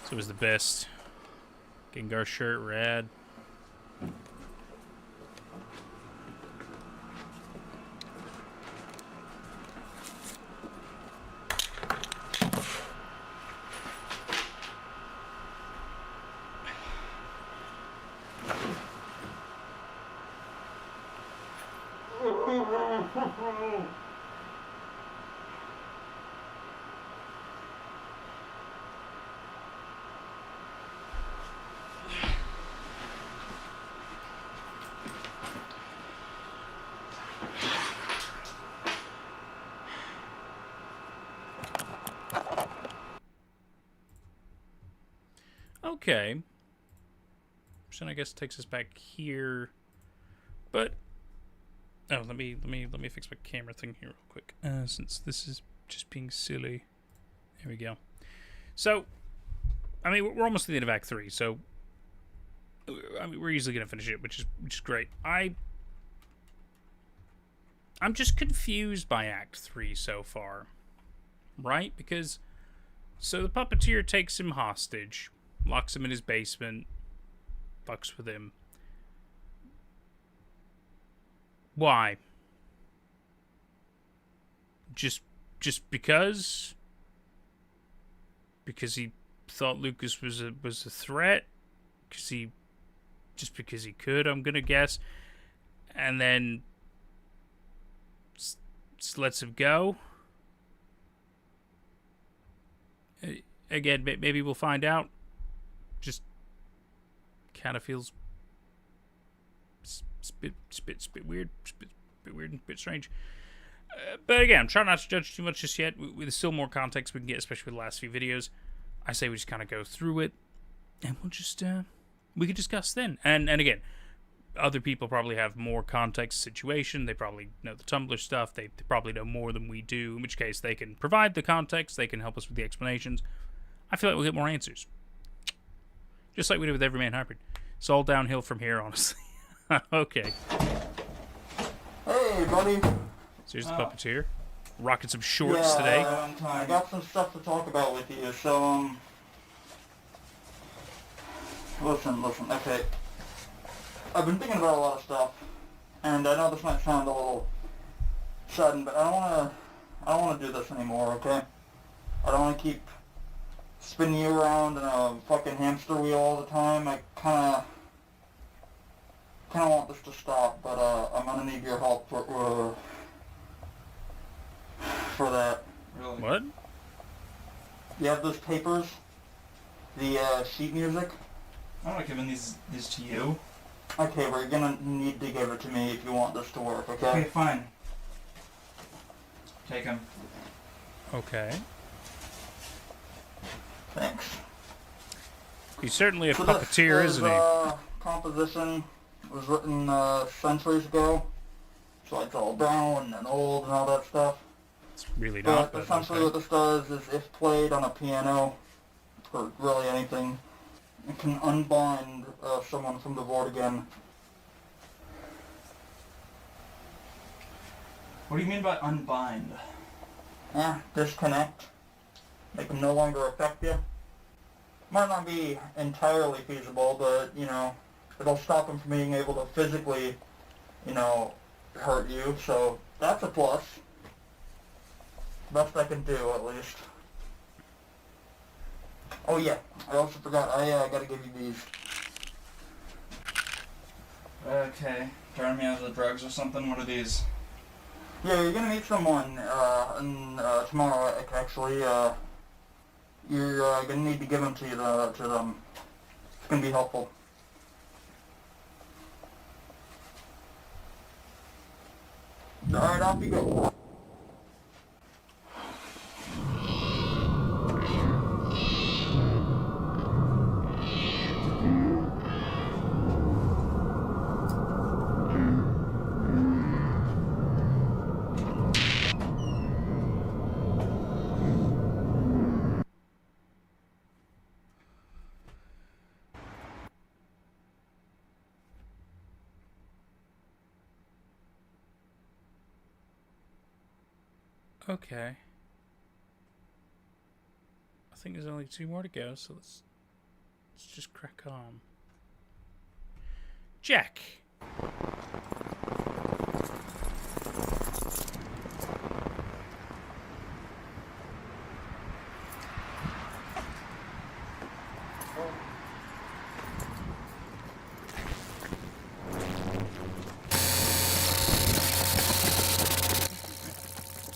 So it was the best. Gengar shirt, rad. Okay. Which then I guess takes us back here. But oh, let me fix my camera thing here real quick. Since this is just being silly. There we go. So, I mean, we're almost to the end of Act 3, so I mean, we're easily gonna finish it, which is great. I'm just confused by Act 3 so far, right? Because so the puppeteer takes him hostage, locks him in his basement, fucks with him. Why? Just because? Because he thought Lucas was a threat? Because he could, I'm gonna guess, and then just lets him go. Again, maybe we'll find out. Just kind of feels bit weird, bit weird and bit strange. But again, I'm trying not to judge too much just yet. There's still more context we can get, especially with the last few videos. I say we just kind of go through it, and we'll just we can discuss then. And again, other people probably have more context situation. They probably know the Tumblr stuff. They probably know more than we do, in which case they can provide the context. They can help us with the explanations. I feel like we'll get more answers. Just like we did with Everyman Hybrid. It's all downhill from here, honestly. Okay. Hey, buddy. So here's the puppeteer. Rocking some shorts today. I got some stuff to talk about with you, so, Listen, okay. I've been thinking about a lot of stuff, and I know this might sound a little sudden, but I don't wanna do this anymore, okay? I don't wanna keep spinning you around in a fucking hamster wheel all the time. I kinda want this to stop, but I'm gonna need your help for that. Really? What? You have those papers? The sheet music? I'm not giving these to you. Okay, we're gonna need to give it to me if you want this to work, okay? Okay, fine. Take them. Okay. Thanks. He's certainly a So puppeteer, this isn't he? Composition was written centuries ago, so it's all brown and old and all that stuff. It's really not. But essentially what this does is, if played on a piano, or really anything, it can unbind someone from the void again. What do you mean by unbind? Disconnect. Make them no longer affect you. Might not be entirely feasible, but, you know, it'll stop them from being able to physically, you know, hurt you, so that's a plus. Best I can do, at least. Oh yeah, I also forgot, I gotta give you these. Okay. Turn me out of the drugs or something? What are these? Yeah, you're gonna meet someone, tomorrow, actually, you're gonna need to give them to them. It's gonna be helpful. Alright, off you go. Okay. I think there's only 2 more to go, so let's just crack on. Jack.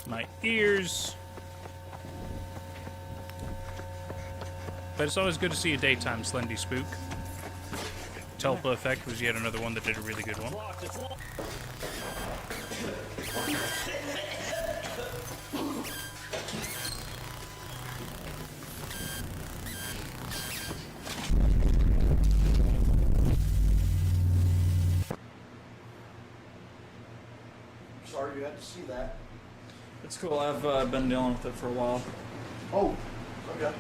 My ears. But it's always good to see a daytime Slendy spook. Telpa effect was yet another one that did a really good one. that? It's cool. I've been dealing with it for a while. Oh, okay.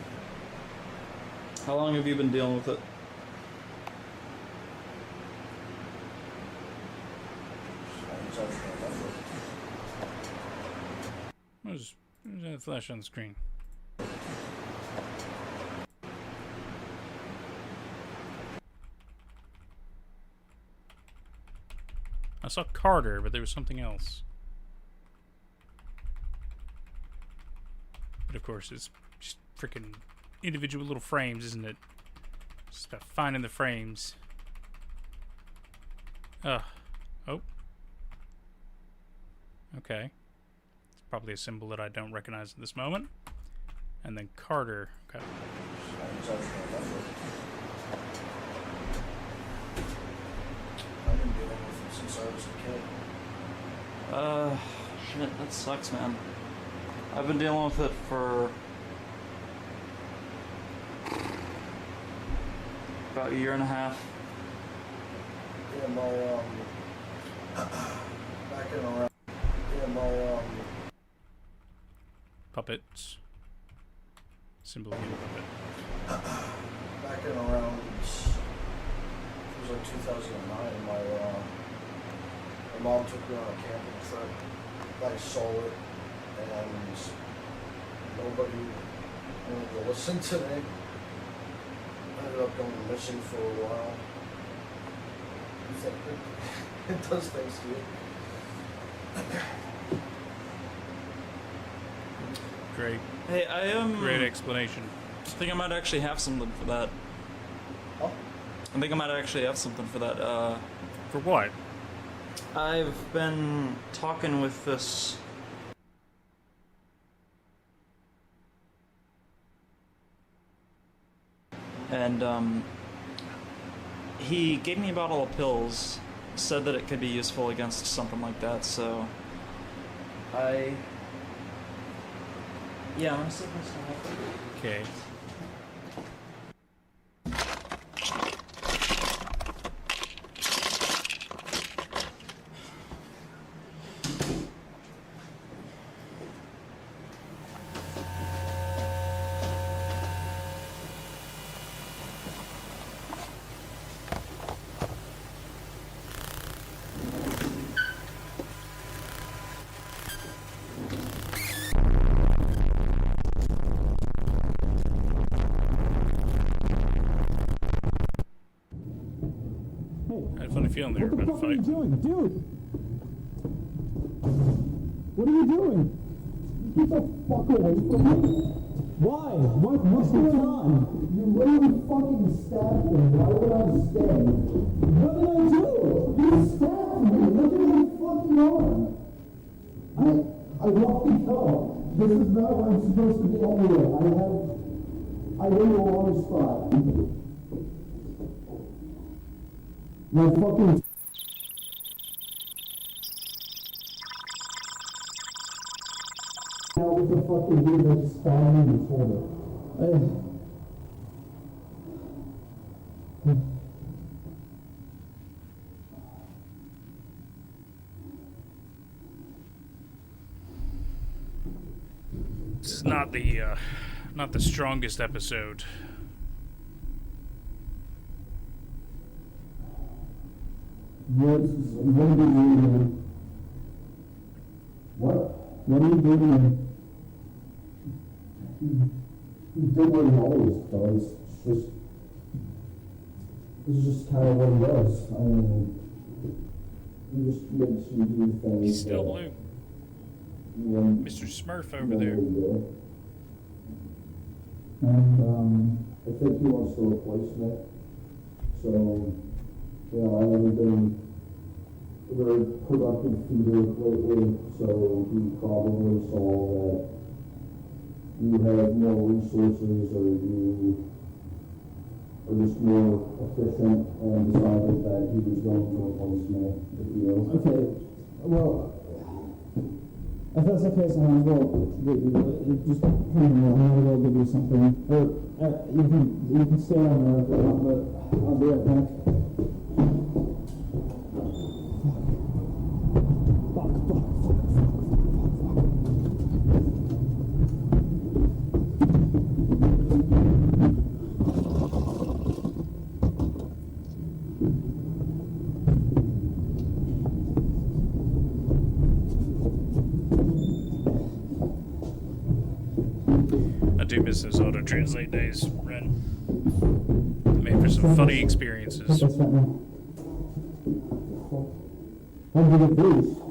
How long have you been dealing with it? There's a flash on the screen. I saw Carter, but there was something else. But of course, it's just freaking individual little frames, isn't it? Just about finding the frames. Oh. Okay. It's probably a symbol that I don't recognize at this moment. And then Carter. Okay. I've been dealing with it since I was a kid. Shit, that sucks, man. I've been dealing with it for about a year and a half. Yeah, back in around, Puppets. Symbol of a puppet. back in around, it was like 2009, my mom took me on a camping trip. I sold it, and nobody wanted to listen to me. I ended up going missing for a while. It does things to you. Great. Hey, I am. Great explanation. I think I might actually have something for that. Oh? I think I might actually have something for that. For what? I've been talking with this. And, he gave me a bottle of pills, said that it could be useful against something like that, so. Yeah, I'm gonna set this up. Okay. I had a funny feeling they were about to fight. What are you doing, dude? What are you doing? Get the fuck away from me! Why? What's going on? You literally fucking stabbed me. Why would I stay? What did I do? You stabbed me. Look at my fucking arm. I walked the car. This is not where I'm supposed to be anyway. I hit the wrong spot. My fucking. Now what the fuck they do, they just stabbed me in the shoulder. This is not the strongest episode. What are you doing? What? What are you doing? You did what he always does. This is just kind of what he does. I mean, he just makes you do things. He's still blue. Mr. Smurf over there. And I think he wants to replace me. So, you know, I haven't been a very productive feeder lately, so he probably saw that you have more resources or you are just more efficient and decided that he was going to replace me with you. Okay, well, if that's the case, I might as well just hang on, I might as well give you something. Or you can stay on there if you want, but I'll be right back. Fuck. do miss those auto-translate days, Ren. Made for some funny experiences. How'd you get these?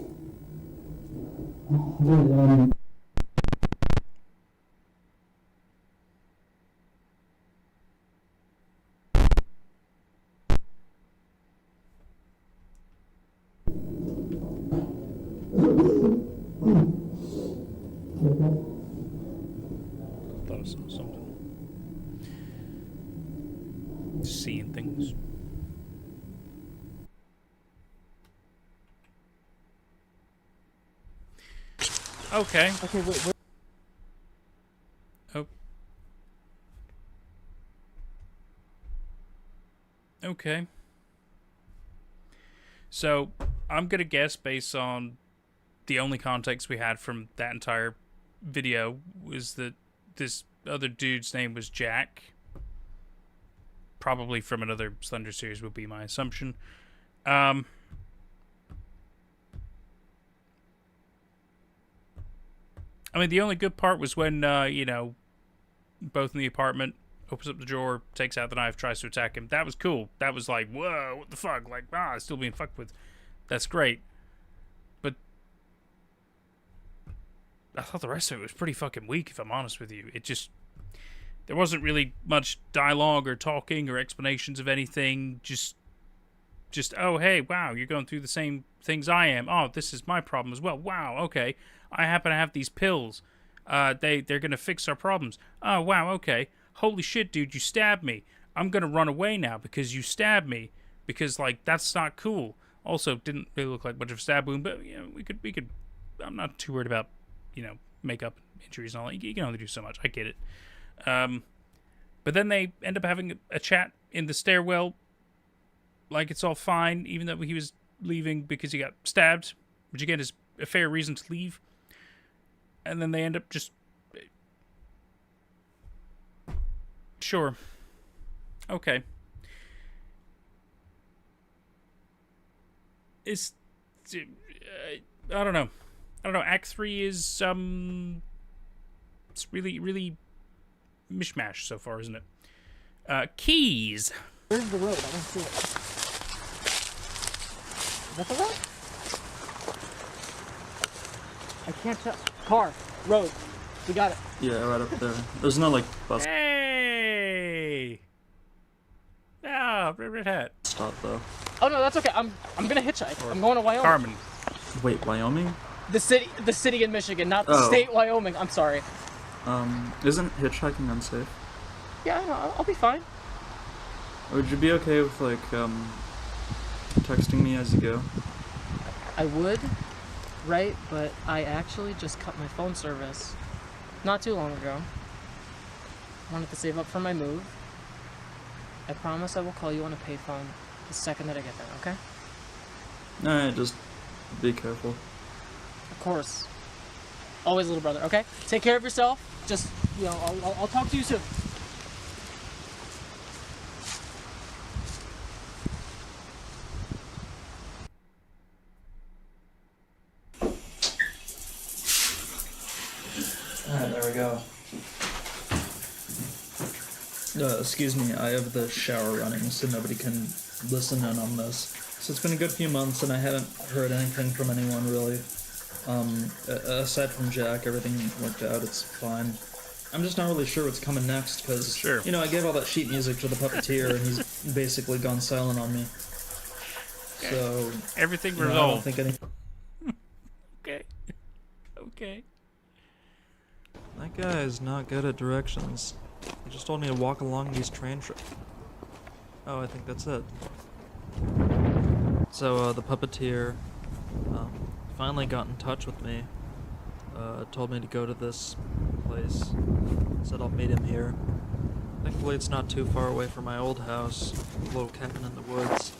Thought I saw something. Seeing things. Okay. Okay, wait. Oh. Okay. So, I'm gonna guess based on the only context we had from that entire video was that this other dude's name was Jack. Probably from another Slender series would be my assumption. I mean, the only good part was when, you know, both in the apartment, opens up the drawer, takes out the knife, tries to attack him. That was cool. That was like, whoa, what the fuck? Like, still being fucked with. That's great. But I thought the rest of it was pretty fucking weak, if I'm honest with you. It just... There wasn't really much dialogue or talking or explanations of anything. Just, oh, hey, wow, you're going through the same things I am. Oh, this is my problem as well. Wow, okay. I happen to have these pills. They're going to fix our problems. Oh, wow, okay. Holy shit, dude, you stabbed me. I'm going to run away now because you stabbed me. Because, like, that's not cool. Also, didn't really look like much of a stab wound, but, you know, we could, I'm not too worried about, you know, makeup, injuries and all that. You can only do so much. I get it. But then they end up having a chat in the stairwell, like it's all fine, even though he was leaving because he got stabbed, which again is a fair reason to leave. And then they end up just... Sure. Okay. I don't know. Act 3 is, it's really mishmash so far, isn't it? Keys. Where's the road? I don't see it. Is that the road? I can't tell. Car. Road. We got it. Yeah, right up there. There's no, like, bus Hey! Red Hat. stop, though. Oh no, that's okay. I'm gonna hitchhike. I'm going to Wyoming. Carmen. Wait, Wyoming? The city in Michigan, not the Oh. state Wyoming. I'm sorry. Isn't hitchhiking unsafe? Yeah, no, I'll be fine. Would you be okay with, like, texting me as you go? I would, right? But I actually just cut my phone service not too long ago. Wanted to save up for my move. I promise I will call you on a payphone the second that I get there, okay? Alright, just be careful. Of course. Always, little brother, okay? Take care of yourself. Just, you know, I'll talk to you soon. Alright, there we go. Excuse me, I have the shower running so nobody can listen in on this. So it's been a good few months and I haven't heard anything from anyone really. Aside from Jack, everything worked out, it's fine. I'm just not really sure what's coming next because, you know, I gave all that sheet music to the puppeteer and he's basically gone silent on me. Okay. So... Everything you know, resolved. I don't think any... Okay. That guy is not good at directions. He just told me to walk along these train tracks. Oh, I think that's it. So, the puppeteer, finally got in touch with me. Told me to go to this place. Said I'll meet him here. Thankfully it's not too far away from my old house. A little cabin in the woods.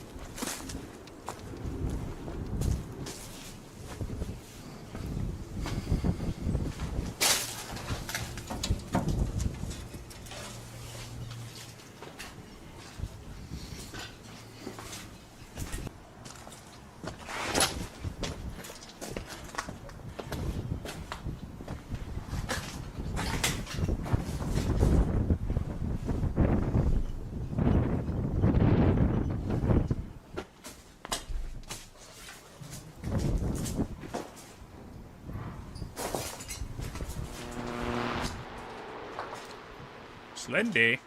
Slendy.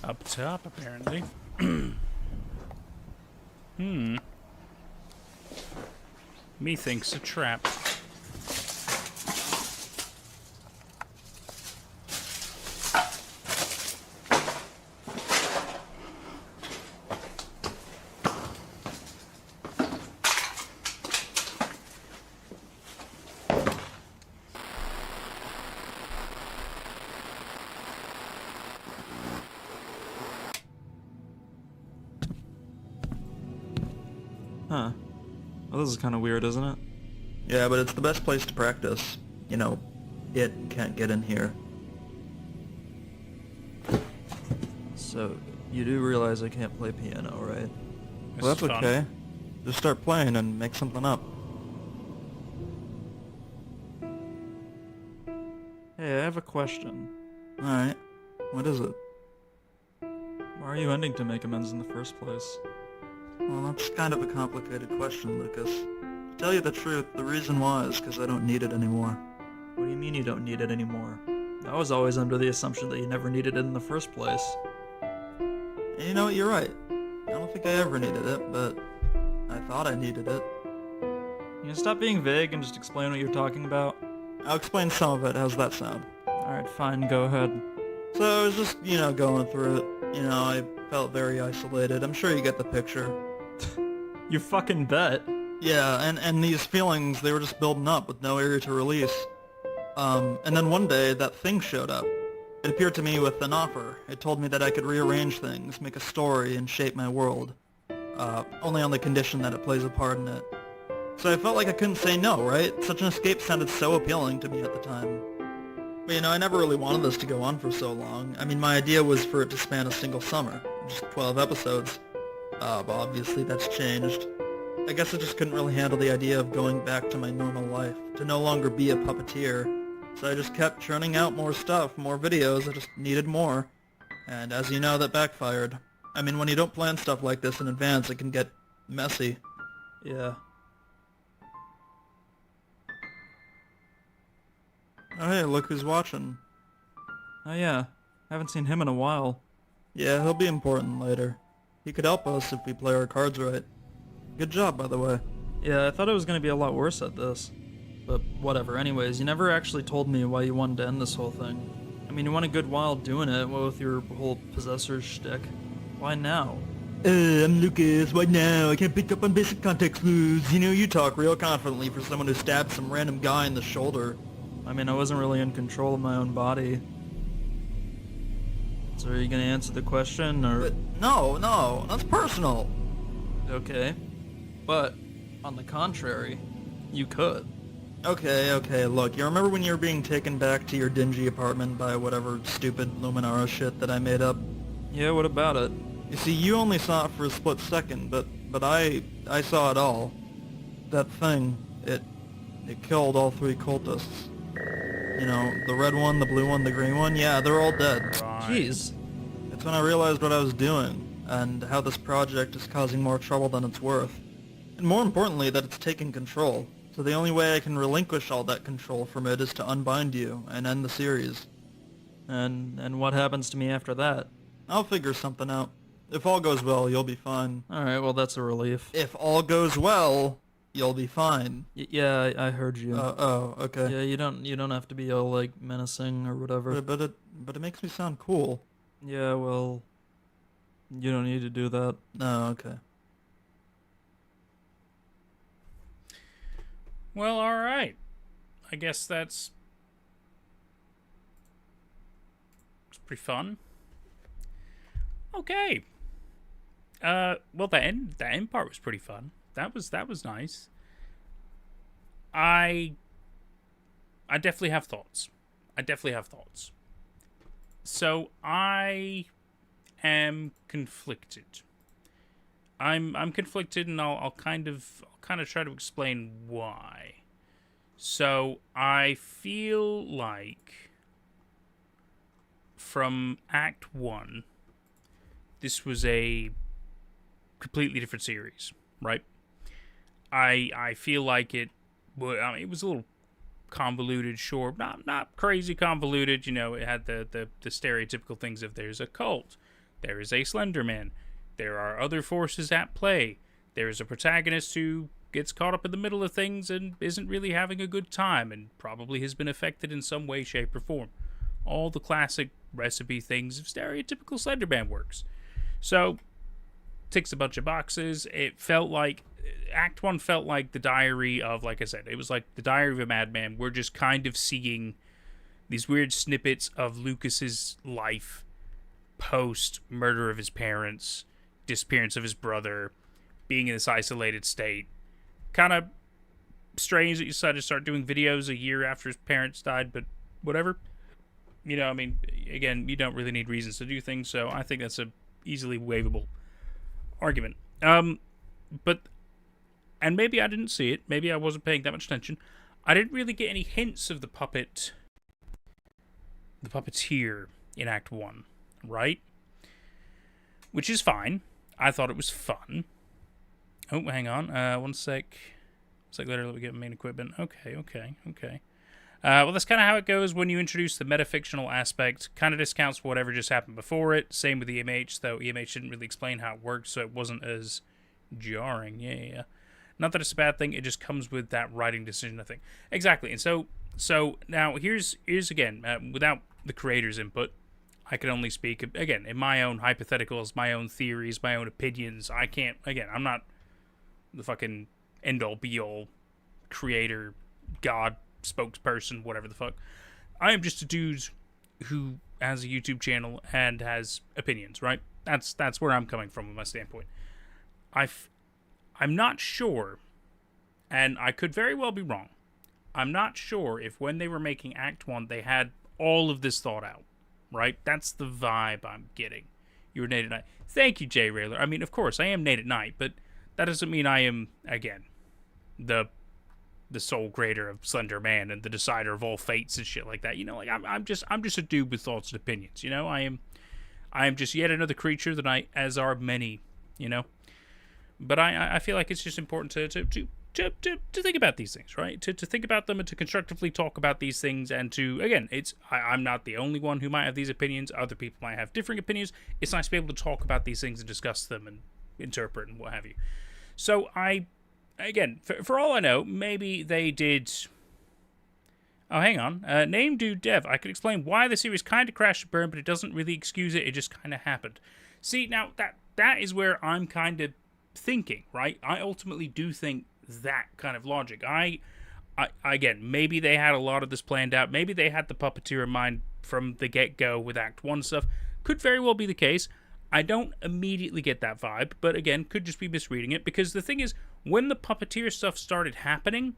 Up top, apparently. Methinks a trap. Huh. Well, this is kind of weird, isn't it? Yeah, but it's the best place to practice. You know, it can't get in here. So, you do realize I can't play piano, right? Well, that's okay. Just start playing and make something up. Hey, I have a question. Alright. What is it? Why are you ending To Make Amends in the first place? Well, that's kind of a complicated question, Lucas. To tell you the truth, the reason why is because I don't need it anymore. What do you mean you don't need it anymore? I was always under the assumption that you never needed it in the first place. And you know what, you're right. I don't think I ever needed it, but I thought I needed it. You stop being vague and just explain what you're talking about? I'll explain some of it. How's that sound? Alright, fine, go ahead. So I was just, going through it. I felt very isolated. I'm sure you get the picture. You fucking bet. Yeah, and these feelings, they were just building up with no area to release. And then one day, that thing showed up. It appeared to me with an offer. It told me that I could rearrange things, make a story, and shape my world. Only on the condition that it plays a part in it. So I felt like I couldn't say no, right? Such an escape sounded so appealing to me at the time. But I never really wanted this to go on for so long. I mean, my idea was for it to span a single summer. Just 12 episodes. But obviously that's changed. I guess I just couldn't really handle the idea of going back to my normal life, to no longer be a puppeteer. So I just kept churning out more stuff, more videos, I just needed more. And as you know, that backfired. I mean, when you don't plan stuff like this in advance, it can get messy. Yeah. Oh hey, look who's watching. Oh yeah, haven't seen him in a while. Yeah, he'll be important later. He could help us if we play our cards right. Good job, by the way. Yeah, I thought it was gonna be a lot worse at this. But whatever, anyways, you never actually told me why you wanted to end this whole thing. I mean, you went a good while doing it, what with your whole possessor shtick. Why now? I'm Lucas, why now? I can't pick up on basic context clues. You talk real confidently for someone who stabbed some random guy in the shoulder. I mean, I wasn't really in control of my own body. So are you gonna answer the question, or...? But no, that's personal. Okay. But, on the contrary, you could. Okay, look, you remember when you were being taken back to your dingy apartment by whatever stupid Luminara shit that I made up? Yeah, what about it? You see, you only saw it for a split second, but I saw it all. That thing, it killed all 3 cultists. The red one, the blue one, the green one, yeah, they're all dead. Jeez. It's when I realized what I was doing, and how this project is causing more trouble than it's worth. And more importantly, that it's taking control. So the only way I can relinquish all that control from it is to unbind you and end the series. And what happens to me after that? I'll figure something out. If all goes well, you'll be fine. Alright, well that's a relief. If all goes well, you'll be fine. Yeah, I heard you. Okay. Yeah, you don't have to be all, like, menacing or whatever. But it makes me sound cool. Yeah, well, you don't need to do that. No, okay. Well, alright. I guess it's pretty fun. Okay. Well, the end part was pretty fun. That was nice. I definitely have thoughts. So I am conflicted. I'm conflicted, and I'll kind of try to explain why. So I feel like from Act 1, this was a completely different series, right? I feel like it was a little convoluted, sure, not crazy convoluted. You know, it had the stereotypical things of there's a cult, there is a Slenderman, there are other forces at play, there is a protagonist who gets caught up in the middle of things and isn't really having a good time and probably has been affected in some way, shape, or form. All the classic recipe things of stereotypical Slenderman works. So, ticks a bunch of boxes. It felt like Act 1 felt like the diary of, like I said, it was like the diary of a madman. We're just kind of seeing these weird snippets of Lucas's life post murder of his parents, disappearance of his brother, being in this isolated state. Kind of strange that you decided to start doing videos a year after his parents died, but whatever. You know, I mean, again, you don't really need reasons to do things, so I think that's a easily waivable argument. But, and maybe I didn't see it, maybe I wasn't paying that much attention. I didn't really get any hints of the puppeteer in Act 1, right? Which is fine. I thought it was fun. Oh, hang on. One sec. Later, let me get main equipment. Okay. Well, that's kind of how it goes when you introduce the metafictional aspect. Kind of discounts whatever just happened before it. Same with EMH, though EMH didn't really explain how it worked, so it wasn't as jarring. Yeah. Not that it's a bad thing. It just comes with that writing decision, I think. Exactly. And so now here's again, without the creator's input, I can only speak, again, in my own hypotheticals, my own theories, my own opinions. I can't, again, I'm not the fucking end-all, be-all creator, god, spokesperson, whatever the fuck. I am just a dude who has a YouTube channel and has opinions, right? That's where I'm coming from with my standpoint. I'm not sure, and I could very well be wrong, I'm not sure if when they were making Act 1, they had all of this thought out, right? That's the vibe I'm getting. You were Nate at Night. Thank you, Jay Rayler. I mean, of course, I am Nate at Night, but that doesn't mean I am, again, the sole creator of Slender Man and the decider of all fates and shit like that. You know, like I'm just a dude with thoughts and opinions. You know, I am just yet another creature as are many. You know, but I feel like it's just important to think about these things, right? To think about them and to constructively talk about these things, and to, again, I'm not the only one who might have these opinions. Other people might have differing opinions. It's nice to be able to talk about these things and discuss them and interpret and what have you. So again, for all I know, maybe they did... Oh, hang on. Name Dude Dev. I could explain why the series kind of crashed and burned, but it doesn't really excuse it. It just kind of happened. See, now, that is where I'm kind of thinking, right? I ultimately do think that kind of logic. Again, maybe they had a lot of this planned out. Maybe they had the puppeteer in mind from the get-go with Act 1 stuff. Could very well be the case. I don't immediately get that vibe, but again, could just be misreading it, because the thing is, when the puppeteer stuff started happening,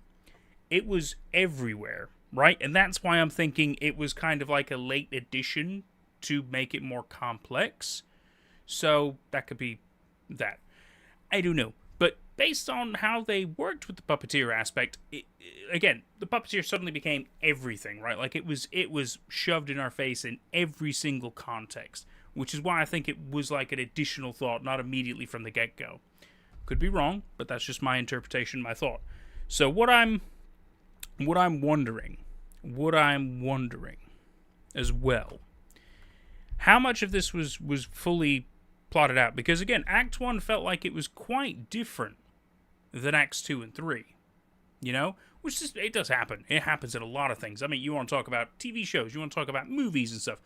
it was everywhere, right? And that's why I'm thinking it was kind of like a late addition to make it more complex. So that could be that. I don't know. But based on how they worked with the puppeteer aspect, again, the puppeteer suddenly became everything, right? Like it was shoved in our face in every single context, which is why I think it was like an additional thought, not immediately from the get-go. Could be wrong, but that's just my interpretation, my thought. So what I'm wondering as well, how much of this was fully plotted out? Because again, Act 1 felt like it was quite different than Acts 2 and 3. You know? Which is, it does happen. It happens in a lot of things. I mean, you want to talk about TV shows, you want to talk about movies and stuff.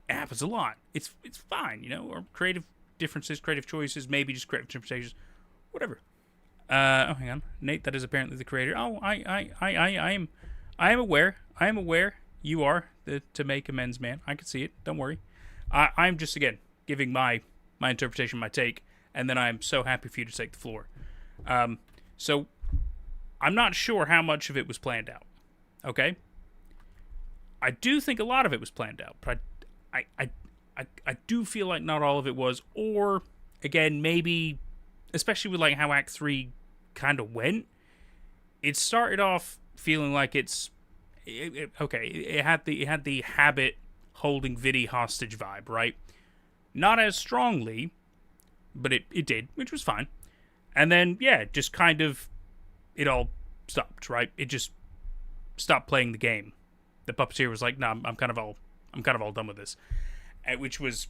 It happens a lot. It's fine, you know, or creative differences, creative choices, maybe just creative interpretations, whatever. Oh, hang on, Nate. That is apparently the creator. Oh, I am aware. I am aware. You are the ToMakeAmends man. I can see it. Don't worry. I'm just again giving my interpretation, my take, and then I'm so happy for you to take the floor. So I'm not sure how much of it was planned out. Okay. I do think a lot of it was planned out, but I do feel like not all of it was, or again, maybe, especially with like how Act 3 kind of went, it started off feeling like it had the habit holding Viddy hostage vibe, right? Not as strongly, but it did, which was fine. And then, yeah, just kind of, it all stopped, right? It just stopped playing the game. The puppeteer was like, "No, I'm kind of all done with this," which was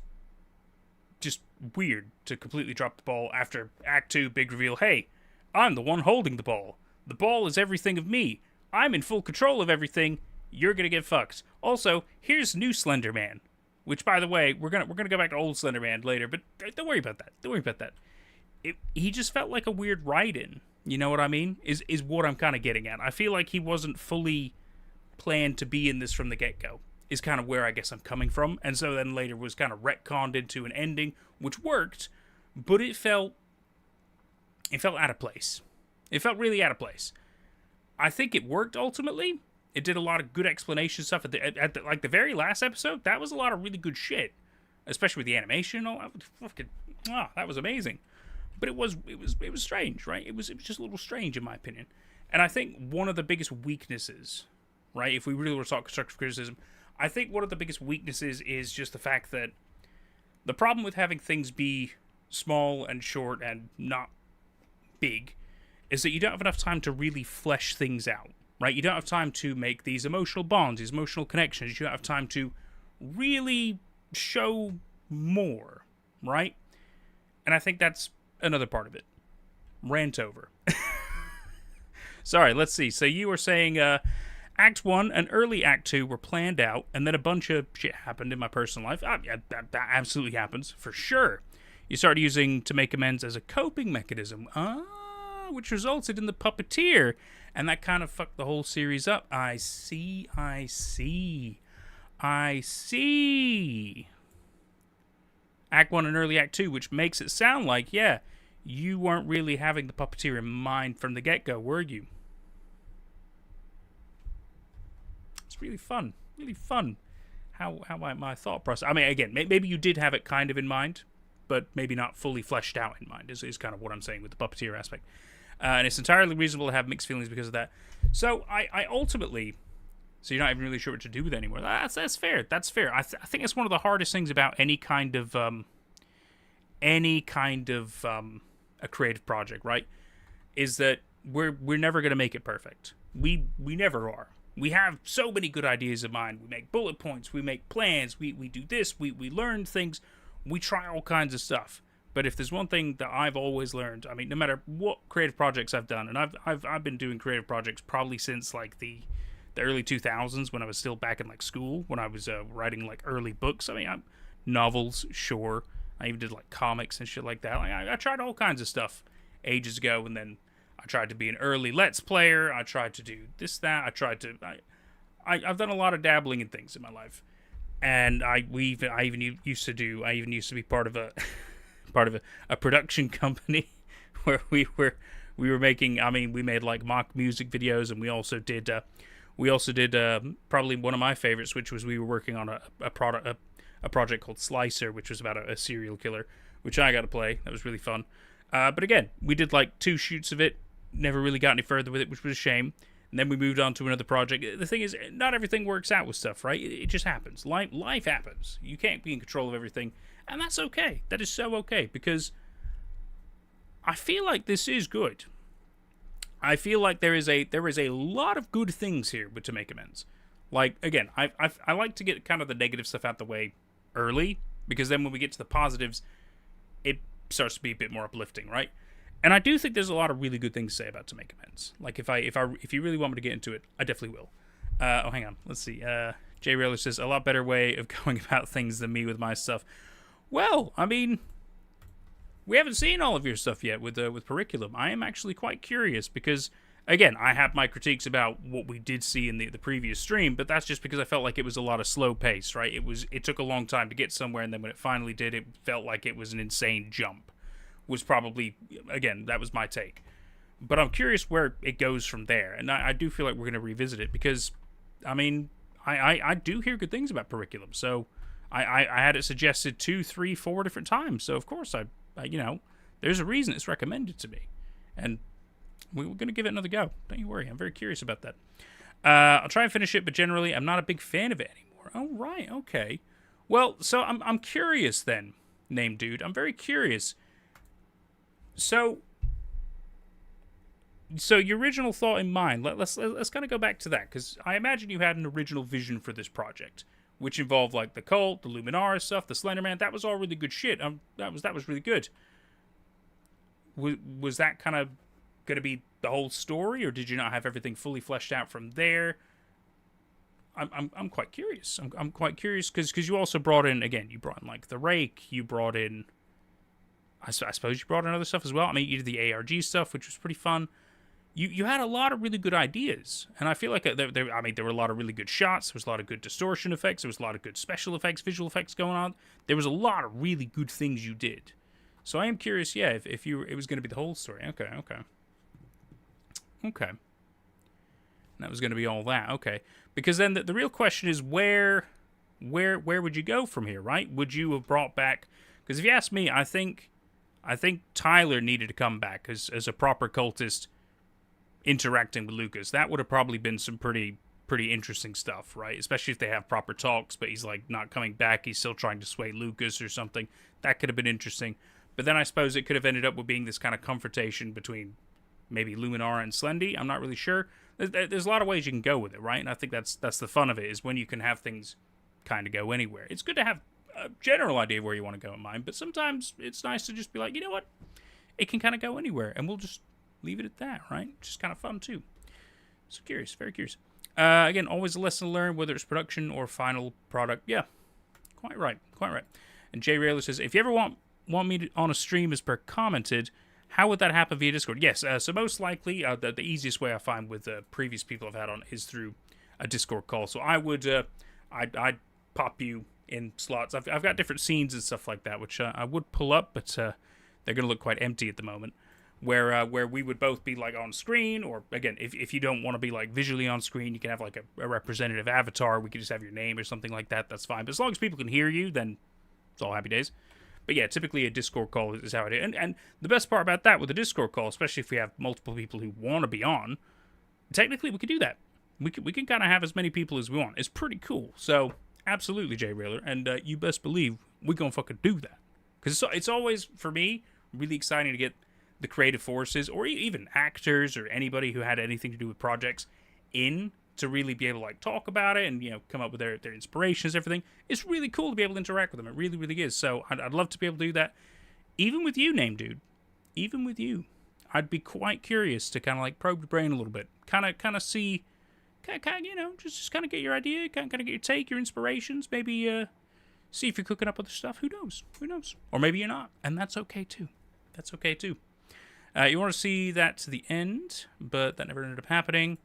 just weird to completely drop the ball after Act 2, big reveal. Hey, I'm the one holding the ball. The ball is everything of me. I'm in full control of everything. You're gonna get fucked. Also, here's new Slenderman, which, by the way, we're gonna go back to old Slenderman later, but don't worry about that. Don't worry about that. He just felt like a weird write-in. You know what I mean? Is what I'm kind of getting at. I feel like he wasn't fully planned to be in this from the get-go. Is kind of where I guess I'm coming from, and so then later was kind of retconned into an ending, which worked, but it felt out of place. It felt really out of place. I think it worked ultimately. It did a lot of good explanation stuff at the very last episode. That was a lot of really good shit, especially with the animation. That was amazing. But it was strange, right? It was just a little strange in my opinion. And I think one of the biggest weaknesses, right, if we really were to talk constructive criticism, I think one of the biggest weaknesses is just the fact that the problem with having things be small and short and not big is that you don't have enough time to really flesh things out, right? You don't have time to make these emotional bonds, these emotional connections. You don't have time to really show more, right? And I think that's another part of it. Rant over. Sorry, let's see. So you were saying Act 1 and early Act 2 were planned out, and then a bunch of shit happened in my personal life. Yeah, that absolutely happens, for sure. You started using ToMakeAmends as a coping mechanism, which resulted in the puppeteer, and that kind of fucked the whole series up. I see. Act 1 and early Act 2, which makes it sound like, yeah, you weren't really having the puppeteer in mind from the get-go, were you? It's really fun how my thought process. I mean, again, maybe you did have it kind of in mind, but maybe not fully fleshed out in mind is kind of what I'm saying with the puppeteer aspect. And it's entirely reasonable to have mixed feelings because of that. So I ultimately, so you're not even really sure what to do with it anymore. That's fair. That's fair. I think it's one of the hardest things about any kind of a creative project, right? Is that we're never going to make it perfect. We never are. We have so many good ideas in mind. We make bullet points. We make plans. We do this. We learn things. We try all kinds of stuff. But if there's one thing that I've always learned, I mean, no matter what creative projects I've done, and I've been doing creative projects probably since like the early 2000s when I was still back in like school, when I was writing like early books. I mean, novels, sure. I even did like comics and shit like that. Like I tried all kinds of stuff ages ago, and then I tried to be an early Let's Player. I tried to do this, that. I've done a lot of dabbling in things in my life, and I even used to be part of a production company where we were making. I mean, we made like mock music videos, and we also did probably one of my favorites, which was we were working on a project called Slicer, which was about a serial killer, which I got to play. That was really fun. But again, we did like 2 shoots of it. Never really got any further with it, which was a shame. And then we moved on to another project. The thing is, not everything works out with stuff, right? It just happens. Life happens. You can't be in control of everything. And that's okay. That is so okay. Because I feel like this is good. I feel like there is a lot of good things here with ToMakeAmends. Like, again, I like to get kind of the negative stuff out the way early. Because then when we get to the positives, it starts to be a bit more uplifting, right? And I do think there's a lot of really good things to say about ToMakeAmends. Like, if you really want me to get into it, I definitely will. Hang on. Let's see. Jay Railer says, a lot better way of going about things than me with my stuff. Well, I mean, we haven't seen all of your stuff yet with Curriculum. I am actually quite curious because, again, I have my critiques about what we did see in the previous stream, but that's just because I felt like it was a lot of slow pace, right? It took a long time to get somewhere, and then when it finally did, it felt like it was an insane jump. Was probably, again, that was my take. But I'm curious where it goes from there, and I do feel like we're going to revisit it because, I mean, I do hear good things about Curriculum, so I had it suggested 2, 3, 4 different times, so of course I there's a reason it's recommended to me, and we're going to give it another go. Don't you worry, I'm very curious about that. I'll try and finish it, but generally I'm not a big fan of it anymore. Oh, right, okay. Well, so I'm curious then, Name Dude. I'm very curious. So, So your original thought in mind, let's kind of go back to that, because I imagine you had an original vision for this project, which involved like the cult, the Luminara stuff, the Slenderman. That was all really good shit. That was really good. Was that kind of going to be the whole story, or did you not have everything fully fleshed out from there? I'm quite curious. I'm quite curious because you also brought in, again, you brought in like the rake, you brought in, I suppose you brought in other stuff as well. I mean, you did the ARG stuff, which was pretty fun. You had a lot of really good ideas, and I feel like there were a lot of really good shots. There was a lot of good distortion effects. There was a lot of good special effects, visual effects going on. There was a lot of really good things you did. So I am curious, yeah, if it was going to be the whole story. Okay. That was going to be all that. Okay, because then the real question is where would you go from here, right? Would you have brought back? Because if you ask me, I think Tyler needed to come back as a proper cultist, interacting with Lucas. That would have probably been some pretty interesting stuff, right? Especially if they have proper talks, but he's like not coming back. He's still trying to sway Lucas or something. That could have been interesting. But then I suppose it could have ended up with being this kind of confrontation between maybe Luminara and Slendy. I'm not really sure. There's a lot of ways you can go with it, right? And I think that's the fun of it, is when you can have things kind of go anywhere. It's good to have a general idea of where you want to go in mind, but sometimes it's nice to just be like, you know what? It can kind of go anywhere, and we'll just leave it at that, right? Just kind of fun, too. So curious, very curious. Again, always a lesson to learn, whether it's production or final product. Yeah, quite right. And Jay Railer says, if you ever want me to, on a stream as per commented, how would that happen via Discord? Yes, so most likely, the easiest way I find with previous people I've had on is through a Discord call. So I would, I'd pop you in slots. I've got different scenes and stuff like that, which I would pull up, but they're going to look quite empty at the moment. Where we would both be like on screen, or again, if you don't want to be like visually on screen, you can have like a representative avatar. We could just have your name or something like that. That's fine. But as long as people can hear you, then it's all happy days. But yeah, typically a Discord call is how I do it. And the best part about that with a Discord call, especially if we have multiple people who want to be on, technically we could do that. We can kind of have as many people as we want. It's pretty cool. So absolutely, Jay Railer, and you best believe we're gonna fucking do that, because it's always, for me, really exciting to get the creative forces, or even actors or anybody who had anything to do with projects, in to really be able to like talk about it and, you know, come up with their inspirations, everything. It's really cool to be able to interact with them. It really, really is. So I'd love to be able to do that. Even with you, Name Dude. Even with you. I'd be quite curious to kind of like probe the brain a little bit. Kind of see, you know, just kind of get your idea, kind of get your take, your inspirations. Maybe see if you're cooking up other stuff. Who knows? Or maybe you're not. And that's okay too. You want to see that to the end, but that never ended up happening.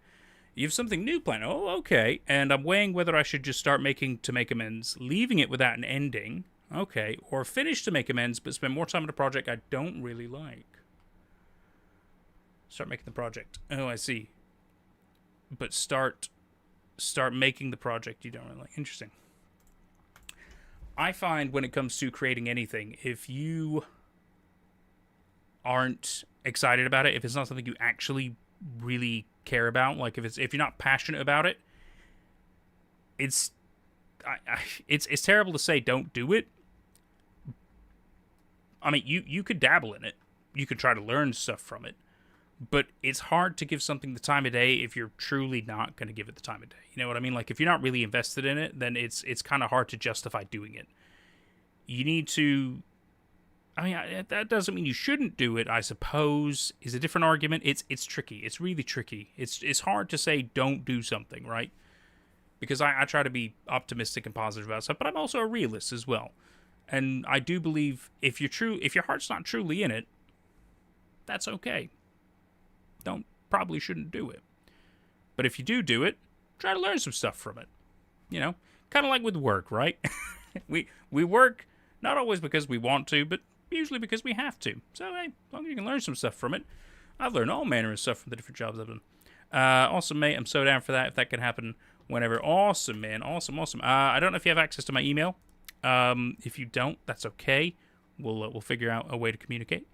You have something new planned. Oh, okay. And I'm weighing whether I should just start making ToMakeAmends, leaving it without an ending. Okay. Or finish ToMakeAmends, but spend more time on a project I don't really like. Start making the project. Oh, I see. But start making the project you don't really like. Interesting. I find when it comes to creating anything, if you aren't excited about it, if it's not something you actually really care about, like if you're not passionate about it, it's terrible to say don't do it. I mean, you could dabble in it, you could try to learn stuff from it, but it's hard to give something the time of day if you're truly not going to give it the time of day. You know what I mean? Like if you're not really invested in it, then it's kind of hard to justify doing it. You need to, I mean, that doesn't mean you shouldn't do it, I suppose, is a different argument. It's tricky. It's really tricky. It's hard to say don't do something, right? Because I try to be optimistic and positive about stuff, but I'm also a realist as well. And I do believe if your heart's not truly in it, that's okay. Probably shouldn't do it. But if you do it, try to learn some stuff from it. You know, kind of like with work, right? we work not always because we want to, but usually because we have to. So, hey, as long as you can learn some stuff from it. I've learned all manner of stuff from the different jobs I've done. Awesome, mate. I'm so down for that, if that can happen whenever. Awesome, man. Awesome. I don't know if you have access to my email. If you don't, that's okay. We'll figure out a way to communicate.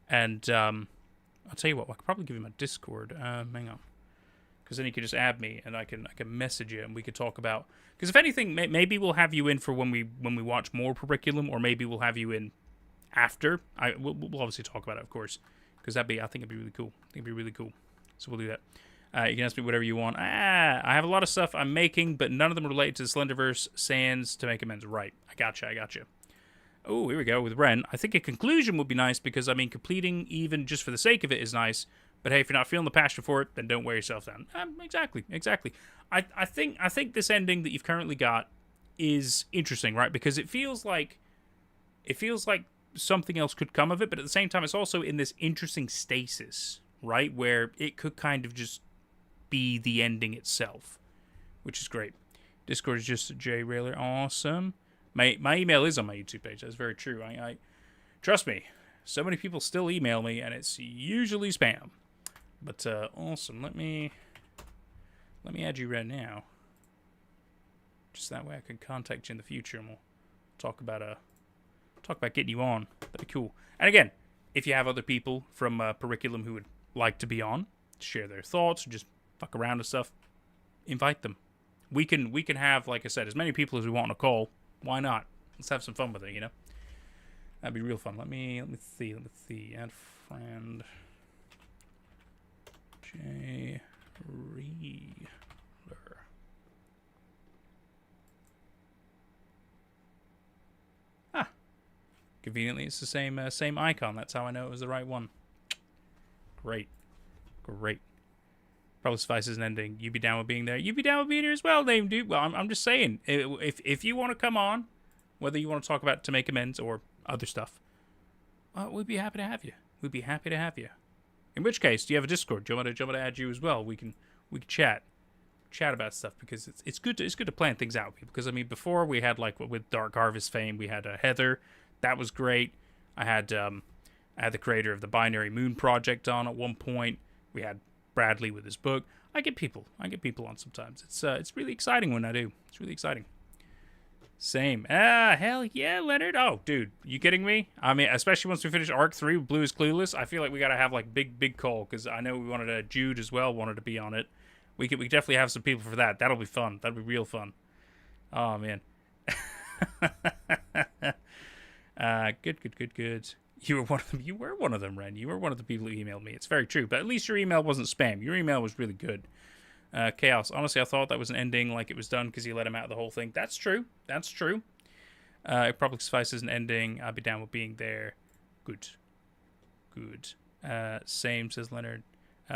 And I'll tell you what, I could probably give you my Discord. Hang on. Because then you can just add me, and I can message you, and we could talk about... Because if anything, maybe we'll have you in for when we watch more Curriculum, or maybe we'll have you in after. We'll obviously talk about it, of course, because I think it'd be really cool. So we'll do that. You can ask me whatever you want. I have a lot of stuff I'm making, but none of them relate to the Slenderverse, Sans, to make amends. Right. I gotcha. Oh, here we go with Ren. I think a conclusion would be nice because, I mean, completing even just for the sake of it is nice. But hey, if you're not feeling the passion for it, then don't wear yourself down. Exactly. I think this ending that you've currently got is interesting, right? Because it feels like something else could come of it, but at the same time, it's also in this interesting stasis, right? Where it could kind of just be the ending itself, which is great. Discord is just a J Railer. Awesome. My email is on my YouTube page. That's very true. I trust me. So many people still email me, and it's usually spam. But awesome. Let me add you right now. Just that way I can contact you in the future, and we'll talk about getting you on. That'd be cool. And again, if you have other people from Curriculum who would like to be on, share their thoughts, or just fuck around and stuff, invite them. We can have, like I said, as many people as we want on a call. Why not? Let's have some fun with it, you know? That'd be real fun. Let me see. Add friend J Reeler. Conveniently, it's the same icon. That's how I know it was the right one. Great. Probably suffices an ending. You be down with being there. You be down with being here as well, Dame Dude. Well, I'm just saying, if you want to come on, whether you want to talk about To Make Amends or other stuff, we'd be happy to have you. In which case, do you have a Discord? Do you want to add you as well? We can chat about stuff, because it's good to plan things out. Because I mean, before we had, like, with Dark Harvest fame, we had Heather. That was great. I had the creator of the Binary Moon Project on at one point. We had Bradley with his book. I get people on sometimes. It's really exciting when I do. It's really exciting. Same. Hell yeah, Leonard. Oh, dude, you kidding me? I mean, especially once we finish Arc 3 with Blue is Clueless, I feel like we gotta have, like, big call, because I know we wanted Jude as well wanted to be on it. We definitely have some people for that. That'll be fun. That'll be real fun. Oh man. Good. You were one of them. You were one of them, Ren. You were one of the people who emailed me. It's very true. But at least your email wasn't spam. Your email was really good. Chaos. Honestly, I thought that was an ending, like it was done because you let him out of the whole thing. That's true. It probably suffices an ending. I'd be down with being there. Good. Same, says Leonard.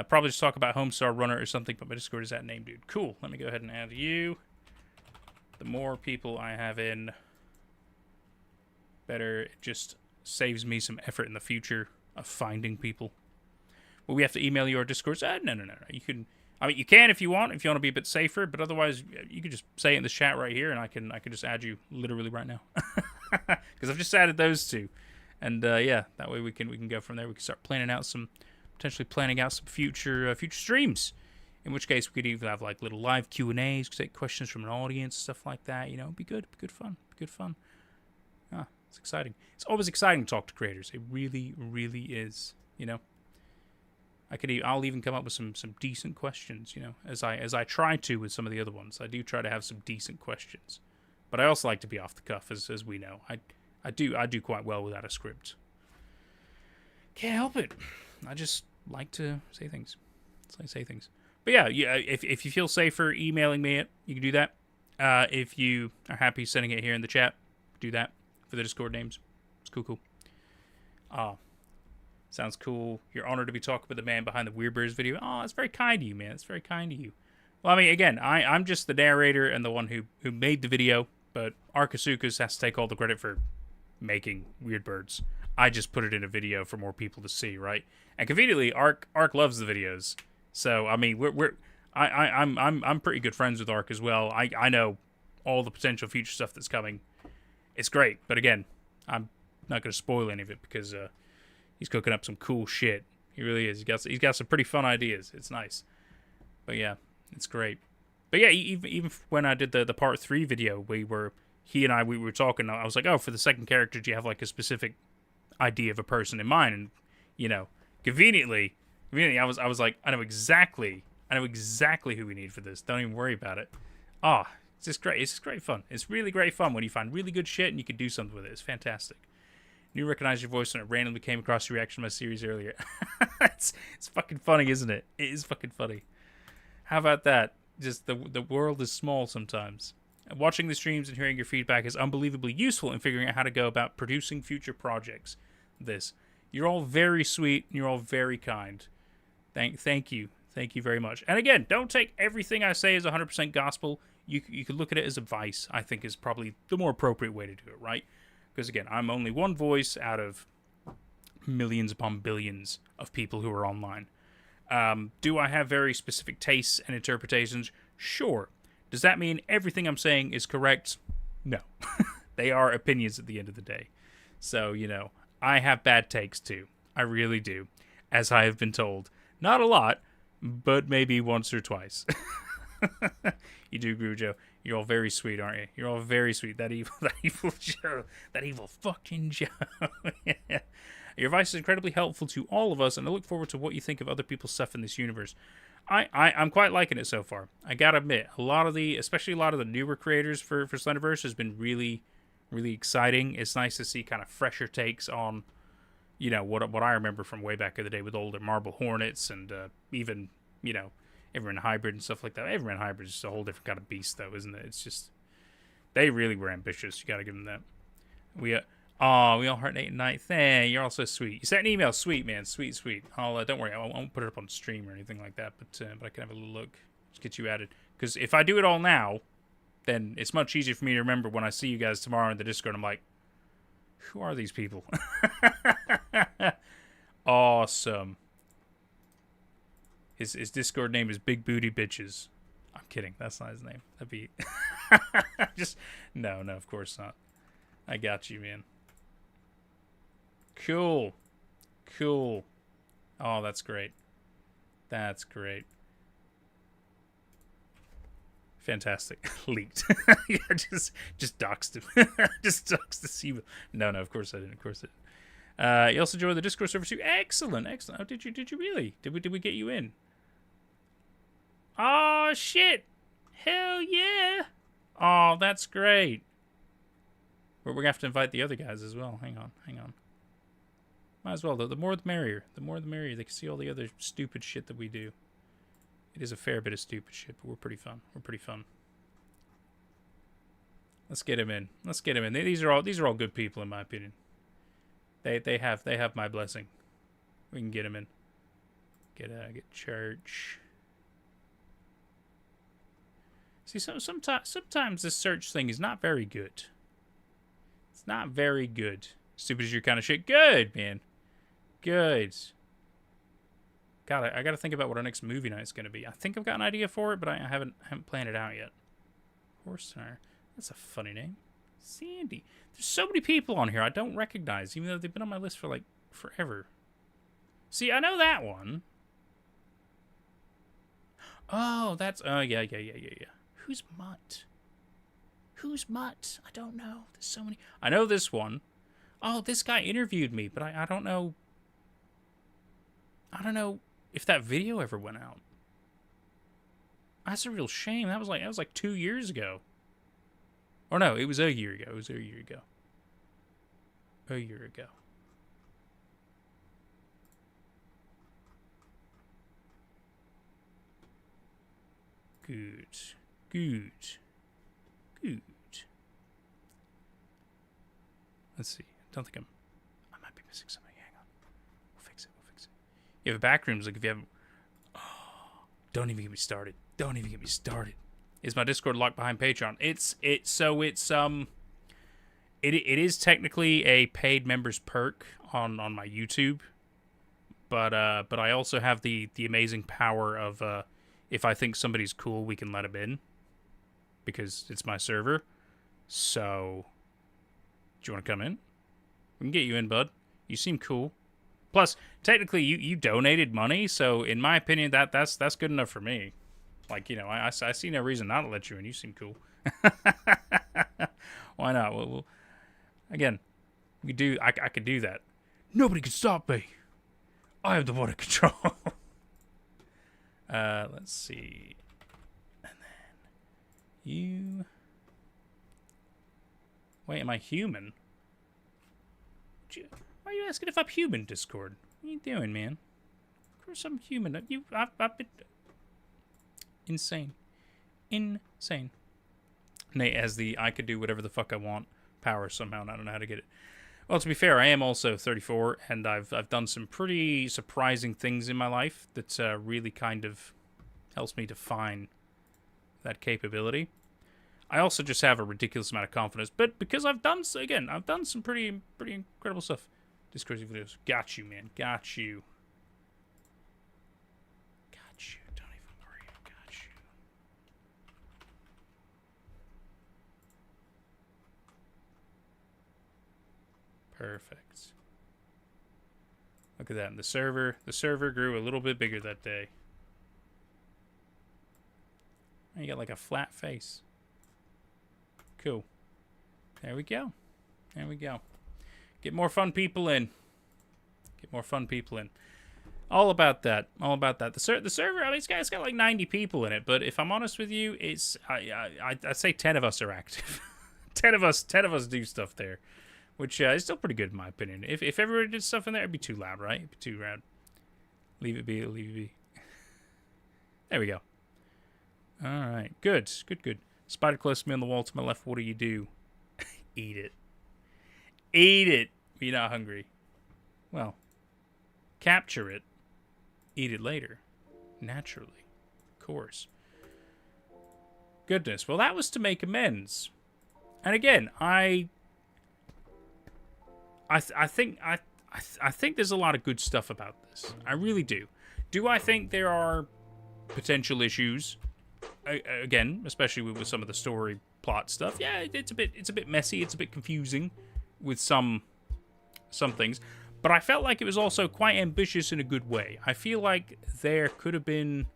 Probably just talk about Homestar Runner or something, but my Discord is that name, dude. Cool. Let me go ahead and add you. The more people I have in, better. It just saves me some effort in the future of finding people. Will we have to email you or Discord? No. You can. I mean, you can if you want to be a bit safer, but otherwise, you can just say it in the chat right here, and I can just add you literally right now, because I've just added those two, and yeah, that way we can go from there. We can start potentially planning out some future streams. In which case, we could even have, like, little live Q&As, take questions from an audience, stuff like that. You know, it'd be good fun. It's exciting. It's always exciting to talk to creators. It really is. You know, I'll even come up with some decent questions. You know, as I try to with some of the other ones. I do try to have some decent questions, but I also like to be off the cuff, as we know. I do quite well without a script. Can't help it. I just like to say things. But yeah, if you feel safer emailing me it, you can do that. If you are happy sending it here in the chat, do that. For the Discord names. It's cool. Sounds cool. You're honored to be talking with the man behind the Weird Birds video. Oh, that's very kind of you, man. That's very kind of you. Well, I mean, again, I'm just the narrator and the one who made the video, but Arkasukas has to take all the credit for making Weird Birds. I just put it in a video for more people to see, right? And conveniently, Ark loves the videos. So, I mean, I'm pretty good friends with Ark as well. I know all the potential future stuff that's coming. It's great, but again, I'm not going to spoil any of it because he's cooking up some cool shit. He really is. He's got some pretty fun ideas. It's nice. But yeah, it's great. But yeah, even when I did the part 3 video, we were talking. I was like, oh, for the second character, do you have, like, a specific idea of a person in mind? And, you know, conveniently, I was like, I know exactly who we need for this. Don't even worry about it. It's just great. It's just great fun. It's really great fun when you find really good shit and you can do something with it. It's fantastic. Knew recognize your voice when it randomly came across your reaction to my series earlier. it's fucking funny, isn't it? It is fucking funny. How about that? Just the world is small sometimes. Watching the streams and hearing your feedback is unbelievably useful in figuring out how to go about producing future projects. You're all very sweet, and you're all very kind. Thank you. Thank you very much. And again, don't take everything I say as 100% gospel. You could look at it as advice, I think is probably the more appropriate way to do it, right? Because again, I'm only one voice out of millions upon billions of people who are online. Do I have very specific tastes and interpretations? Sure. Does that mean everything I'm saying is correct? No. They are opinions at the end of the day. So, I have bad takes too. I really do. As I have been told. Not a lot, but maybe once or twice. You do agree with Joe. You're all very sweet, aren't you? You're all very sweet. That evil Joe. That evil fucking Joe. Yeah. Your advice is incredibly helpful to all of us, and I look forward to what you think of other people's stuff in this universe. I'm quite liking it so far. I gotta admit, especially a lot of the newer creators for Slenderverse has been really, really exciting. It's nice to see kind of fresher takes on, what I remember from way back in the day with older Marble Hornets and even, Everyman Hybrid and stuff like that. Everyman Hybrid is just a whole different kind of beast, though, isn't it? It's just, they really were ambitious. You gotta give them that. We all heart Nate and Night. You're all so sweet. You sent an email. Sweet, man. Sweet, sweet. Don't worry. I won't put it up on stream or anything like that, but I can have a little look. Just get you added. Because if I do it all now, then it's much easier for me to remember when I see you guys tomorrow in the Discord. I'm like, who are these people? Awesome. His Discord name is Big Booty Bitches. I'm kidding. That's not his name. That'd be... No, of course not. I got you, man. Cool. Oh, that's great. That's great. Fantastic. Leaked. Yeah, just doxed him. Just doxed the Siva. No, of course I didn't. You also joined the Discord server too. Excellent. Oh, did you really? Did we get you in? Oh shit! Hell yeah! Oh, that's great. We're gonna have to invite the other guys as well. Hang on. Might as well, though. The more the merrier. The more the merrier. They can see all the other stupid shit that we do. It is a fair bit of stupid shit, but we're pretty fun. Let's get him in. These are all good people in my opinion. They have my blessing. We can get him in. Get church. See, sometimes this search thing is not very good. It's not very good. Stupid as your kind of shit. Good, man. Good. God, I gotta think about what our next movie night is gonna be. I think I've got an idea for it, but I haven't planned it out yet. Horsehair. That's a funny name. Sandy. There's so many people on here I don't recognize, even though they've been on my list for like forever. See, I know that one. Oh, that's yeah. Who's Mutt? I don't know. There's so many. I know this one. Oh, this guy interviewed me, but I don't know. I don't know if that video ever went out. That's a real shame. That was like 2 years ago. Or no, it was a year ago. A year ago. Good. Let's see. I might be missing something. Hang on. We'll fix it. You have a backrooms, like if you haven't... Oh, don't even get me started. Is my Discord locked behind Patreon? It is technically a paid members perk on my YouTube, but I also have the amazing power of if I think somebody's cool, we can let them in because it's my server. So, do you want to come in? We can get you in, bud. You seem cool. Plus, technically, you donated money, so in my opinion, that's good enough for me. Like, I see no reason not to let you in. You seem cool. Why not? Well, again, I could do that. Nobody can stop me. I have the water control. Let's see. And then you. Wait, am I human? Why are you asking if I'm human, Discord? What are you doing, man? Of course I'm human. I've been... Insane. Insane. Nate has the I could do whatever the fuck I want power somehow, and I don't know how to get it. Well, to be fair, I am also 34, and I've done some pretty surprising things in my life that really kind of helps me define that capability. I also just have a ridiculous amount of confidence, but because I've done some pretty incredible stuff. Discursive videos. Got you, man. Got you. Got you. Don't even worry. I got you. Perfect. Look at that. And the server grew a little bit bigger that day. You got like a flat face. Cool. There we go. There we go. Get more fun people in. Get more fun people in. All about that. All about that. The server, I mean, it's got like 90 people in it, but if I'm honest with you, it's I say 10 of us are active. 10 of us do stuff there, which is still pretty good in my opinion. If everybody did stuff in there, it'd be too loud, right? It'd be too loud. Leave it be. Leave it be. There we go. All right. Good. Good. Good. Spider close to me on the wall to my left. What do you do? Eat it. Eat it. You're not hungry. Well, capture it. Eat it later. Naturally. Of course. Goodness. Well, that was to make amends. And again, I think there's a lot of good stuff about this. I really do. Do I think there are potential issues? Again, especially with some of the story plot stuff. Yeah, it's a bit messy. It's a bit confusing with some things. But I felt like it was also quite ambitious in a good way. I feel like there could have been...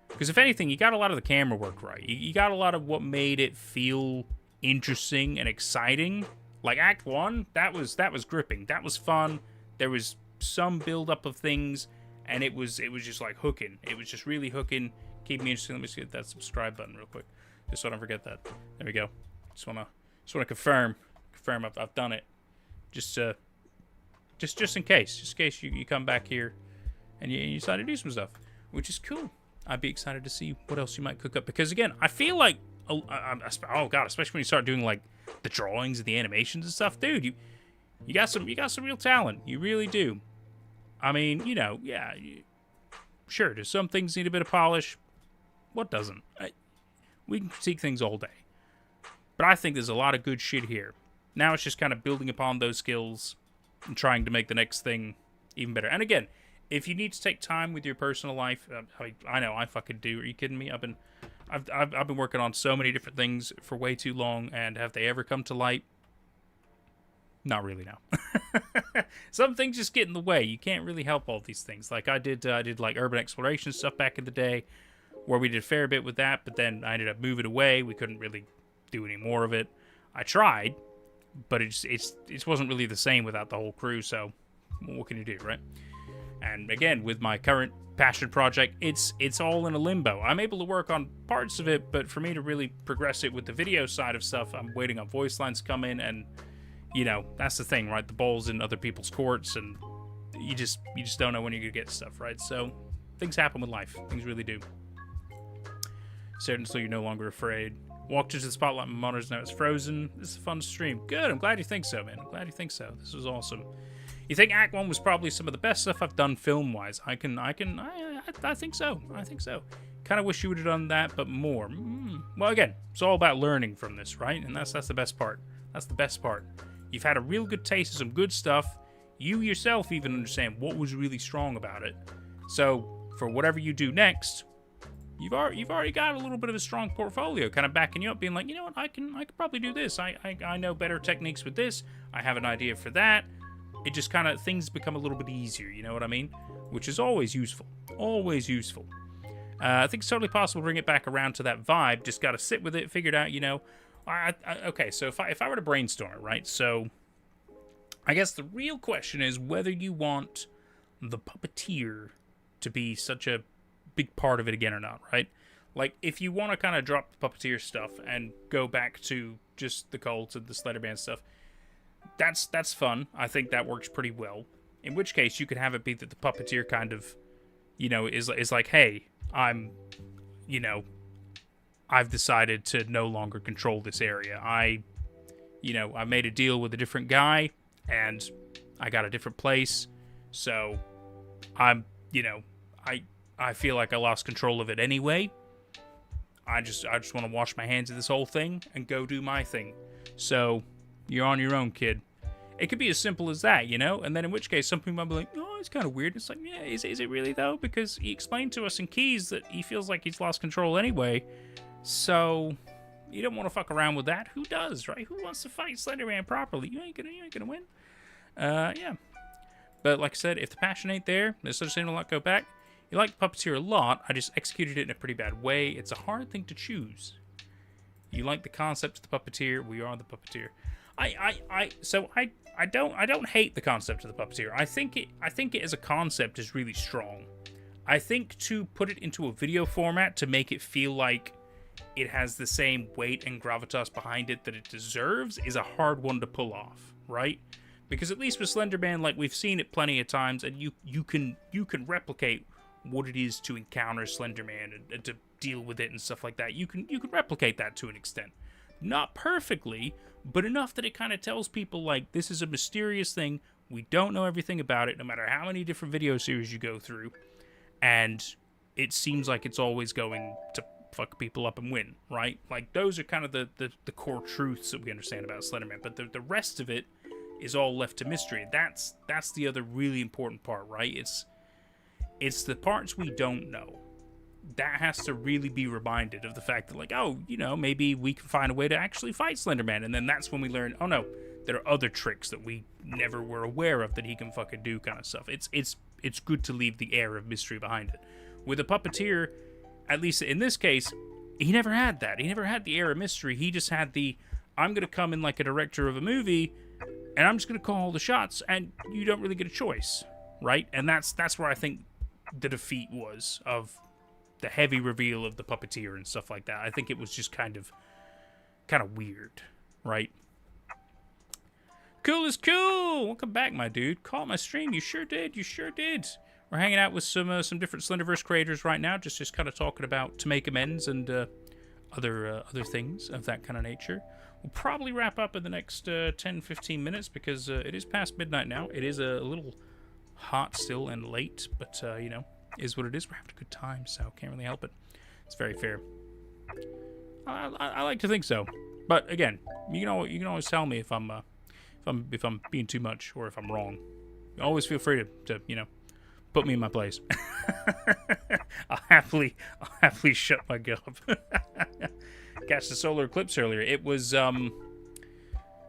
Because if anything, you got a lot of the camera work right. You got a lot of what made it feel interesting and exciting. Like Act 1, that was gripping. That was fun. There was some build-up of things, and it was just like hooking. It was just really hooking. Keep me interested. Let me just get that subscribe button real quick, just so I don't forget that. There we go. Just wanna confirm I've done it. Just in case, you come back here and you decide to do some stuff, which is cool. I'd be excited to see what else you might cook up, because again, I feel like oh god, especially when you start doing like the drawings and the animations and stuff, dude, you got some real talent. You really do. I mean, you know, yeah, sure, does some things need a bit of polish? What doesn't? We can critique things all day. But I think there's a lot of good shit here. Now it's just kind of building upon those skills and trying to make the next thing even better. And again, if you need to take time with your personal life, I know I fucking do. Are you kidding me? I've been working on so many different things for way too long, and have they ever come to light? Not really, no. Some things just get in the way. You can't really help all these things. Like I did like urban exploration stuff back in the day, where we did a fair bit with that, but then I ended up moving away. We couldn't really do any more of it. I tried, but it wasn't really the same without the whole crew, so what can you do, right? And again, with my current passion project, it's all in a limbo. I'm able to work on parts of it, but for me to really progress it with the video side of stuff, I'm waiting on voice lines to come in, and you know, that's the thing, right? The ball's in other people's courts, and you just don't know when you're gonna get stuff, right? So things happen with life. Things really do. Stared until you're no longer afraid. Walked into the spotlight. My monitor's now it's frozen. This is a fun stream. Good. I'm glad you think so, man. I'm glad you think so. This was awesome. You think Act 1 was probably some of the best stuff I've done film-wise? I think so. I think so. Kind of wish you would have done that, but more. Well, again, it's all about learning from this, right? And that's the best part. That's the best part. You've had a real good taste of some good stuff. You yourself even understand what was really strong about it. So for whatever you do next, you've already got a little bit of a strong portfolio, kind of backing you up, being like, you know what, I can probably do this. I know better techniques with this. I have an idea for that. It just kind of, things become a little bit easier, you know what I mean? Which is always useful. Always useful. I think it's totally possible to bring it back around to that vibe. Just got to sit with it, figure it out, you know. Okay, so if I were to brainstorm it, right? So I guess the real question is whether you want the puppeteer to be such a big part of it again or not, right? Like, if you want to kind of drop the puppeteer stuff and go back to just the cult and the Slenderman stuff, that's fun. I think that works pretty well. In which case, you could have it be that the puppeteer kind of, is like, hey, I've decided to no longer control this area. I made a deal with a different guy, and I got a different place, so I feel like I lost control of it anyway. I just want to wash my hands of this whole thing and go do my thing. So, you're on your own, kid. It could be as simple as that, And then in which case, some people might be like, oh, it's kind of weird. It's like, yeah, is it really, though? Because he explained to us in Keys that he feels like he's lost control anyway. So, you don't want to fuck around with that. Who does, right? Who wants to fight Slenderman properly? You ain't gonna win. Yeah. But like I said, if the passion ain't there, there's such thing to let go back. You like the puppeteer a lot. I just executed it in a pretty bad way. It's a hard thing to choose. You like the concept of the puppeteer. We are the puppeteer. I don't hate the concept of the puppeteer. I think it as a concept is really strong. I think to put it into a video format to make it feel like it has the same weight and gravitas behind it that it deserves is a hard one to pull off, right? Because at least with Slenderman, like, we've seen it plenty of times, and you can replicate what it is to encounter Slenderman and to deal with it and stuff like that. You can replicate that to an extent. Not perfectly, but enough that it kind of tells people, like, this is a mysterious thing. We don't know everything about it, no matter how many different video series you go through. And it seems like it's always going to fuck people up and win, right? Like, those are kind of the core truths that we understand about Slenderman. But the rest of it is all left to mystery. That's the other really important part, right? It's the parts we don't know. That has to really be reminded of the fact that, like, oh, maybe we can find a way to actually fight Slenderman. And then that's when we learn, oh no, there are other tricks that we never were aware of that he can fucking do, kind of stuff. It's good to leave the air of mystery behind it. With a puppeteer, at least in this case, he never had that. He never had the air of mystery. He just had I'm going to come in like a director of a movie, and I'm just going to call all the shots, and you don't really get a choice, right? And that's where I think the defeat was of the heavy reveal of the puppeteer and stuff like that. I think it was just kind of weird, right? Cool is cool! Welcome back, my dude. Caught my stream. You sure did. We're hanging out with some different Slenderverse creators right now, just kind of talking about ToMakeAmends and other things of that kind of nature. We'll probably wrap up in the next 10-15 minutes because it is past midnight now. It is a little hot still and late, but is what it is. We're having a good time, so can't really help it. It's very fair. I like to think so, but again, you can always tell me if I'm being too much or if I'm wrong. Always feel free to put me in my place. I'll happily shut my gob. Catch the solar eclipse earlier. It was alright.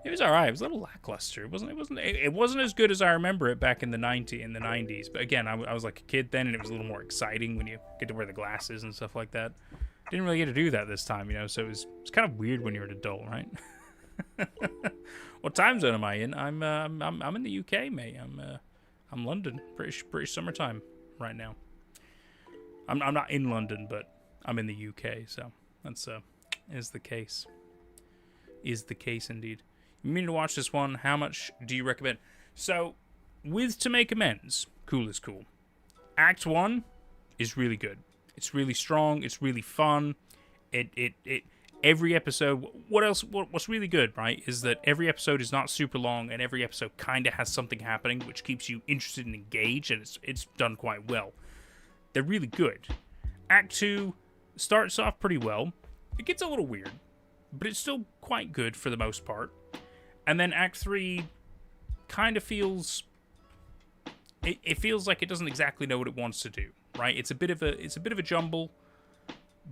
It was a little lackluster. It wasn't as good as I remember it back in the 90s. But again, I was like a kid then, and it was a little more exciting when you get to wear the glasses and stuff like that. Didn't really get to do that this time, so it's kind of weird when you're an adult, right? What time zone am I in? I'm in the UK, mate. I'm London, British summertime right now. I'm not in London, but I'm in the UK, so that's is the case. Is the case indeed. You mean to watch this one? How much do you recommend? So, with ToMakeAmends, cool is cool. Act 1 is really good. It's really strong. It's really fun. Every episode. What's really good, right, is that every episode is not super long, and every episode kind of has something happening, which keeps you interested and engaged, and it's done quite well. They're really good. Act 2 starts off pretty well. It gets a little weird, but it's still quite good for the most part. And then Act 3 kind of feels... It feels like it doesn't exactly know what it wants to do, right? It's a bit of a jumble,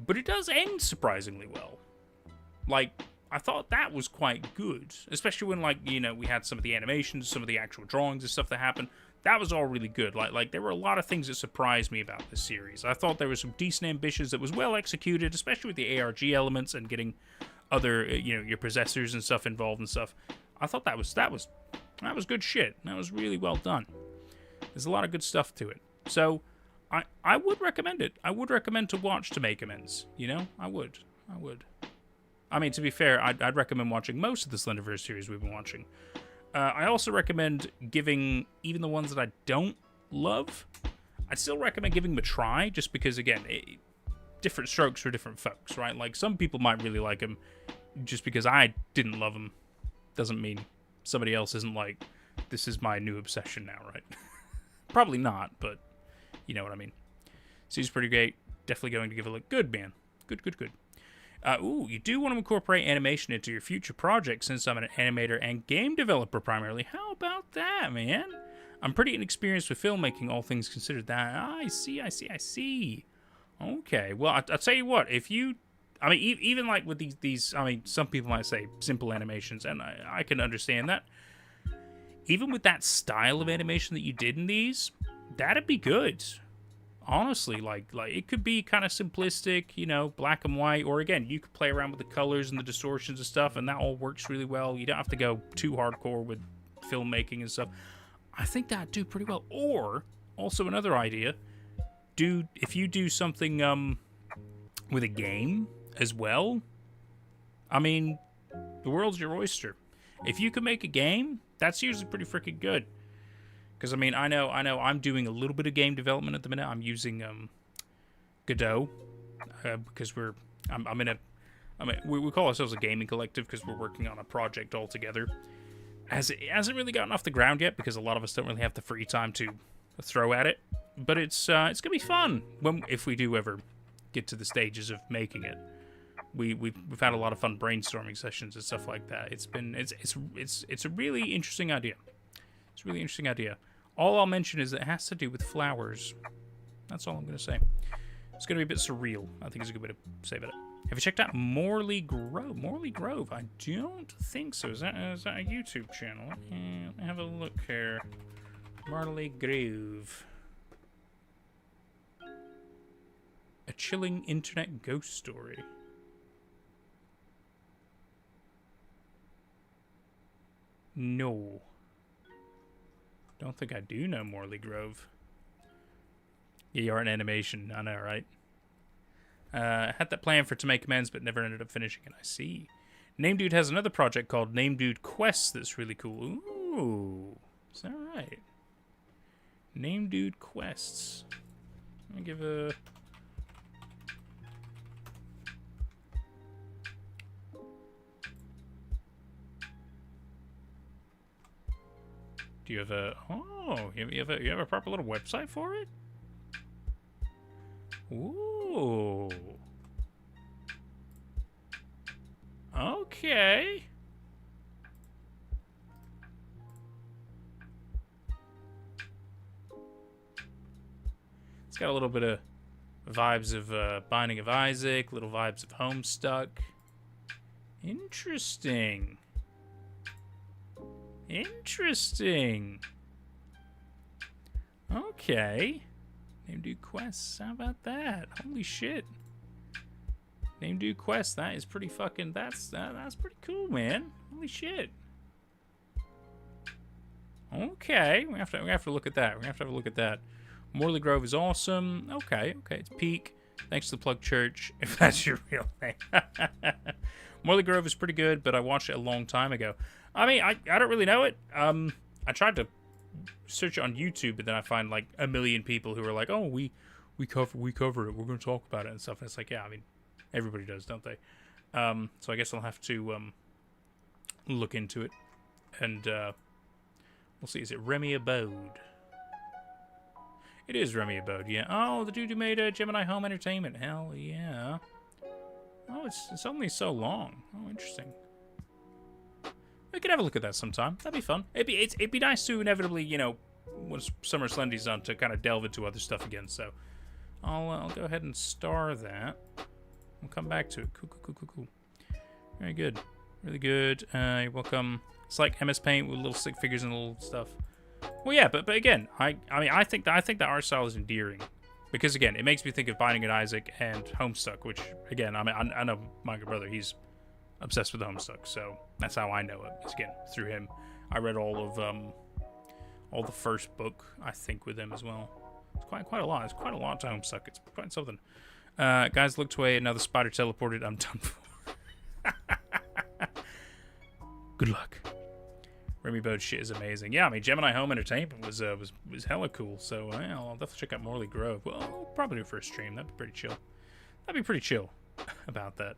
but it does end surprisingly well. Like, I thought that was quite good, especially when, like, we had some of the animations, some of the actual drawings and stuff that happened. That was all really good. Like there were a lot of things that surprised me about this series. I thought there was some decent ambitions that was well executed, especially with the ARG elements and getting other, your possessors and stuff involved and stuff. I thought that was good shit. That was really well done. There's a lot of good stuff to it. So, I would recommend it. I would recommend to watch ToMakeAmends. I would. I mean, to be fair, I'd recommend watching most of the Slenderverse series we've been watching. I also recommend giving, even the ones that I don't love, I'd still recommend giving them a try, just because, again, different strokes for different folks, right? Like, some people might really like them. Just because I didn't love them doesn't mean somebody else isn't like, this is my new obsession now, right? Probably not, but you know what I mean. Seems pretty great. Definitely going to give it a look. Good, man. Good, good, good. Ooh, you do want to incorporate animation into your future projects, since I'm an animator and game developer primarily. How about that, man? I'm pretty inexperienced with filmmaking, all things considered. That I see. Okay, well, I'll tell you what. If you, I mean, even like with these, I mean, some people might say simple animations, and I can understand that. Even with that style of animation that you did in these, that'd be good. Honestly, like it could be kind of simplistic, you know, black and white, or again, you could play around with the colors and the distortions and stuff, and that all works really well. You don't have to go too hardcore with filmmaking and stuff. I think that'd do pretty well. Or also another idea, if you do something with a game as well, I mean, the world's your oyster. If you could make a game, that's usually pretty freaking good. Because, I mean, I know I'm doing a little bit of game development at the minute. I'm using Godot because we call ourselves a gaming collective because we're working on a project all together. It hasn't really gotten off the ground yet because a lot of us don't really have the free time to throw at it. But it's gonna be fun if we do ever get to the stages of making it. We've had a lot of fun brainstorming sessions and stuff like that. It's a really interesting idea. It's a really interesting idea. All I'll mention is that it has to do with flowers. That's all I'm going to say. It's going to be a bit surreal. I think it's a good way to say that. Have you checked out Morley Grove? Morley Grove? I don't think so. Is that a YouTube channel? Let me have a look here. Morley Grove. A chilling internet ghost story. No. Don't think I do know Morley Grove. Yeah, you are in animation. I know, right? Had that plan for ToMakeAmends, but never ended up finishing it. I see. NameDude has another project called NameDude Quests that's really cool. Ooh. Is that right? NameDude Quests. Let me give a... Do you have a... Oh, you have a proper little website for it? Ooh. Okay. It's got a little bit of vibes of Binding of Isaac, little vibes of Homestuck. Interesting. Interesting. Okay. NameDude Quests. How about that? Holy shit. NameDude Quests. That is pretty fucking... That's pretty cool, man. Holy shit. Okay. We have to look at that. We have to have a look at that. Morley Grove is awesome. Okay. It's Peak. Thanks to the Plug Church, if that's your real name. Morley Grove is pretty good, but I watched it a long time ago. I mean, I don't really know it. I tried to search it on YouTube, but then I find like a million people who are like, "Oh, we cover it. We're going to talk about it and stuff." And it's like, yeah, I mean, everybody does, don't they? So I guess I'll have to look into it, and we'll see. Is it Remy Abode? It is Remy Abode, yeah. Oh, the dude who made Gemini Home Entertainment. Hell yeah. Oh, it's only so long. Oh, interesting. We could have a look at that sometime. That'd be fun. It'd be nice to inevitably, you know, once Summer of Slendy's done, to kind of delve into other stuff again. So I'll go ahead and star that. We'll come back to it. Cool. Very good. Really good. You're welcome. It's like MS Paint with little stick figures and little stuff. Well, yeah, but again, I mean, I think that art style is endearing. Because, again, it makes me think of Binding of Isaac and Homestuck, which, again, I mean, I know my brother, he's obsessed with Homestuck, so that's how I know it. It's, again, through him. I read all the first book, I think, with him as well. It's quite a lot. It's quite a lot to Homestuck. It's quite something. Guys, looked away. Another spider teleported. I'm done for. Good luck. Remy Bode's shit is amazing. Yeah, I mean, Gemini Home Entertainment was hella cool. So I'll definitely check out Morley Grove. Well, I'll probably do it for a stream. That'd be pretty chill. That'd be pretty chill about that.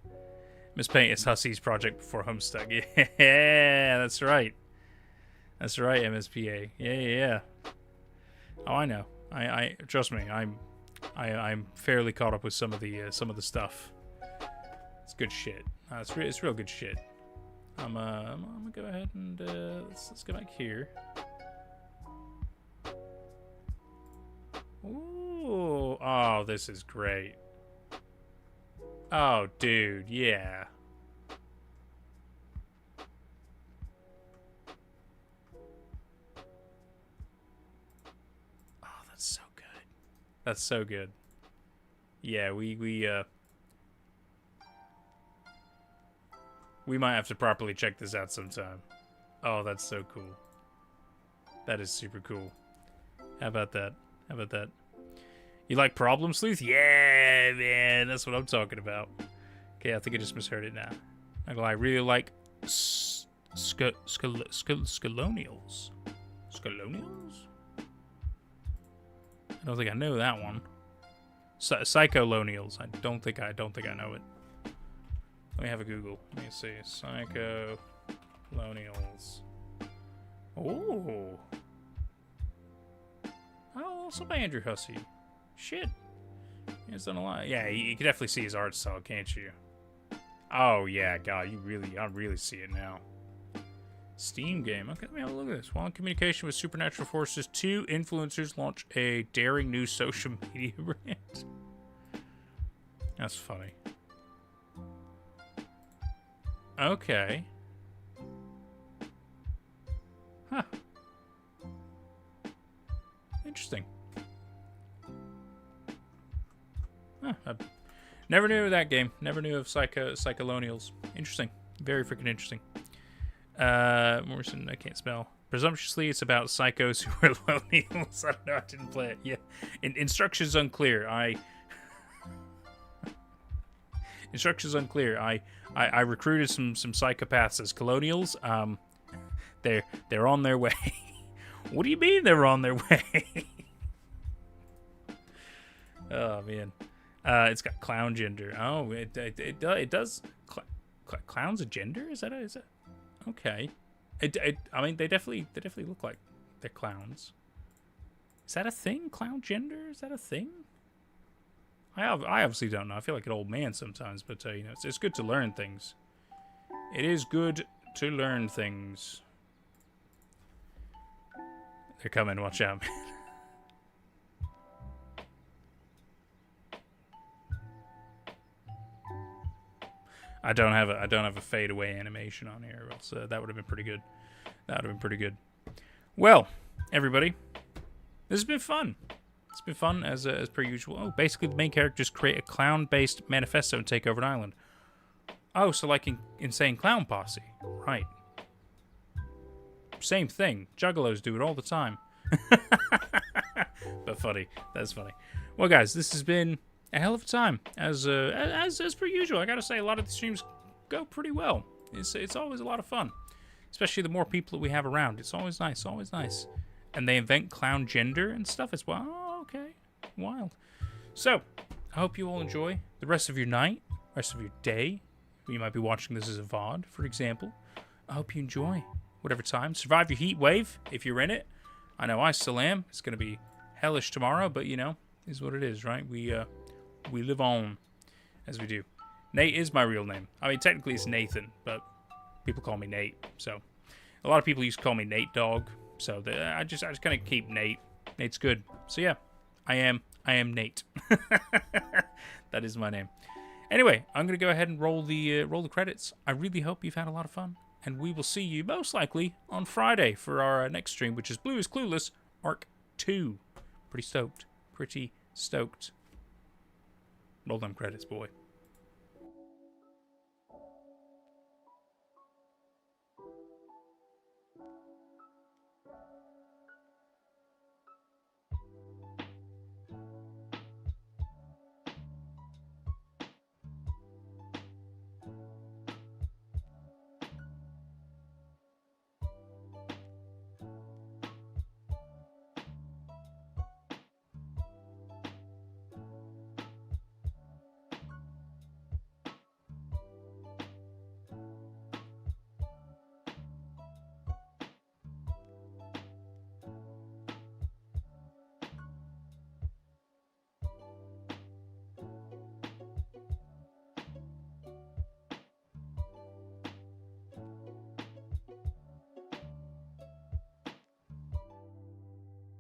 Miss Paint is Hussey's project before Homestuck. Yeah, that's right. That's right, MSPA. Yeah. Oh, I know. I trust me. I'm fairly caught up with some of the stuff. It's good shit. It's real good shit. I'm gonna go ahead and let's go back here. Ooh, oh, this is great. Oh, dude, yeah. Oh, that's so good. That's so good. Yeah, we might have to properly check this out sometime. Oh, that's so cool. That is super cool. How about that? How about that? You like Problem Sleuth? Yeah, man. That's what I'm talking about. Okay, I think I just misheard it now. Not gonna lie, I really like Scalonials. Scalonials? I don't think I know that one. Psycholonials. I don't think I know it. Let me have a Google. Let me see. Psycholonials. Oh. Oh, also by Andrew Hussey. Shit. He's done a lot. Yeah, you can definitely see his art style, can't you? Oh, yeah, God, I really see it now. Steam game. Okay, let me have a look at this. While in communication with supernatural forces, 2 influencers launch a daring new social media brand. That's funny. Okay. Huh. Interesting. Huh. I never knew of that game. Never knew of Psycholonials. Interesting. Very freaking interesting. Morrison, I can't spell. Presumptuously, it's about psychos who are Lonials. I don't know. I didn't play it. Yeah. Instructions unclear. Instructions unclear. I recruited some psychopaths as colonials. They're on their way. What do you mean they're on their way? Oh man, it's got clown gender. Oh, it does. Clown's a gender? Is that okay? I mean, they definitely look like they're clowns. Is that a thing? Clown gender? Is that a thing? I obviously don't know. I feel like an old man sometimes, but you know, it's good to learn things. It is good to learn things. They're coming. Watch out, man. I don't have a fade away animation on here, or else that would have been pretty good. That would have been pretty good. Well, everybody, this has been fun. It's been fun as per usual. Oh, basically the main characters create a clown-based manifesto and take over an island. Oh, so like Insane Clown Posse, right? Same thing. Juggalos do it all the time. But funny. That's funny. Well, guys, this has been a hell of a time. As per usual, I gotta say, a lot of the streams go pretty well. It's always a lot of fun, especially the more people that we have around. It's always nice. Always nice. And they invent clown gender and stuff as well. Oh, okay. Wild. So, I hope you all enjoy the rest of your night, rest of your day. You might be watching this as a VOD, for example. I hope you enjoy whatever time. Survive your heat wave if you're in it. I know I still am. It's going to be hellish tomorrow, but you know, is what it is, right? We live on as we do. Nate is my real name. I mean, technically it's Nathan, but people call me Nate. So, a lot of people used to call me Nate Dog. So I just kind of keep Nate. Nate's good. So yeah, I am Nate. That is my name. Anyway, I'm gonna go ahead and roll the credits. I really hope you've had a lot of fun, and we will see you most likely on Friday for our next stream, which is Blue is Clueless Arc 2. Pretty stoked. Pretty stoked. Roll them credits, boy.